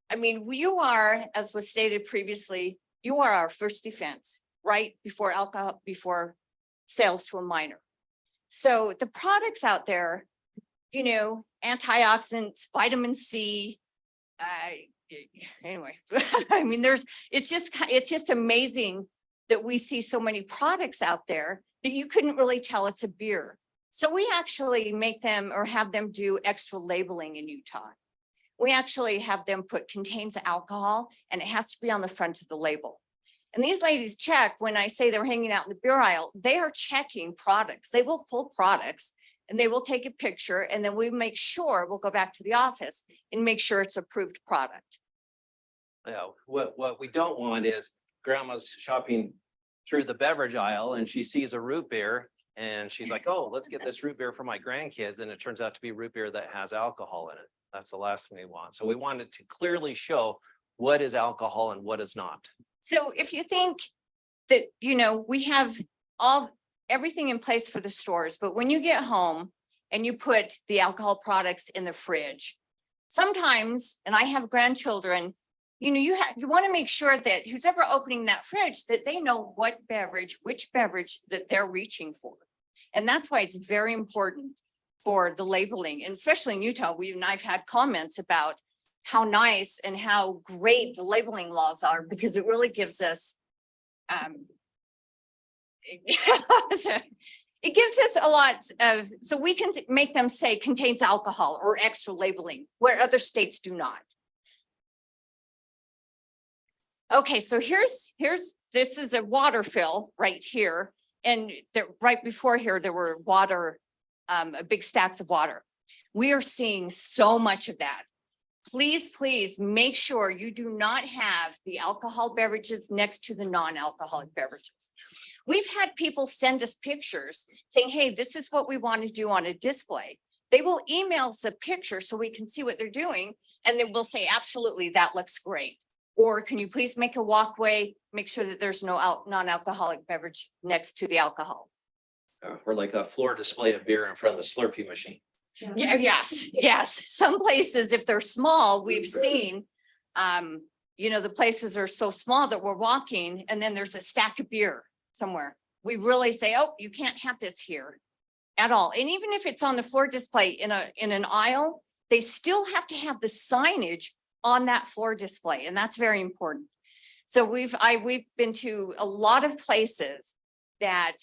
[SPEAKER 6] I mean, you are, as was stated previously, you are our first defense, right? Before alcohol, before sales to a minor. So the products out there, antioxidants, vitamin C, anyway, I mean, it's just amazing that we see so many products out there that you couldn't really tell it's a beer. So we actually make them or have them do extra labeling in Utah. We actually have them put contains alcohol, and it has to be on the front of the label. And these ladies check, when I say they're hanging out in the beer aisle, they are checking products. They will pull products and they will take a picture, and then we make sure, we'll go back to the office and make sure it's approved product.
[SPEAKER 17] Yeah, what we don't want is grandma's shopping through the beverage aisle and she sees a root beer and she's like, oh, let's get this root beer for my grandkids. And it turns out to be root beer that has alcohol in it. That's the last thing we want. So we wanted to clearly show what is alcohol and what is not.
[SPEAKER 6] So if you think that, we have everything in place for the stores, but when you get home and you put the alcohol products in the fridge, sometimes, and I have grandchildren, you want to make sure that who's ever opening that fridge, that they know which beverage that they're reaching for. And that's why it's very important for the labeling, and especially in Utah, I've had comments about how nice and how great the labeling laws are, because it really gives us it gives us a lot of, so we can make them say contains alcohol or extra labeling where other states do not. Okay, so this is a water fill right here. And right before here, there were big stacks of water. We are seeing so much of that. Please make sure you do not have the alcohol beverages next to the non-alcoholic beverages. We've had people send us pictures saying, hey, this is what we want to do on a display. They will email us a picture so we can see what they're doing. And then we'll say, absolutely, that looks great. Or can you please make a walkway, make sure that there's no non-alcoholic beverage next to the alcohol.
[SPEAKER 17] Or like a floor display of beer in front of the Slurpee machine.
[SPEAKER 6] Yes. Some places, if they're small, we've seen, the places are so small that we're walking and then there's a stack of beer somewhere. We really say, oh, you can't have this here at all. And even if it's on the floor display in an aisle, they still have to have the signage on that floor display. And that's very important. So we've been to a lot of places that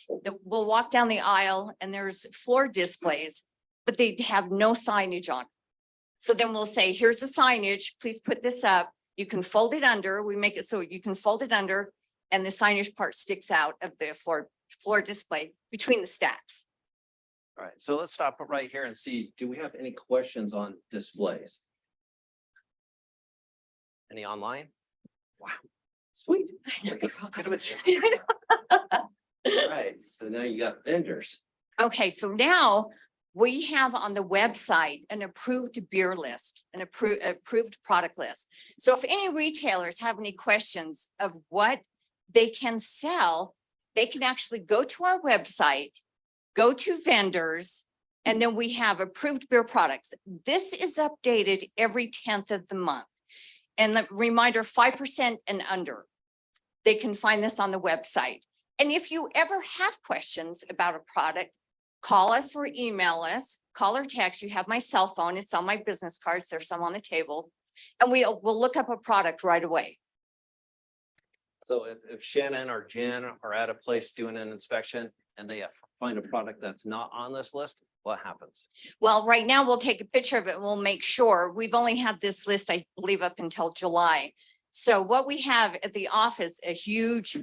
[SPEAKER 6] we'll walk down the aisle and there's floor displays, but they have no signage on. So then we'll say, here's the signage, please put this up. You can fold it under, we make it so you can fold it under and the signage part sticks out of the floor display between the stacks.
[SPEAKER 17] All right, so let's stop it right here and see, do we have any questions on displays? Any online? Wow, sweet. All right, so now you got vendors.
[SPEAKER 6] Okay, so now we have on the website an approved beer list, an approved product list. So if any retailers have any questions of what they can sell, they can actually go to our website, go to vendors, and then we have approved beer products. This is updated every 10th of the month. And the reminder, 5% and under. They can find this on the website. And if you ever have questions about a product, call us or email us, call or text. You have my cell phone. It's on my business cards. There's some on the table. And we'll look up a product right away.
[SPEAKER 17] So if Shannon or Jen are at a place doing an inspection and they find a product that's not on this list, what happens?
[SPEAKER 6] Well, right now we'll take a picture of it. And we'll make sure. We've only had this list, I believe, up until July. So what we have at the office, a huge,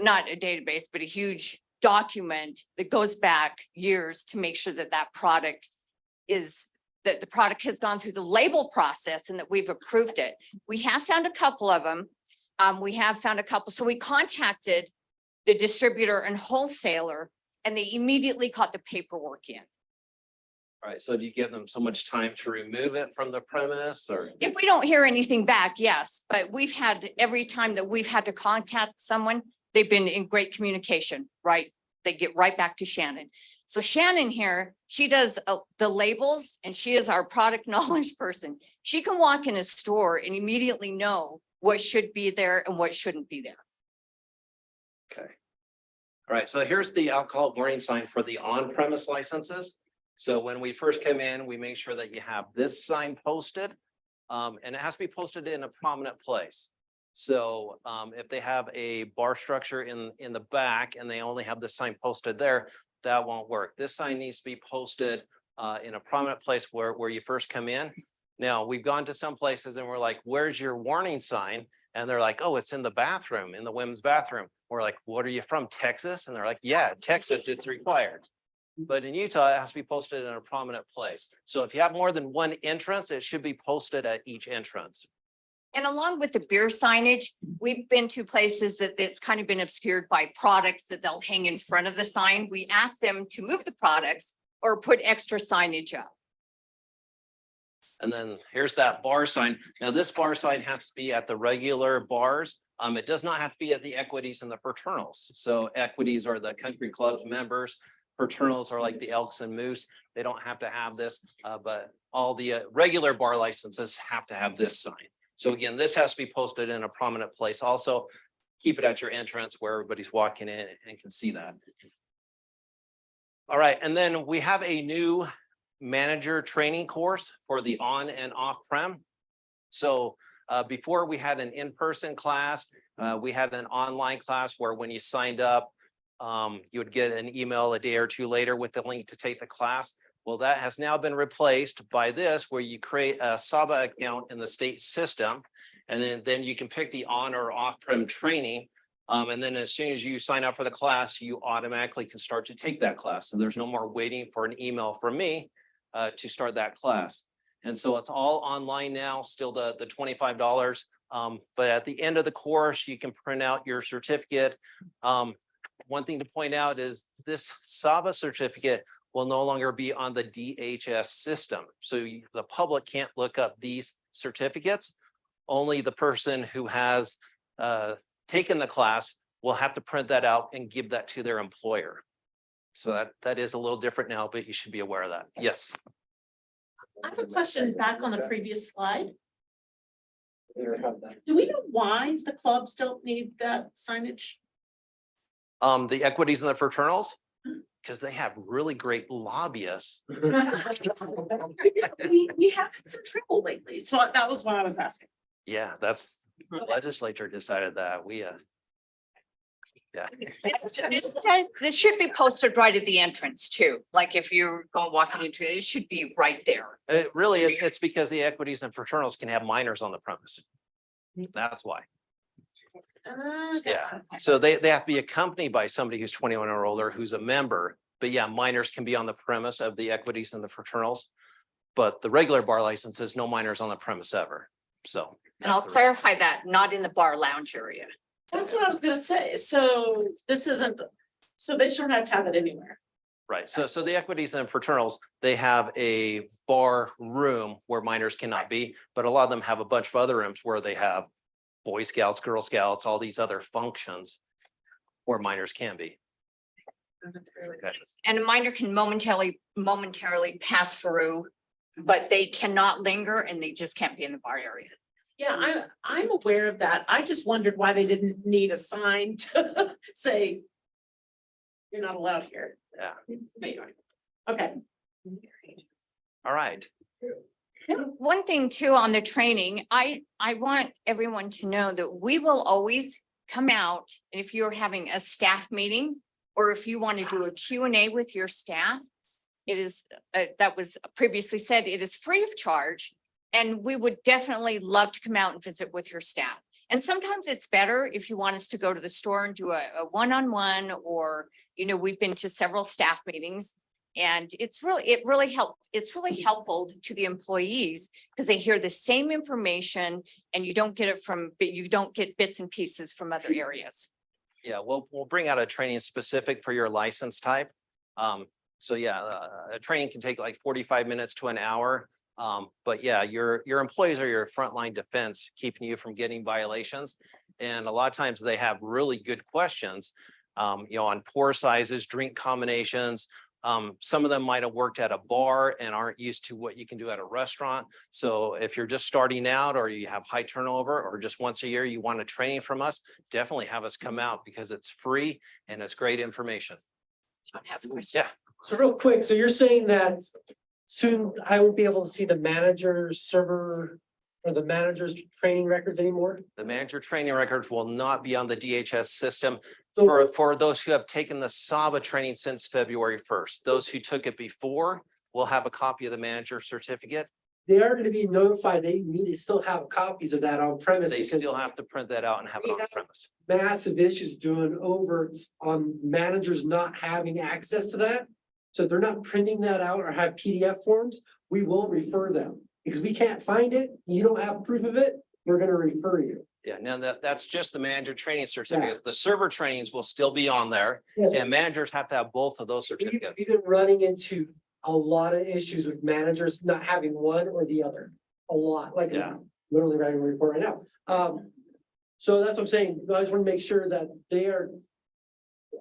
[SPEAKER 6] not a database, but a huge document that goes back years to make sure that that product that the product has gone through the label process and that we've approved it. We have found a couple of them. So we contacted the distributor and wholesaler and they immediately got the paperwork in.
[SPEAKER 17] All right, so do you give them so much time to remove it from the premise or?
[SPEAKER 6] If we don't hear anything back, yes, but we've had every time that we've had to contact someone, they've been in great communication, right? They get right back to Shannon. So Shannon here, she does the labels and she is our product knowledge person. She can walk in a store and immediately know what should be there and what shouldn't be there.
[SPEAKER 17] Okay. All right, so here's the alcohol warning sign for the on-premise licenses. So when we first come in, we make sure that you have this sign posted and it has to be posted in a prominent place. So if they have a bar structure in the back and they only have the sign posted there, that won't work. This sign needs to be posted in a prominent place where you first come in. Now, we've gone to some places and we're like, where's your warning sign? And they're like, oh, it's in the bathroom, in the women's bathroom. We're like, what are you from, Texas? And they're like, yeah, Texas, it's required. But in Utah, it has to be posted in a prominent place. So if you have more than one entrance, it should be posted at each entrance.
[SPEAKER 6] And along with the beer signage, we've been to places that it's kind of been obscured by products that they'll hang in front of the sign. We ask them to move the products or put extra signage up.
[SPEAKER 17] And then here's that bar sign. Now, this bar sign has to be at the regular bars. It does not have to be at the equities and the fraternals. So equities are the country club members. Fraternals are like the Elks and Moose. They don't have to have this, but all the regular bar licenses have to have this sign. So again, this has to be posted in a prominent place. Also, keep it at your entrance where everybody's walking in and can see that. All right, and then we have a new manager training course for the on and off prem. So before we had an in-person class, we had an online class where when you signed up, you would get an email a day or two later with the link to take the class. Well, that has now been replaced by this, where you create a SABA account in the state system, and then you can pick the on or off prem training. And then as soon as you sign up for the class, you automatically can start to take that class. So there's no more waiting for an email from me to start that class. And so it's all online now, still the $25. But at the end of the course, you can print out your certificate. One thing to point out is this SABA certificate will no longer be on the DHS system. So the public can't look up these certificates. Only the person who has taken the class will have to print that out and give that to their employer. So that is a little different now, but you should be aware of that. Yes.
[SPEAKER 9] I have a question back on the previous slide. Do we know why the clubs don't need that signage?
[SPEAKER 17] The equities and the fraternals, because they have really great lobbyists.
[SPEAKER 9] We have had some trouble lately, so that was why I was asking.
[SPEAKER 17] Yeah, that's, the legislature decided that. Yeah.
[SPEAKER 6] This should be posted right at the entrance too. Like if you're going walking into it, it should be right there.
[SPEAKER 17] It really is. It's because the equities and fraternals can have minors on the premise. That's why. Yeah. So they have to be accompanied by somebody who's 21 or older, who's a member. But yeah, minors can be on the premise of the equities and the fraternals. But the regular bar licenses, no minors on the premise ever. So.
[SPEAKER 6] And I'll clarify that, not in the bar lounge area.
[SPEAKER 9] That's what I was gonna say. So this isn't, so they shouldn't have to have it anywhere.
[SPEAKER 17] Right. So the equities and fraternals, they have a bar room where minors cannot be, but a lot of them have a bunch of other rooms where they have Boy Scouts, Girl Scouts, all these other functions where minors can be. Okay.
[SPEAKER 6] And a minor can momentarily pass through, but they cannot linger and they just can't be in the bar area.
[SPEAKER 9] Yeah, I'm aware of that. I just wondered why they didn't need a sign to say you're not allowed here.
[SPEAKER 17] Yeah.
[SPEAKER 9] Anyway, okay.
[SPEAKER 17] All right.
[SPEAKER 6] One thing too on the training, I want everyone to know that we will always come out. And if you're having a staff meeting, or if you want to do a Q&A with your staff, it is, that was previously said, it is free of charge. And we would definitely love to come out and visit with your staff. And sometimes it's better if you want us to go to the store and do a one-on-one, or, you know, we've been to several staff meetings. And it really helps. It's really helpful to the employees because they hear the same information and you don't get bits and pieces from other areas.
[SPEAKER 17] Yeah, we'll bring out a training specific for your license type. So yeah, a training can take like 45 minutes to an hour. But yeah, your employees are your frontline defense, keeping you from getting violations. And a lot of times they have really good questions, you know, on pour sizes, drink combinations. Some of them might have worked at a bar and aren't used to what you can do at a restaurant. So if you're just starting out, or you have high turnover, or just once a year you want a training from us, definitely have us come out because it's free and it's great information. Yeah.
[SPEAKER 2] So real quick, so you're saying that soon I won't be able to see the manager's server or the manager's training records anymore?
[SPEAKER 17] The manager training records will not be on the DHS system
[SPEAKER 2] So-
[SPEAKER 17] for those who have taken the SABA training since February 1st. Those who took it before will have a copy of the manager certificate.
[SPEAKER 2] they are gonna be notified, they need to still have copies of that on premise
[SPEAKER 17] They
[SPEAKER 2] because
[SPEAKER 17] still have to print that out and have it
[SPEAKER 2] We
[SPEAKER 17] on
[SPEAKER 2] have-
[SPEAKER 17] premise.
[SPEAKER 2] massive issues doing overts on managers not having access to that. So if they're not printing that out or have PDF forms, we will refer them. Because we can't find it, you don't have proof of it, we're gonna refer you.
[SPEAKER 17] Yeah, now that's just the manager training certificates. The server trainings will still be on there.
[SPEAKER 2] Yes,
[SPEAKER 17] And managers have to have both of those
[SPEAKER 2] we've
[SPEAKER 17] certificates.
[SPEAKER 2] we've been running into a lot of issues with managers not having one or the other. A lot, like
[SPEAKER 17] Yeah.
[SPEAKER 2] literally writing a report right now. So that's what I'm saying. I just want to make sure that they are.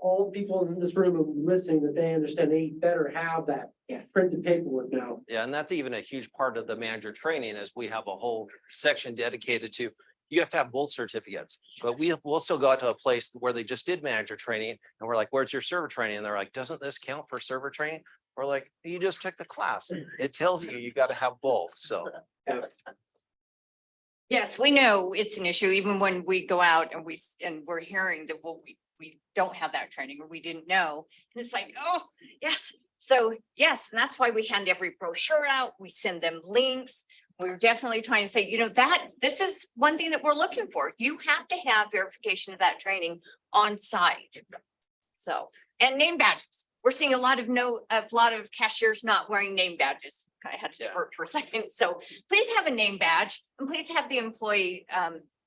[SPEAKER 2] All the people in this room and listening, that they understand they better have that printed paperwork now.
[SPEAKER 17] Yeah, and that's even a huge part of the manager training is we have a whole section dedicated to, you have to have both certificates. But we'll still go out to a place where they just did manager training and we're like, where's your server training? And they're like, doesn't this count for server training? We're like, you just took the class. It tells you got to have both. So
[SPEAKER 6] Yes, we know it's an issue, even when we go out and we're hearing that, well, we don't have that training or we didn't know. And it's like, oh, yes. So yes, and that's why we hand every brochure out. We send them links. We're definitely trying to say, this is one thing that we're looking for. You have to have verification of that training on site. So, and name badges. We're seeing a lot of cashiers not wearing name badges. I had to divert for a second. So please have a name badge and please have the employee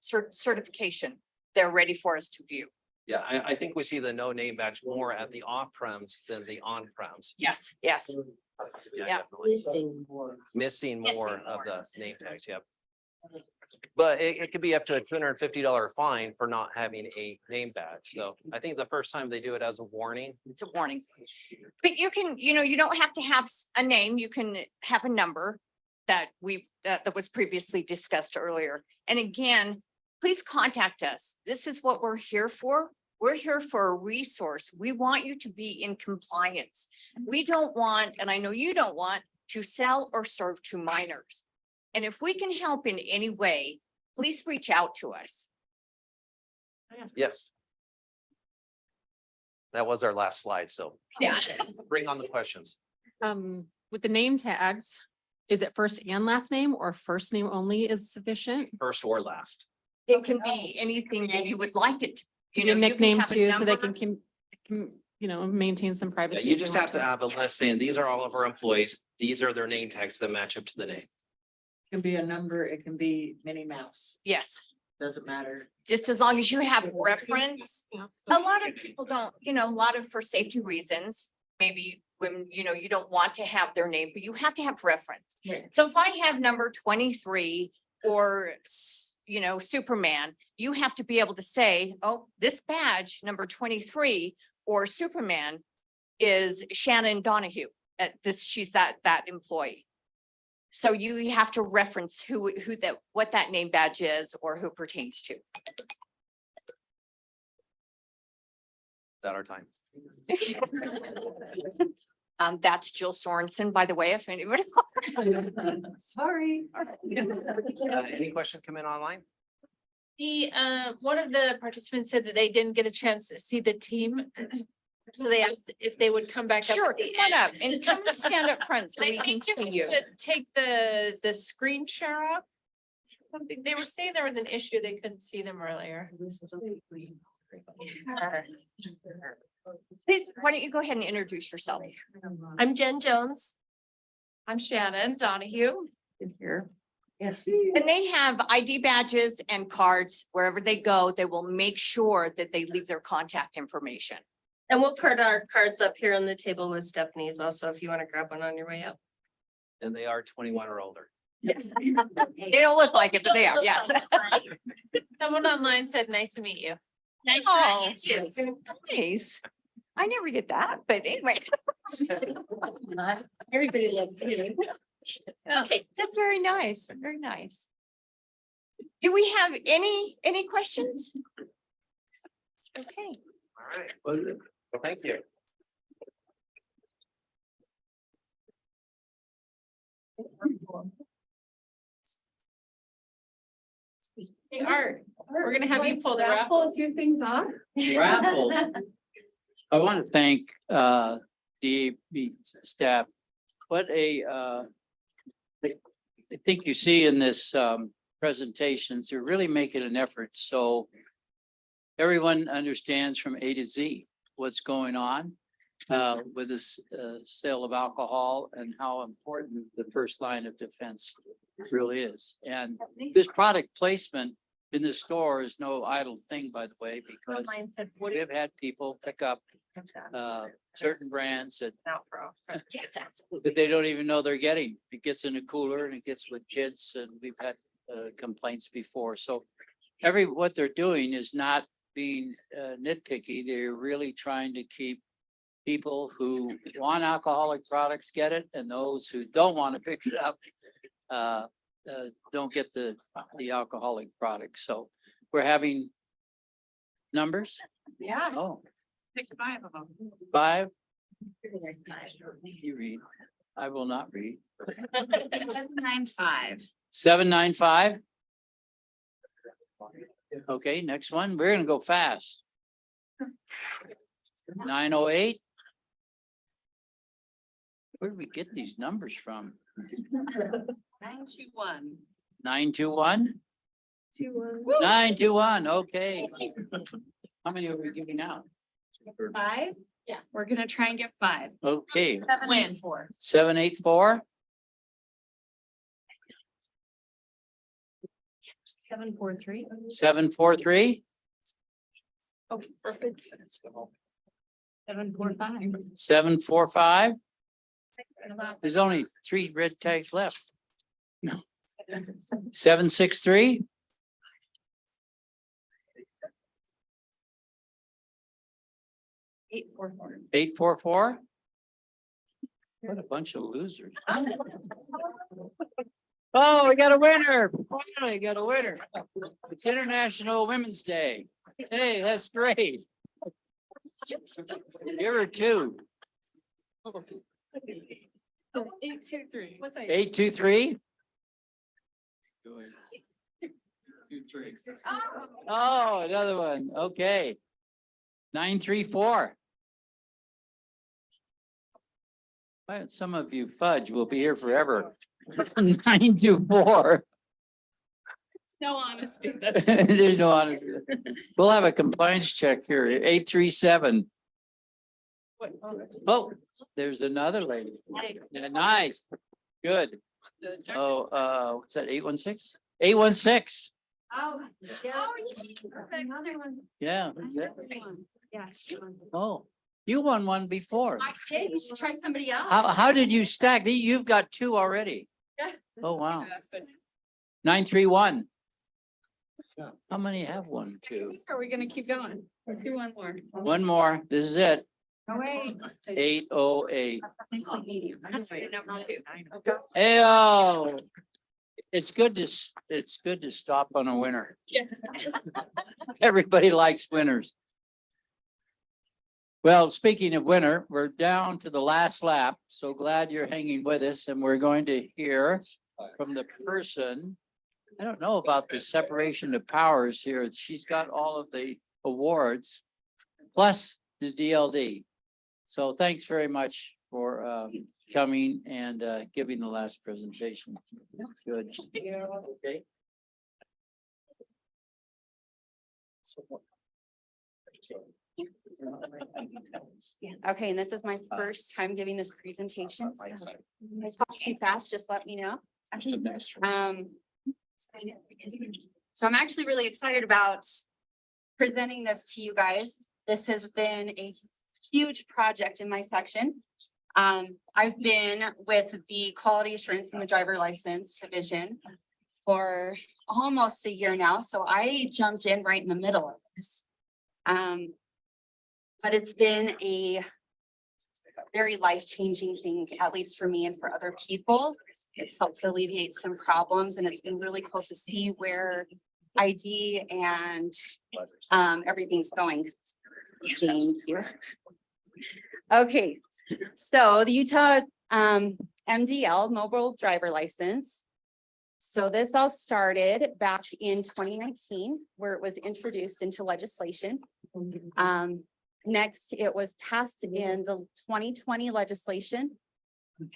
[SPEAKER 6] certification. They're ready for us to view.
[SPEAKER 17] yeah, I think we see the no name badge more at the off-prems than the on-prems.
[SPEAKER 6] Yes, yes. Yeah.
[SPEAKER 17] Definitely.
[SPEAKER 3] Missing more.
[SPEAKER 17] Missing
[SPEAKER 6] Missing
[SPEAKER 17] more of
[SPEAKER 6] more.
[SPEAKER 17] the name tags, yep. But it could be up to a $250 fine for not having a name badge. So I think the first time they do it as a warning.
[SPEAKER 6] It's a warning. But you can, you don't have to have a name. You can have a number that that was previously discussed earlier. And again, please contact us. This is what we're here for. We're here for a resource. We want you to be in compliance. We don't want, and I know you don't want, to sell or serve to minors. And if we can help in any way, please reach out to us.
[SPEAKER 17] Yes. That was our last slide, so
[SPEAKER 6] Yeah.
[SPEAKER 17] bring on the questions.
[SPEAKER 16] With the name tags, is it first and last name or first name only is sufficient?
[SPEAKER 17] First or last.
[SPEAKER 6] It can be anything that you would like it.
[SPEAKER 16] Give you a
[SPEAKER 6] you can
[SPEAKER 16] nickname
[SPEAKER 6] have a
[SPEAKER 16] too, so they
[SPEAKER 6] number.
[SPEAKER 16] can, maintain some
[SPEAKER 17] Yeah,
[SPEAKER 16] privacy.
[SPEAKER 17] you
[SPEAKER 16] if they
[SPEAKER 17] just
[SPEAKER 16] want
[SPEAKER 17] have to have a list saying, these are all of our employees. These are their name tags that match up to the name.
[SPEAKER 8] Can be a number, it can be Minnie Mouse,
[SPEAKER 6] Yes,
[SPEAKER 8] doesn't matter.
[SPEAKER 6] just as long as you have reference.
[SPEAKER 16] Yeah.
[SPEAKER 6] A lot of people don't, a lot of for safety reasons, maybe when, you don't want to have their name, but you have to have reference.
[SPEAKER 16] Right.
[SPEAKER 6] So if I have number 23 or, Superman, you have to be able to say, oh, this badge, number 23 or Superman is Shannon Donahue. She's that employee. So you have to reference what that name badge is or who it pertains to.
[SPEAKER 17] That our time.
[SPEAKER 6] That's Jill Sorensen, by the way, if anybody.
[SPEAKER 8] Sorry.
[SPEAKER 17] Any questions come in online?
[SPEAKER 9] One of the participants said that they didn't get a chance to see the team. So they asked if they would come back up.
[SPEAKER 6] Sure,
[SPEAKER 9] at the
[SPEAKER 6] come on up
[SPEAKER 9] end.
[SPEAKER 6] and come and stand up front so
[SPEAKER 9] I
[SPEAKER 6] we can
[SPEAKER 9] think if
[SPEAKER 6] see
[SPEAKER 9] we
[SPEAKER 6] you.
[SPEAKER 9] could Take the screen share off. Something, they were saying there was an issue, they couldn't see them earlier.
[SPEAKER 6] Please, why don't you go ahead and introduce yourself?
[SPEAKER 9] I'm Jen Jones.
[SPEAKER 8] I'm Shannon Donahue.
[SPEAKER 16] In here.
[SPEAKER 6] And they have ID badges and cards wherever they go. They will make sure that they leave their contact information.
[SPEAKER 3] And we'll put our cards up here on the table with Stephanie's also, if you want to grab one on your way up.
[SPEAKER 17] And they are 21 or older.
[SPEAKER 6] They don't look like it, but they are, yes.
[SPEAKER 9] Someone online said, nice to meet you.
[SPEAKER 3] Nice
[SPEAKER 6] Oh,
[SPEAKER 3] to meet you too.
[SPEAKER 6] nice. I never get that, but anyway.
[SPEAKER 3] Everybody loves you.
[SPEAKER 6] Okay, that's very nice, very nice. Do we have any questions? Okay.
[SPEAKER 17] All right. Well, thank you.
[SPEAKER 9] Hey, Art, we're gonna have you pull the raffle.
[SPEAKER 16] A few things off.
[SPEAKER 1] Raffle. I want to thank the staff. What a I think you see in this presentations, they're really making an effort, so everyone understands from A to Z what's going on with this sale of alcohol and how important the first line of defense really is. And this product placement in the store is no idle thing, by the way, because we have had people pick up certain brands that they don't even know they're getting. It gets in a cooler and it gets with kids, and we've had complaints before. So what they're doing is not being nitpicky. They're really trying to keep people who want alcoholic products get it, and those who don't want to pick it up don't get the alcoholic product. So we're having numbers.
[SPEAKER 8] Yeah,
[SPEAKER 1] Oh,
[SPEAKER 8] pick 5 of them.
[SPEAKER 1] 5. You read. I will not read.
[SPEAKER 8] 795.
[SPEAKER 1] 795. Okay, next one. We're gonna go fast. 908. Where do we get these numbers from?
[SPEAKER 8] 921.
[SPEAKER 1] 921. 921. Okay. How many are we giving out?
[SPEAKER 8] 5? Yeah. We're gonna try and get 5.
[SPEAKER 1] Okay.
[SPEAKER 8] 784.
[SPEAKER 1] 784.
[SPEAKER 16] 743.
[SPEAKER 1] 743.
[SPEAKER 8] Okay, perfect.
[SPEAKER 16] 745.
[SPEAKER 1] 745. There's only 3 red tags left. 763.
[SPEAKER 8] 844.
[SPEAKER 1] 844. What a bunch of losers. Oh, we got a winner. Finally got a winner. It's International Women's Day. Hey, that's great. Give her 2.
[SPEAKER 8] 823.
[SPEAKER 1] 823. Oh, another one. Okay. 934. Well, some of you fudge will be here forever. 924.
[SPEAKER 8] No honesty.
[SPEAKER 1] There's no honesty. We'll have a compliance check here. 837. Oh, there's another lady. Yeah, nice. Good. Oh, what's that? 816? 816.
[SPEAKER 8] Oh,
[SPEAKER 1] Yeah.
[SPEAKER 8] yeah.
[SPEAKER 1] Oh, you won one before.
[SPEAKER 7] I did. You should try somebody else.
[SPEAKER 1] How did you stack? You've got 2 already. Oh, wow. 931. How many have 1, 2?
[SPEAKER 8] Are we gonna keep going? Let's do one more.
[SPEAKER 1] One more. This is it.
[SPEAKER 8] Oh, wait.
[SPEAKER 1] 808.
[SPEAKER 8] That's number 2.
[SPEAKER 1] Hey, oh. It's good to stop on a winner.
[SPEAKER 8] Yeah.
[SPEAKER 1] Everybody likes winners. Well, speaking of winner, we're down to the last lap. So glad you're hanging with us, and we're going to hear from the person. I don't know about the separation of powers here. She's got all of the awards plus the DLD. So thanks very much for coming and giving the last presentation. Good. Okay.
[SPEAKER 7] Okay, and this is my first time giving this presentation. So if I talk too fast, just let me know. So I'm actually really excited about presenting this to you guys. This has been a huge project in my section. I've been with the quality assurance and the driver license division for almost a year now, so I jumped in right in the middle of this. But it's been a very life-changing thing, at least for me and for other people. It's helped to alleviate some problems, and it's been really cool to see where ID and everything's going. Thank you. Okay, so the Utah MDL mobile driver license. So this all started back in 2019, where it was introduced into legislation. Next, it was passed in the 2020 legislation.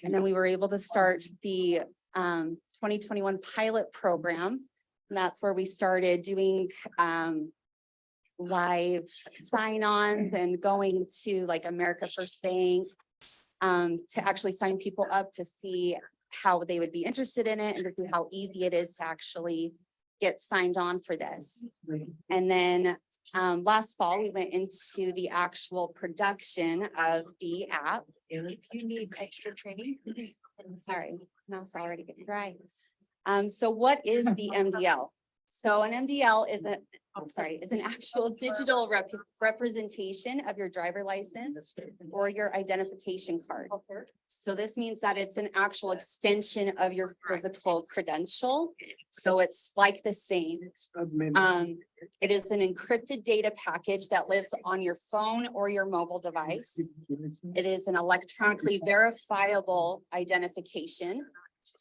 [SPEAKER 7] And then we were able to start the 2021 pilot program. And that's where we started doing live sign-ons and going to like America First Bank to actually sign people up to see how they would be interested in it and to see how easy it is to actually get signed on for this. And then last fall, we went into the actual production of the app.
[SPEAKER 3] If you need extra training.
[SPEAKER 7] Sorry, mouth's already getting dry. So what is the MDL? So an MDL is is an actual digital representation of your driver license or your identification card. So this means that it's an actual extension of your physical credential. So it's like the same. It is an encrypted data package that lives on your phone or your mobile device. It is an electronically verifiable identification.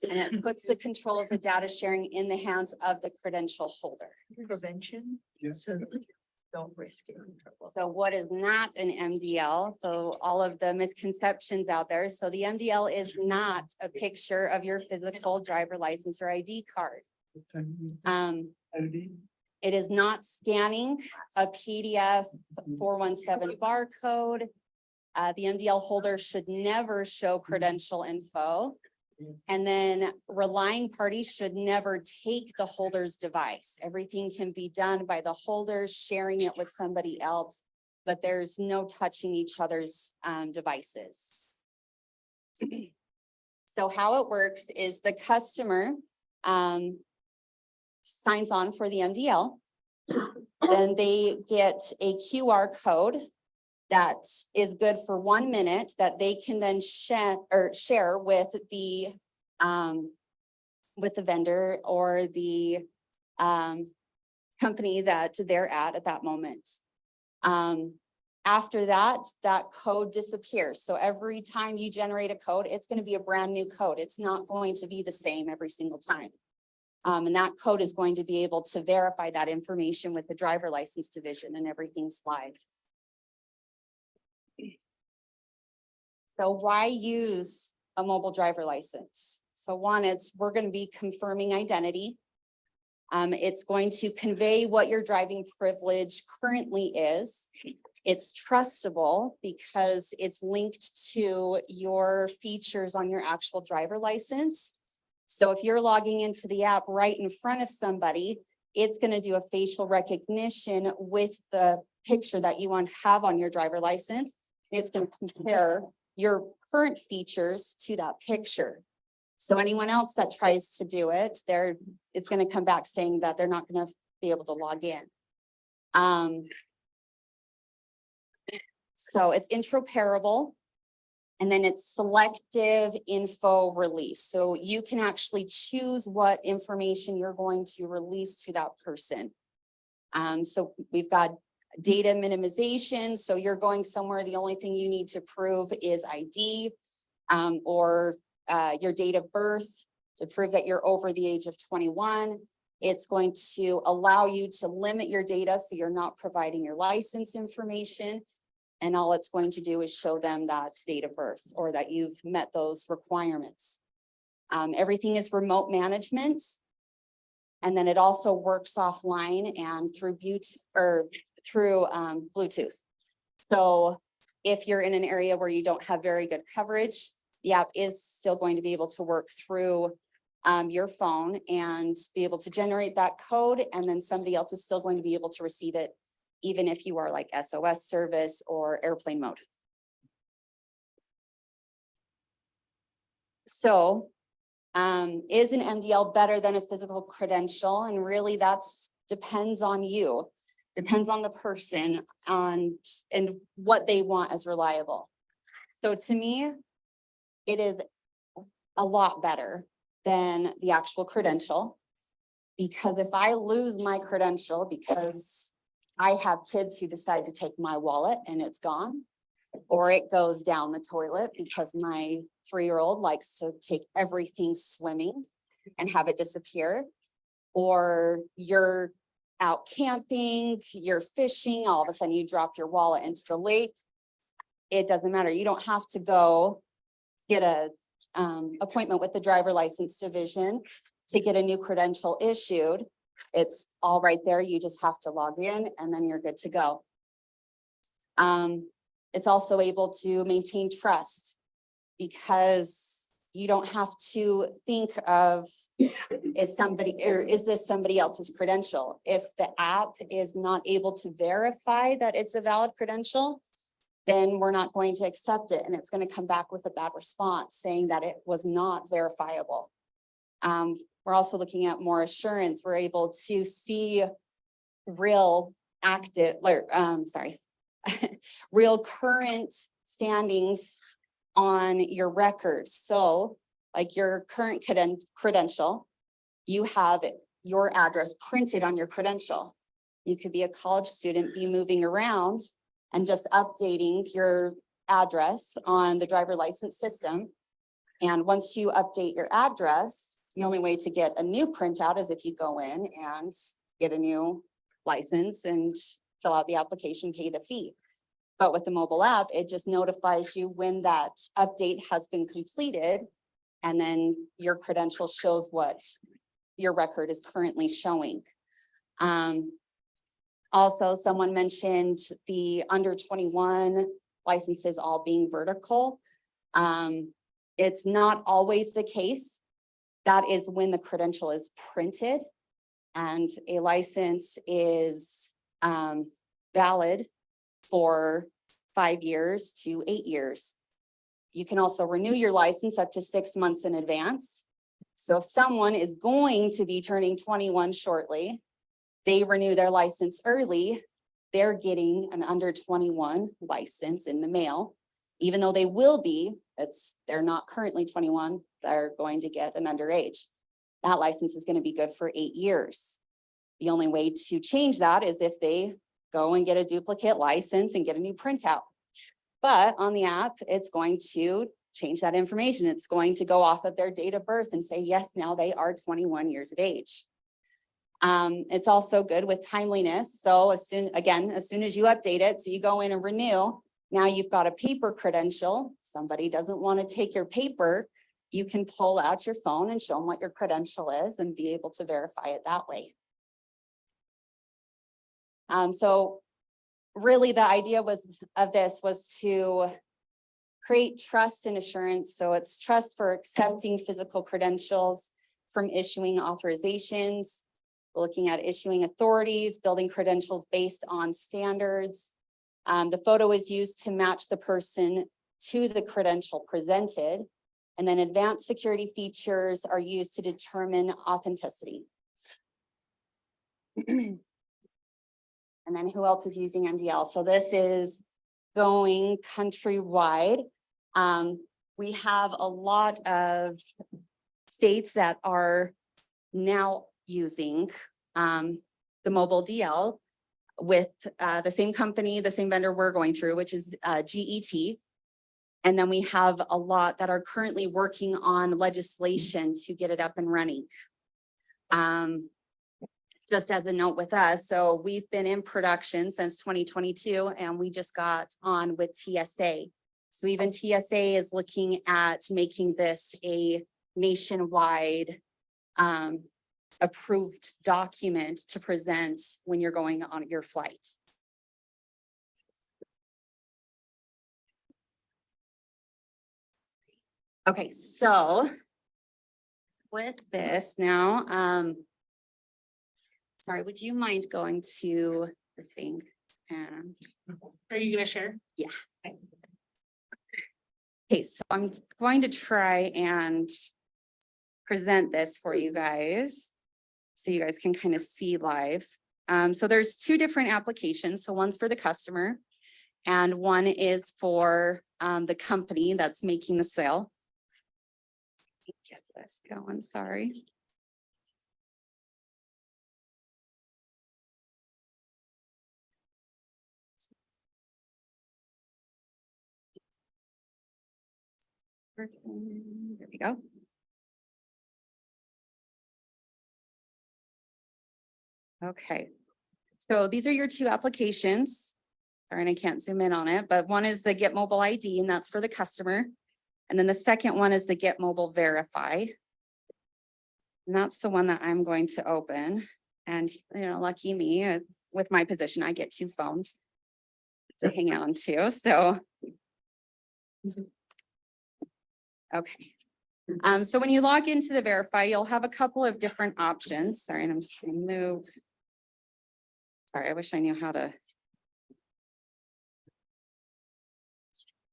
[SPEAKER 7] And it puts the control of the data sharing in the hands of the credential holder.
[SPEAKER 3] Prevention. So that you don't risk getting in trouble.
[SPEAKER 7] So what is not an MDL? So all of the misconceptions out there. So the MDL is not a picture of your physical driver license or ID card. It is not scanning a PDF 417 barcode. The MDL holder should never show credential info. And then relying parties should never take the holder's device. Everything can be done by the holder sharing it with somebody else, but there's no touching each other's devices. So how it works is the customer signs on for the MDL. Then they get a QR code that is good for 1 minute that they can then share with the vendor or the company that they're at that moment. After that, that code disappears. So every time you generate a code, it's going to be a brand new code. It's not going to be the same every single time. And that code is going to be able to verify that information with the driver license division and everything's live. So why use a mobile driver license? So one, we're going to be confirming identity. It's going to convey what your driving privilege currently is. It's trustable because it's linked to your features on your actual driver license. So if you're logging into the app right in front of somebody, it's going to do a facial recognition with the picture that you want to have on your driver license. It's going to compare your current features to that picture. So anyone else that tries to do it, it's going to come back saying that they're not going to be able to log in. So it's interoperable. And then it's selective info release. So you can actually choose what information you're going to release to that person. So we've got data minimization. So you're going somewhere, the only thing you need to prove is ID or your date of birth to prove that you're over the age of 21. It's going to allow you to limit your data so you're not providing your license information. And all it's going to do is show them that date of birth or that you've met those requirements. Everything is remote management. And then it also works offline and through Bluetooth. So if you're in an area where you don't have very good coverage, the app is still going to be able to work through your phone and be able to generate that code. And then somebody else is still going to be able to receive it, even if you are like SOS service or airplane mode. So is an MDL better than a physical credential? And really that's depends on you, depends on the person and what they want as reliable. So to me, it is a lot better than the actual credential, because if I lose my credential because I have kids who decide to take my wallet and it's gone, or it goes down the toilet because my 3-year-old likes to take everything swimming and have it disappear, or you're out camping, you're fishing, all of a sudden you drop your wallet into the lake. It doesn't matter. You don't have to go get a appointment with the driver license division to get a new credential issued. It's all right there. You just have to log in and then you're good to go. It's also able to maintain trust because you don't have to think of, is this somebody else's credential? If the app is not able to verify that it's a valid credential, then we're not going to accept it. And it's going to come back with a bad response saying that it was not verifiable. We're also looking at more assurance. We're able to see real active, real current standings on your records. So like your current credential, you have your address printed on your credential. You could be a college student, be moving around and just updating your address on the driver license system. And once you update your address, the only way to get a new printout is if you go in and get a new license and fill out the application, pay the fee. But with the mobile app, it just notifies you when that update has been completed. And then your credential shows what your record is currently showing. Also, someone mentioned the under 21 licenses all being vertical. It's not always the case. That is when the credential is printed and a license is valid for 5 years to 8 years. You can also renew your license up to 6 months in advance. So if someone is going to be turning 21 shortly, they renew their license early, they're getting an under 21 license in the mail. Even though they will be, they're not currently 21, they're going to get an underage. That license is going to be good for 8 years. The only way to change that is if they go and get a duplicate license and get a new printout. But on the app, it's going to change that information. It's going to go off of their date of birth and say, yes, now they are 21 years of age. It's also good with timeliness. So as soon as you update it, so you go in and renew, now you've got a paper credential. Somebody doesn't want to take your paper. You can pull out your phone and show them what your credential is and be able to verify it that way. So really the idea of this was to create trust and assurance. So it's trust for accepting physical credentials from issuing authorizations, looking at issuing authorities, building credentials based on standards. The photo is used to match the person to the credential presented. And then advanced security features are used to determine authenticity. And then who else is using MDL? So this is going countrywide. We have a lot of states that are now using the mobile DL with the same company, the same vendor we're going through, which is GET. And then we have a lot that are currently working on legislation to get it up and running. Just as a note with us, so we've been in production since 2022 and we just got on with TSA. So even TSA is looking at making this a nationwide approved document to present when you're going on your flight. Okay, so with this now, sorry, would you mind going to the thing? And
[SPEAKER 9] Are you gonna share?
[SPEAKER 7] yeah. Okay, so I'm going to try and present this for you guys, so you guys can kind of see live. So there's two different applications. So one's for the customer and one is for the company that's making the sale. Get this going, sorry. There we go. Okay, so these are your two applications. Sorry, and I can't zoom in on it, but one is the Get Mobile ID, and that's for the customer. And then the second one is the Get Mobile Verify. And that's the one that I'm going to open. And, you know, lucky me, with my position, I get 2 phones to hang on to, so. Okay. So when you log into the Verify, you'll have a couple of different options. Sorry, and I'm just gonna move. Sorry, I wish I knew how to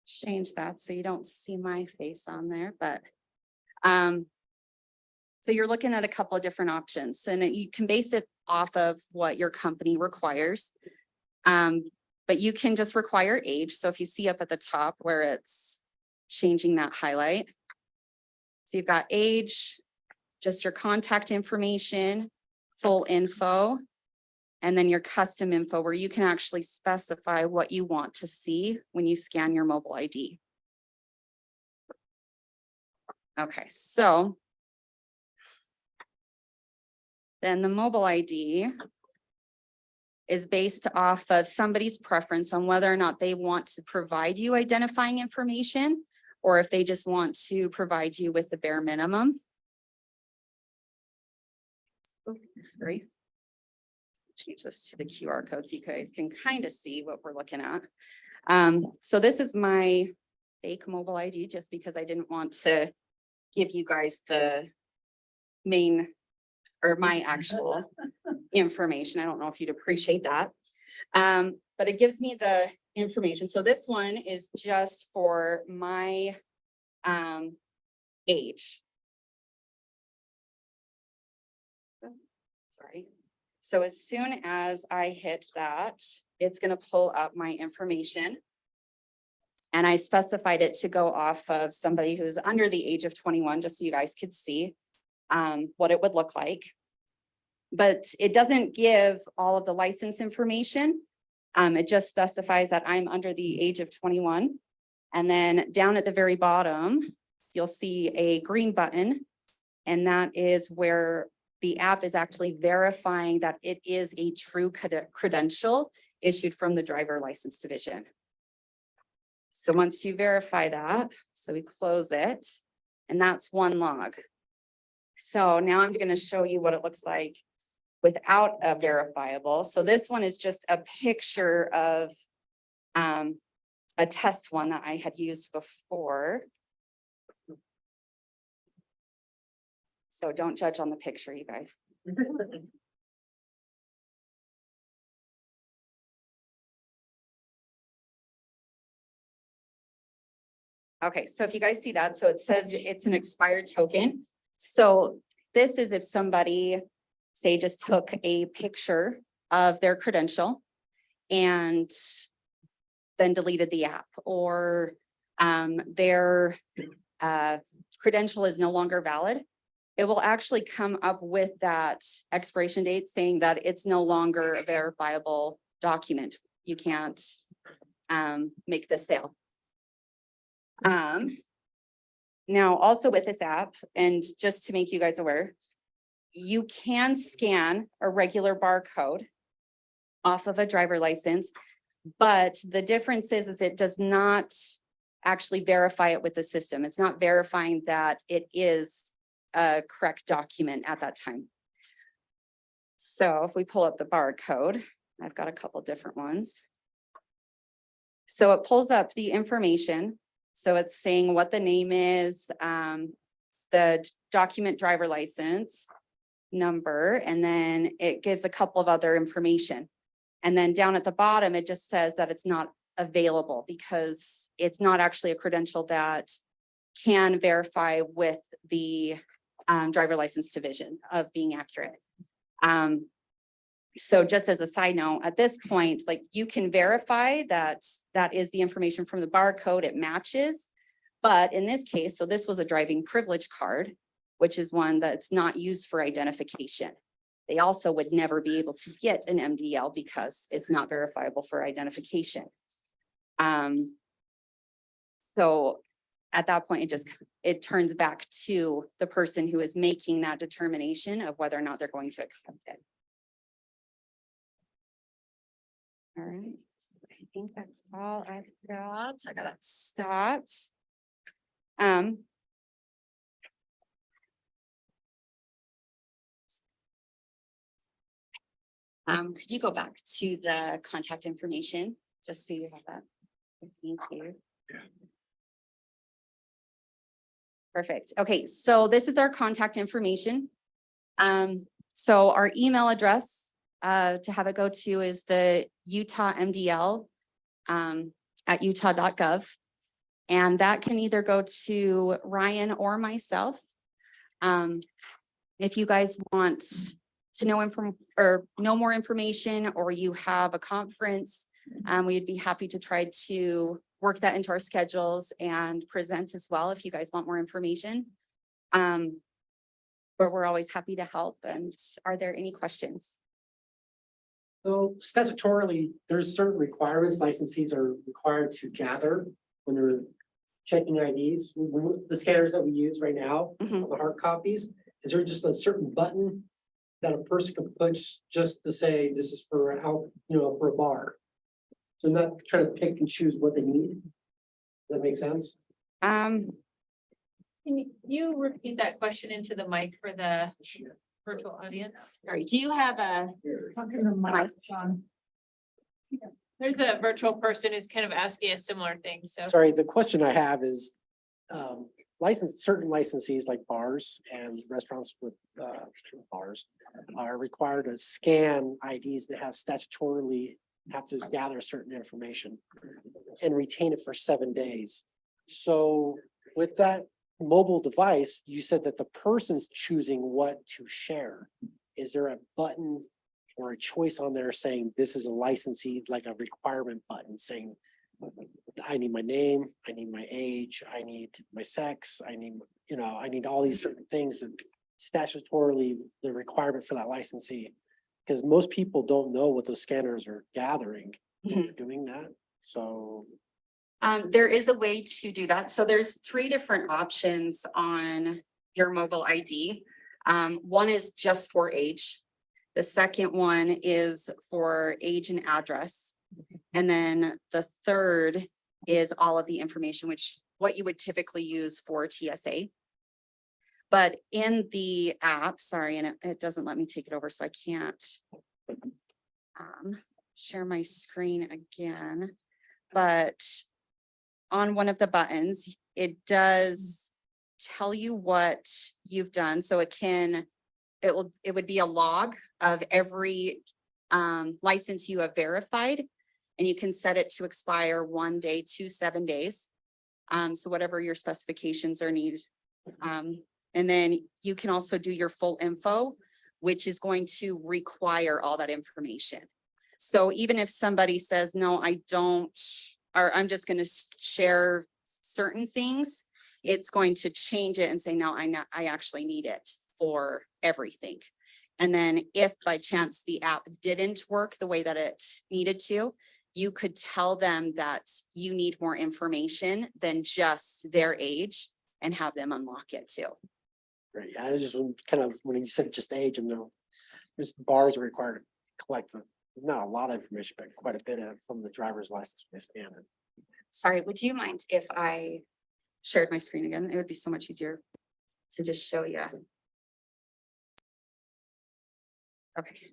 [SPEAKER 7] change that so you don't see my face on there, but so you're looking at a couple of different options and you can base it off of what your company requires. But you can just require age. So if you see up at the top where it's changing that highlight. So you've got age, just your contact information, full info, and then your custom info where you can actually specify what you want to see when you scan your mobile ID. Okay, so then the mobile ID is based off of somebody's preference on whether or not they want to provide you identifying information or if they just want to provide you with the bare minimum. Oh, sorry. Change this to the QR code so you guys can kind of see what we're looking at. So this is my fake mobile ID just because I didn't want to give you guys the main or my actual information. I don't know if you'd appreciate that. But it gives me the information. So this one is just for my age. Sorry. So as soon as I hit that, it's going to pull up my information. And I specified it to go off of somebody who's under the age of 21, just so you guys could see what it would look like. But it doesn't give all of the license information. It just specifies that I'm under the age of 21. And then down at the very bottom, you'll see a green button. And that is where the app is actually verifying that it is a true credential issued from the driver license division. So once you verify that, so we close it, and that's one log. So now I'm going to show you what it looks like without a verifiable. So this one is just a picture of a test one that I had used before. So don't judge on the picture, you guys. Okay, so if you guys see that, so it says it's an expired token. So this is if somebody, say, just took a picture of their credential and then deleted the app, or their credential is no longer valid. It will actually come up with that expiration date saying that it's no longer a verifiable document. You can't make the sale. Now also with this app, and just to make you guys aware, you can scan a regular barcode off of a driver license, but the difference is it does not actually verify it with the system. It's not verifying that it is a correct document at that time. So if we pull up the barcode, I've got a couple different ones. So it pulls up the information. So it's saying what the name is, the document driver license number, and then it gives a couple of other information. And then down at the bottom, it just says that it's not available because it's not actually a credential that can verify with the driver license division of being accurate. So just as a side note, at this point, like you can verify that that is the information from the barcode, it matches. But in this case, so this was a driving privilege card, which is one that's not used for identification. They also would never be able to get an MDL because it's not verifiable for identification. So at that point, it turns back to the person who is making that determination of whether or not they're going to accept it. All right, I think that's all I've got. I got that stopped. Um. Could you go back to the contact information, just so you have that? Thank you. Perfect. Okay, so this is our contact information. So our email address, to have it go to is the Utah MDL, at utah.gov. And that can either go to Ryan or myself. If you guys want to know know more information, or you have a conference, we'd be happy to try to work that into our schedules and present as well if you guys want more information. But we're always happy to help. And are there any questions?
[SPEAKER 2] So statutorily, there's certain requirements licensees are required to gather when they're checking IDs. The scanners that we use right now,
[SPEAKER 7] Mhm.
[SPEAKER 2] the hard copies, is there just a certain button that a person can push just to say this is for out, for a bar? So not trying to pick and choose what they need. Does that make sense?
[SPEAKER 16] Can you repeat that question into the mic for the virtual audience?
[SPEAKER 7] Sorry, do you have a?
[SPEAKER 16] There's a virtual person who's kind of asking a similar thing, so.
[SPEAKER 2] Sorry, the question I have is, certain licensees like bars and restaurants with, bars are required to scan IDs that have to gather certain information and retain it for 7 days. So with that mobile device, you said that the person's choosing what to share. Is there a button or a choice on there saying this is a licensee, like a requirement button saying, I need my name, I need my age, I need my sex, I need all these certain things that statutorily the requirement for that licensee? Because most people don't know what those scanners are gathering when they're doing that. So
[SPEAKER 7] There is a way to do that. So there's 3 different options on your mobile ID. One is just for age. The second one is for age and address. And then the third is all of the information, which what you would typically use for TSA. But in the app, sorry, and it doesn't let me take it over, so I can't share my screen again. But on one of the buttons, it does tell you what you've done. So it would be a log of every license you have verified, and you can set it to expire 1 day to 7 days. So whatever your specifications are needed. And then you can also do your full info, which is going to require all that information. So even if somebody says, no, I don't, or I'm just going to share certain things, it's going to change it and say, no, I actually need it for everything. And then if by chance the app didn't work the way that it needed to, you could tell them that you need more information than just their age and have them unlock it too.
[SPEAKER 2] Right, yeah, I was just kind of, when you said just age, and there's bars are required to collect not a lot of information, but quite a bit from the driver's license when they scan it.
[SPEAKER 7] Sorry, would you mind if I shared my screen again? It would be so much easier to just show you. Okay.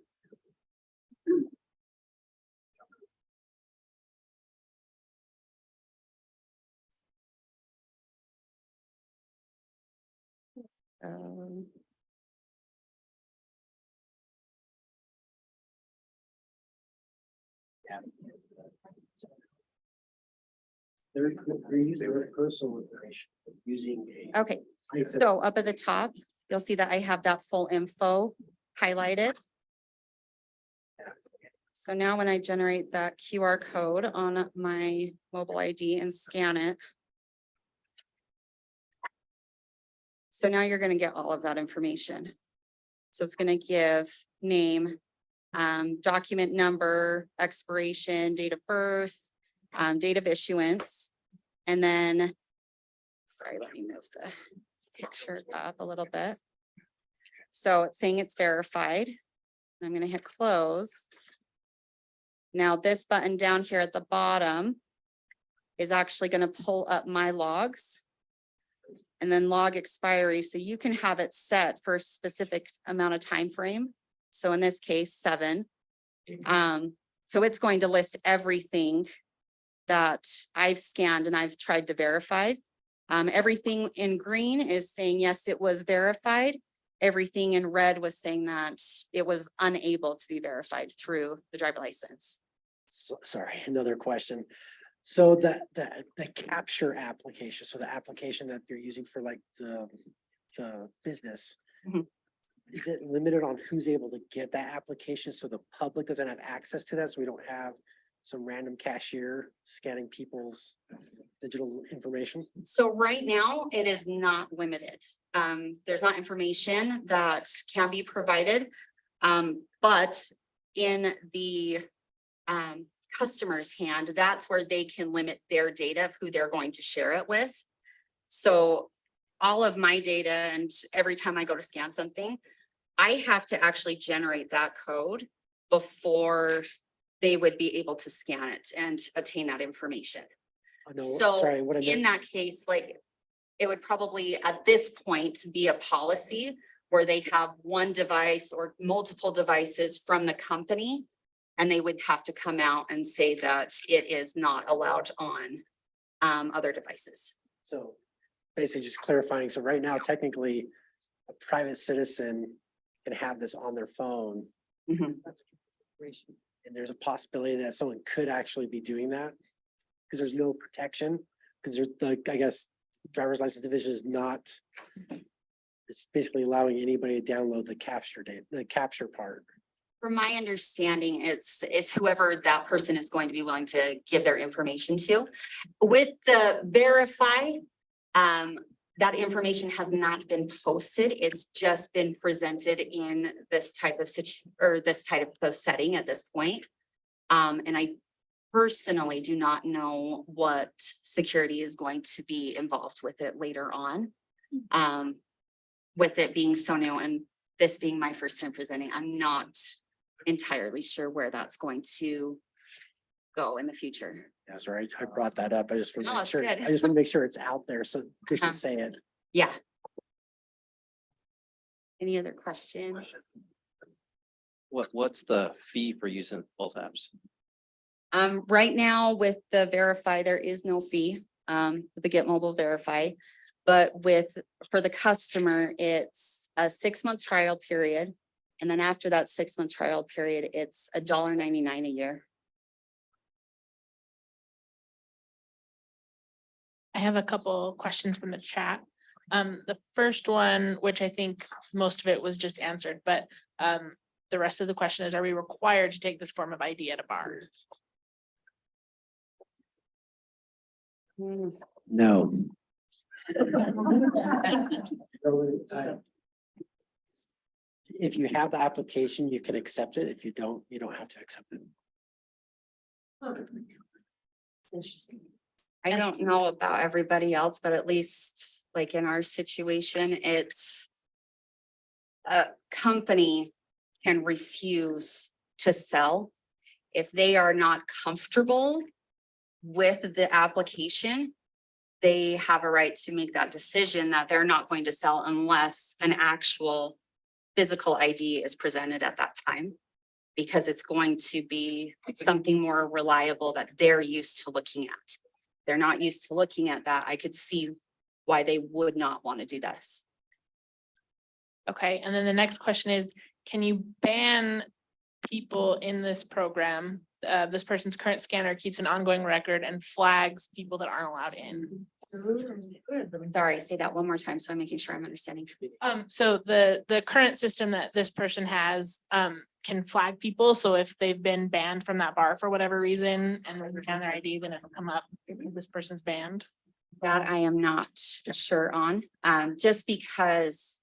[SPEAKER 2] Yeah. They're using their personal information, using a.
[SPEAKER 7] Okay, so up at the top, you'll see that I have that full info highlighted. So now when I generate that QR code on my mobile ID and scan it. So now you're going to get all of that information. So it's going to give name, document number, expiration, date of birth, date of issuance, and then, sorry, let me move the picture up a little bit. So it's saying it's verified. I'm going to hit close. Now this button down here at the bottom is actually going to pull up my logs and then log expiry. So you can have it set for a specific amount of time frame. So in this case, 7. So it's going to list everything that I've scanned and I've tried to verify. Everything in green is saying, yes, it was verified. Everything in red was saying that it was unable to be verified through the driver license.
[SPEAKER 2] Sorry, another question. So the capture application, so the application that you're using for like the business.
[SPEAKER 7] Mhm.
[SPEAKER 2] Is it limited on who's able to get that application? So the public doesn't have access to that, so we don't have some random cashier scanning people's digital information?
[SPEAKER 7] So right now, it is not limited. There's not information that can be provided. But in the customer's hand, that's where they can limit their data of who they're going to share it with. So all of my data, and every time I go to scan something, I have to actually generate that code before they would be able to scan it and obtain that information. So
[SPEAKER 2] Sorry, what I
[SPEAKER 7] in
[SPEAKER 2] meant,
[SPEAKER 7] that case, like, it would probably at this point be a policy where they have one device or multiple devices from the company. And they would have to come out and say that it is not allowed on other devices.
[SPEAKER 2] so basically just clarifying, so right now technically a private citizen can have this on their phone.
[SPEAKER 7] Mhm.
[SPEAKER 2] And there's a possibility that someone could actually be doing that. Because there's no protection, because there's like, I guess, driver's license division is not. It's basically allowing anybody to download the capture data, the capture part.
[SPEAKER 7] From my understanding, it's whoever that person is going to be willing to give their information to. With the verify, that information has not been posted. It's just been presented in this type of this type of setting at this point. And I personally do not know what security is going to be involved with it later on. With it being so new and this being my first time presenting, I'm not entirely sure where that's going to go in the future.
[SPEAKER 2] Yeah, sorry, I brought that up. I just want to
[SPEAKER 7] No,
[SPEAKER 2] make
[SPEAKER 7] it's
[SPEAKER 2] sure,
[SPEAKER 7] good.
[SPEAKER 2] I just want to make sure it's out there. So just to
[SPEAKER 7] Uh-huh.
[SPEAKER 2] say it.
[SPEAKER 7] Yeah. Any other questions?
[SPEAKER 17] What's the fee for using both apps?
[SPEAKER 7] Right now with the verify, there is no fee, with the Get Mobile Verify. But for the customer, it's a 6-month trial period. And then after that 6-month trial period, it's $1.99 a year.
[SPEAKER 9] I have a couple questions from the chat. The first one, which I think most of it was just answered, but the rest of the question is, are we required to take this form of ID at a bar?
[SPEAKER 2] No. If you have the application, you can accept it. If you don't, you don't have to accept it.
[SPEAKER 7] It's interesting. I don't know about everybody else, but at least like in our situation, it's a company can refuse to sell if they are not comfortable with the application. They have a right to make that decision that they're not going to sell unless an actual physical ID is presented at that time, because it's going to be something more reliable that they're used to looking at. They're not used to looking at that. I could see why they would not want to do this.
[SPEAKER 9] Okay, and then the next question is, can you ban people in this program? This person's current scanner keeps an ongoing record and flags people that aren't allowed in.
[SPEAKER 7] Sorry, say that one more time, so I'm making sure I'm understanding.
[SPEAKER 9] So the current system that this person has, can flag people. So if they've been banned from that bar for whatever reason and they scan their ID, then it'll come up, this person's banned.
[SPEAKER 7] That I am not sure on, just because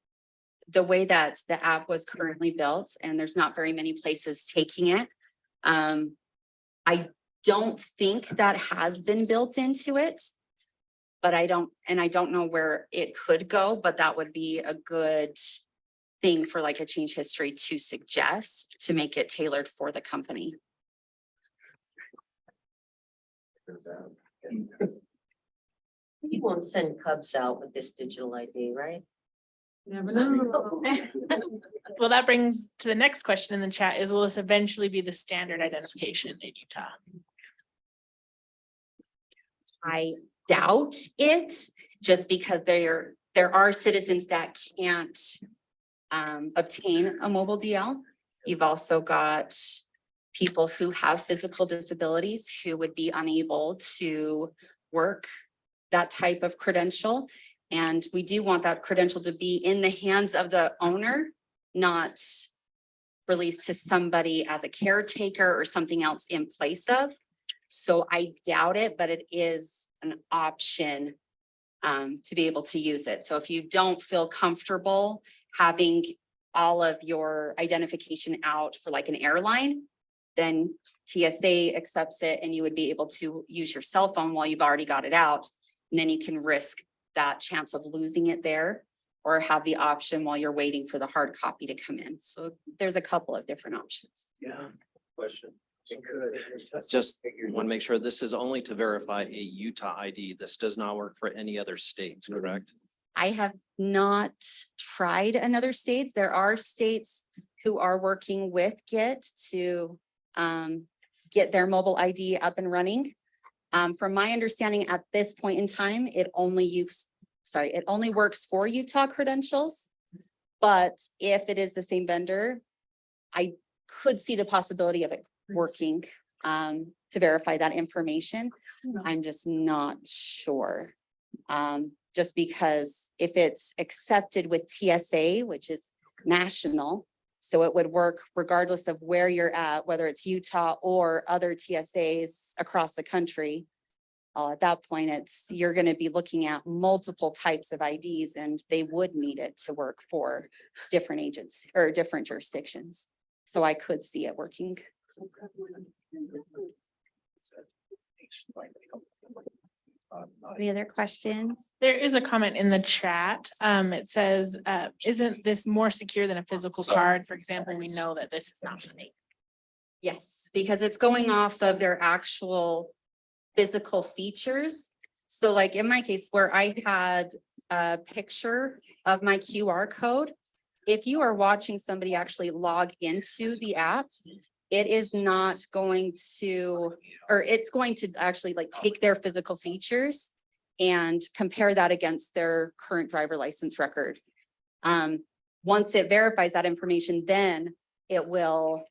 [SPEAKER 7] the way that the app was currently built and there's not very many places taking it. I don't think that has been built into it. But I don't know where it could go, but that would be a good thing for like a change history to suggest to make it tailored for the company.
[SPEAKER 3] You won't send Cubs out with this digital ID, right?
[SPEAKER 16] Never know.
[SPEAKER 9] Well, that brings to the next question in the chat is, will this eventually be the standard identification in Utah?
[SPEAKER 7] I doubt it, just because there are citizens that can't obtain a mobile DL. You've also got people who have physical disabilities who would be unable to work that type of credential. And we do want that credential to be in the hands of the owner, not released to somebody as a caretaker or something else in place of. So I doubt it, but it is an option to be able to use it. So if you don't feel comfortable having all of your identification out for like an airline, then TSA accepts it and you would be able to use your cell phone while you've already got it out. And then you can risk that chance of losing it there, or have the option while you're waiting for the hard copy to come in. So there's a couple of different options.
[SPEAKER 17] Yeah. Question.
[SPEAKER 18] Just want to make sure this is only to verify a Utah ID. This does not work for any other states, correct?
[SPEAKER 7] I have not tried another states. There are states who are working with Git to get their mobile ID up and running. From my understanding at this point in time, it only works for Utah credentials. But if it is the same vendor, I could see the possibility of it working to verify that information. I'm just not sure. Just because if it's accepted with TSA, which is national, so it would work regardless of where you're at, whether it's Utah or other TSAs across the country. At that point, you're going to be looking at multiple types of IDs, and they would need it to work for different agents or different jurisdictions. So I could see it working. Any other questions?
[SPEAKER 9] There is a comment in the chat. It says, isn't this more secure than a physical card? For example, we know that this is not money.
[SPEAKER 7] Yes, because it's going off of their actual physical features. So like in my case where I had a picture of my QR code, if you are watching somebody actually log into the app, it is not going to, or it's going to actually like take their physical features and compare that against their current driver license record. Once it verifies that information, then it will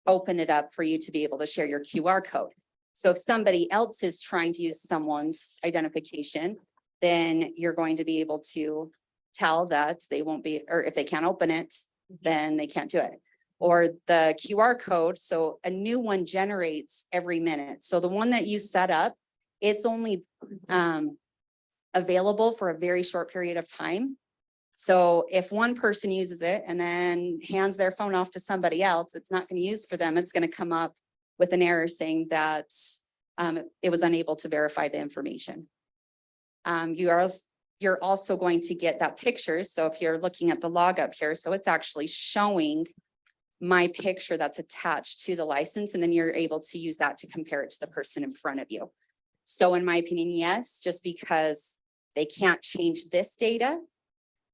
[SPEAKER 7] open it up for you to be able to share your QR code. So if somebody else is trying to use someone's identification, then you're going to be able to tell that they won't be, or if they can't open it, then they can't do it. Or the QR code, so a new one generates every minute. So the one that you set up, it's only available for a very short period of time. So if one person uses it and then hands their phone off to somebody else, it's not going to use for them. It's going to come up with an error saying that it was unable to verify the information. You're also going to get that picture. So if you're looking at the log up here, so it's actually showing my picture that's attached to the license, and then you're able to use that to compare it to the person in front of you. So in my opinion, yes, just because they can't change this data.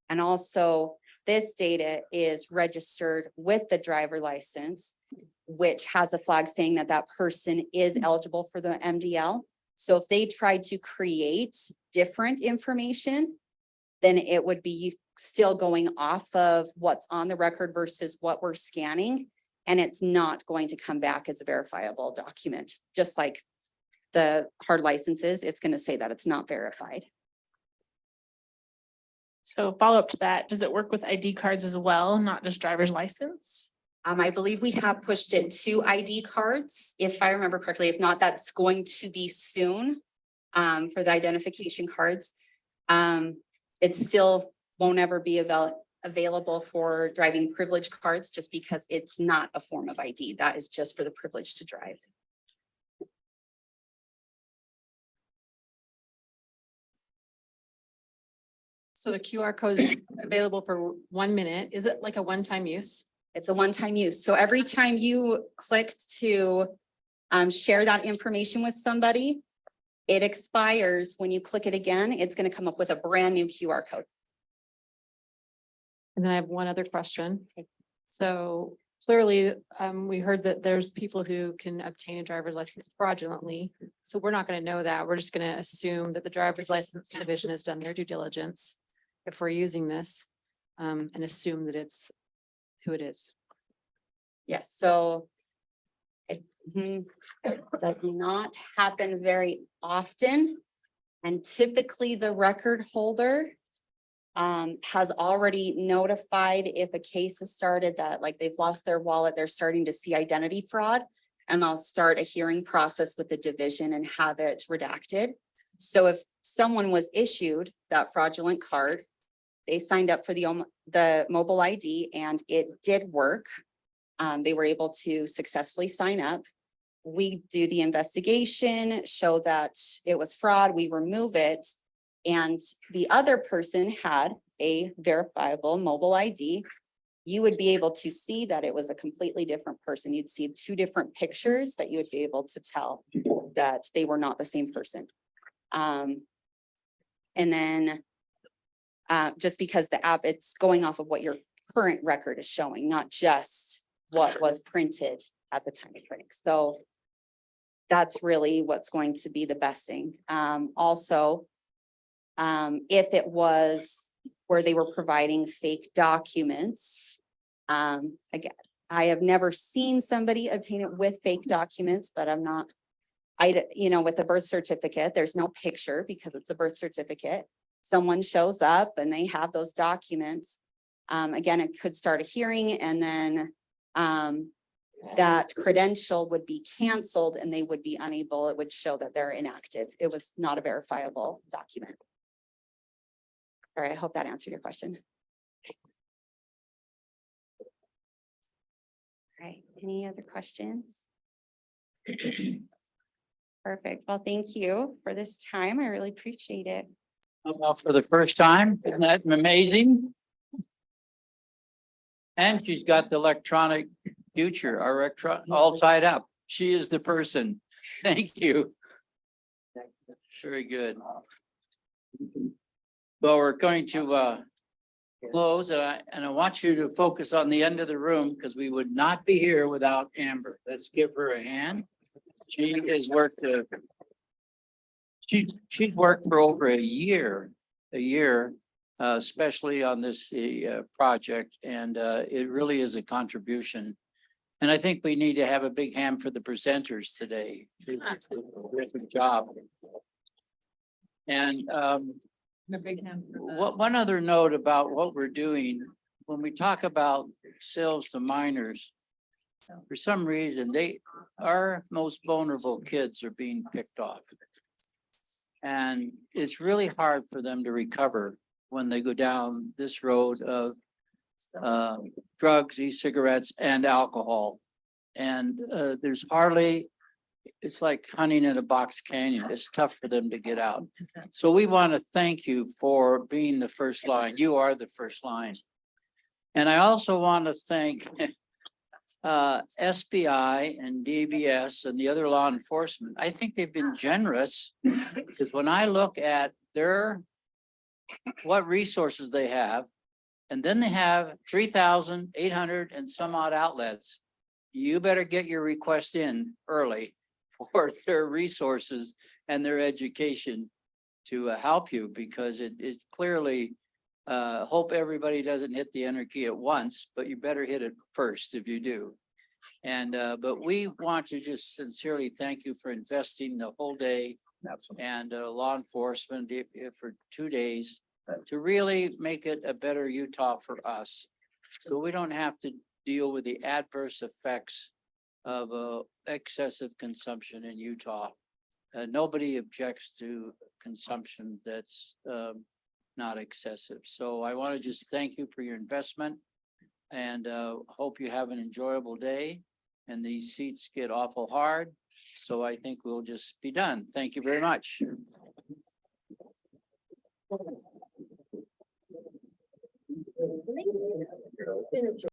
[SPEAKER 7] And also this data is registered with the driver license, which has a flag saying that that person is eligible for the MDL. So if they tried to create different information, then it would be still going off of what's on the record versus what we're scanning. And it's not going to come back as a verifiable document, just like the hard licenses, it's going to say that it's not verified.
[SPEAKER 9] So follow up to that, does it work with ID cards as well, not just driver's license?
[SPEAKER 7] I believe we have pushed it to ID cards, if I remember correctly. If not, that's going to be soon for the identification cards. It still won't ever be available for driving privilege cards, just because it's not a form of ID. That is just for the privilege to drive.
[SPEAKER 16] So the QR code is available for 1 minute. Is it like a one-time use?
[SPEAKER 7] It's a one-time use. So every time you click to share that information with somebody, It expires when you click it again, it's gonna come up with a brand new QR code.
[SPEAKER 16] And then I have one other question. So clearly, we heard that there's people who can obtain a driver's license fraudulently. So we're not gonna know that. We're just gonna assume that the driver's license division has done their due diligence if we're using this, and assume that it's who it is.
[SPEAKER 7] Yes, so it does not happen very often. And typically the record holder has already notified if a case has started that like they've lost their wallet, they're starting to see identity fraud. And they'll start a hearing process with the division and have it redacted. So if someone was issued that fraudulent card, they signed up for the mobile ID and it did work. They were able to successfully sign up. We do the investigation, show that it was fraud, we remove it. And the other person had a verifiable mobile ID. You would be able to see that it was a completely different person. You'd see two different pictures that you would be able to tell that they were not the same person. And then just because the app, it's going off of what your current record is showing, not just what was printed at the time of printing. So that's really what's going to be the best thing. Also, if it was where they were providing fake documents, again, I have never seen somebody obtain it with fake documents, but I'm not, with a birth certificate, there's no picture because it's a birth certificate. Someone shows up and they have those documents. Again, it could start a hearing and then that credential would be canceled and they would be unable, it would show that they're inactive. It was not a verifiable document. All right, I hope that answered your question. All right, any other questions? Perfect. Well, thank you for this time. I really appreciate it.
[SPEAKER 1] Well, for the first time, isn't that amazing? And she's got the electronic future, our all tied up. She is the person. Thank you. Very good. Well, we're going to close and I want you to focus on the end of the room because we would not be here without Amber. Let's give her a hand. She has worked she's worked for over a year, especially on this project, and it really is a contribution. And I think we need to have a big hand for the presenters today. Terrific job. And
[SPEAKER 8] A big hand for that.
[SPEAKER 1] one other note about what we're doing, when we talk about sales to minors, for some reason, our most vulnerable kids are being picked off. And it's really hard for them to recover when they go down this road of drugs, e-cigarettes and alcohol. And there's hardly, it's like hunting in a box canyon. It's tough for them to get out. So we want to thank you for being the first line. You are the first line. And I also want to thank SBI and DBS and the other law enforcement. I think they've been generous because when I look at what resources they have, and then they have 3,800 and some odd outlets, you better get your request in early for their resources and their education to help you, because it clearly hope everybody doesn't hit the enter key at once, but you better hit it first if you do. And but we want to just sincerely thank you for investing the whole day and law enforcement for 2 days to really make it a better Utah for us. So we don't have to deal with the adverse effects of excessive consumption in Utah. Nobody objects to consumption that's not excessive. So I want to just thank you for your investment and hope you have an enjoyable day and these seats get awful hard. So I think we'll just be done. Thank you very much.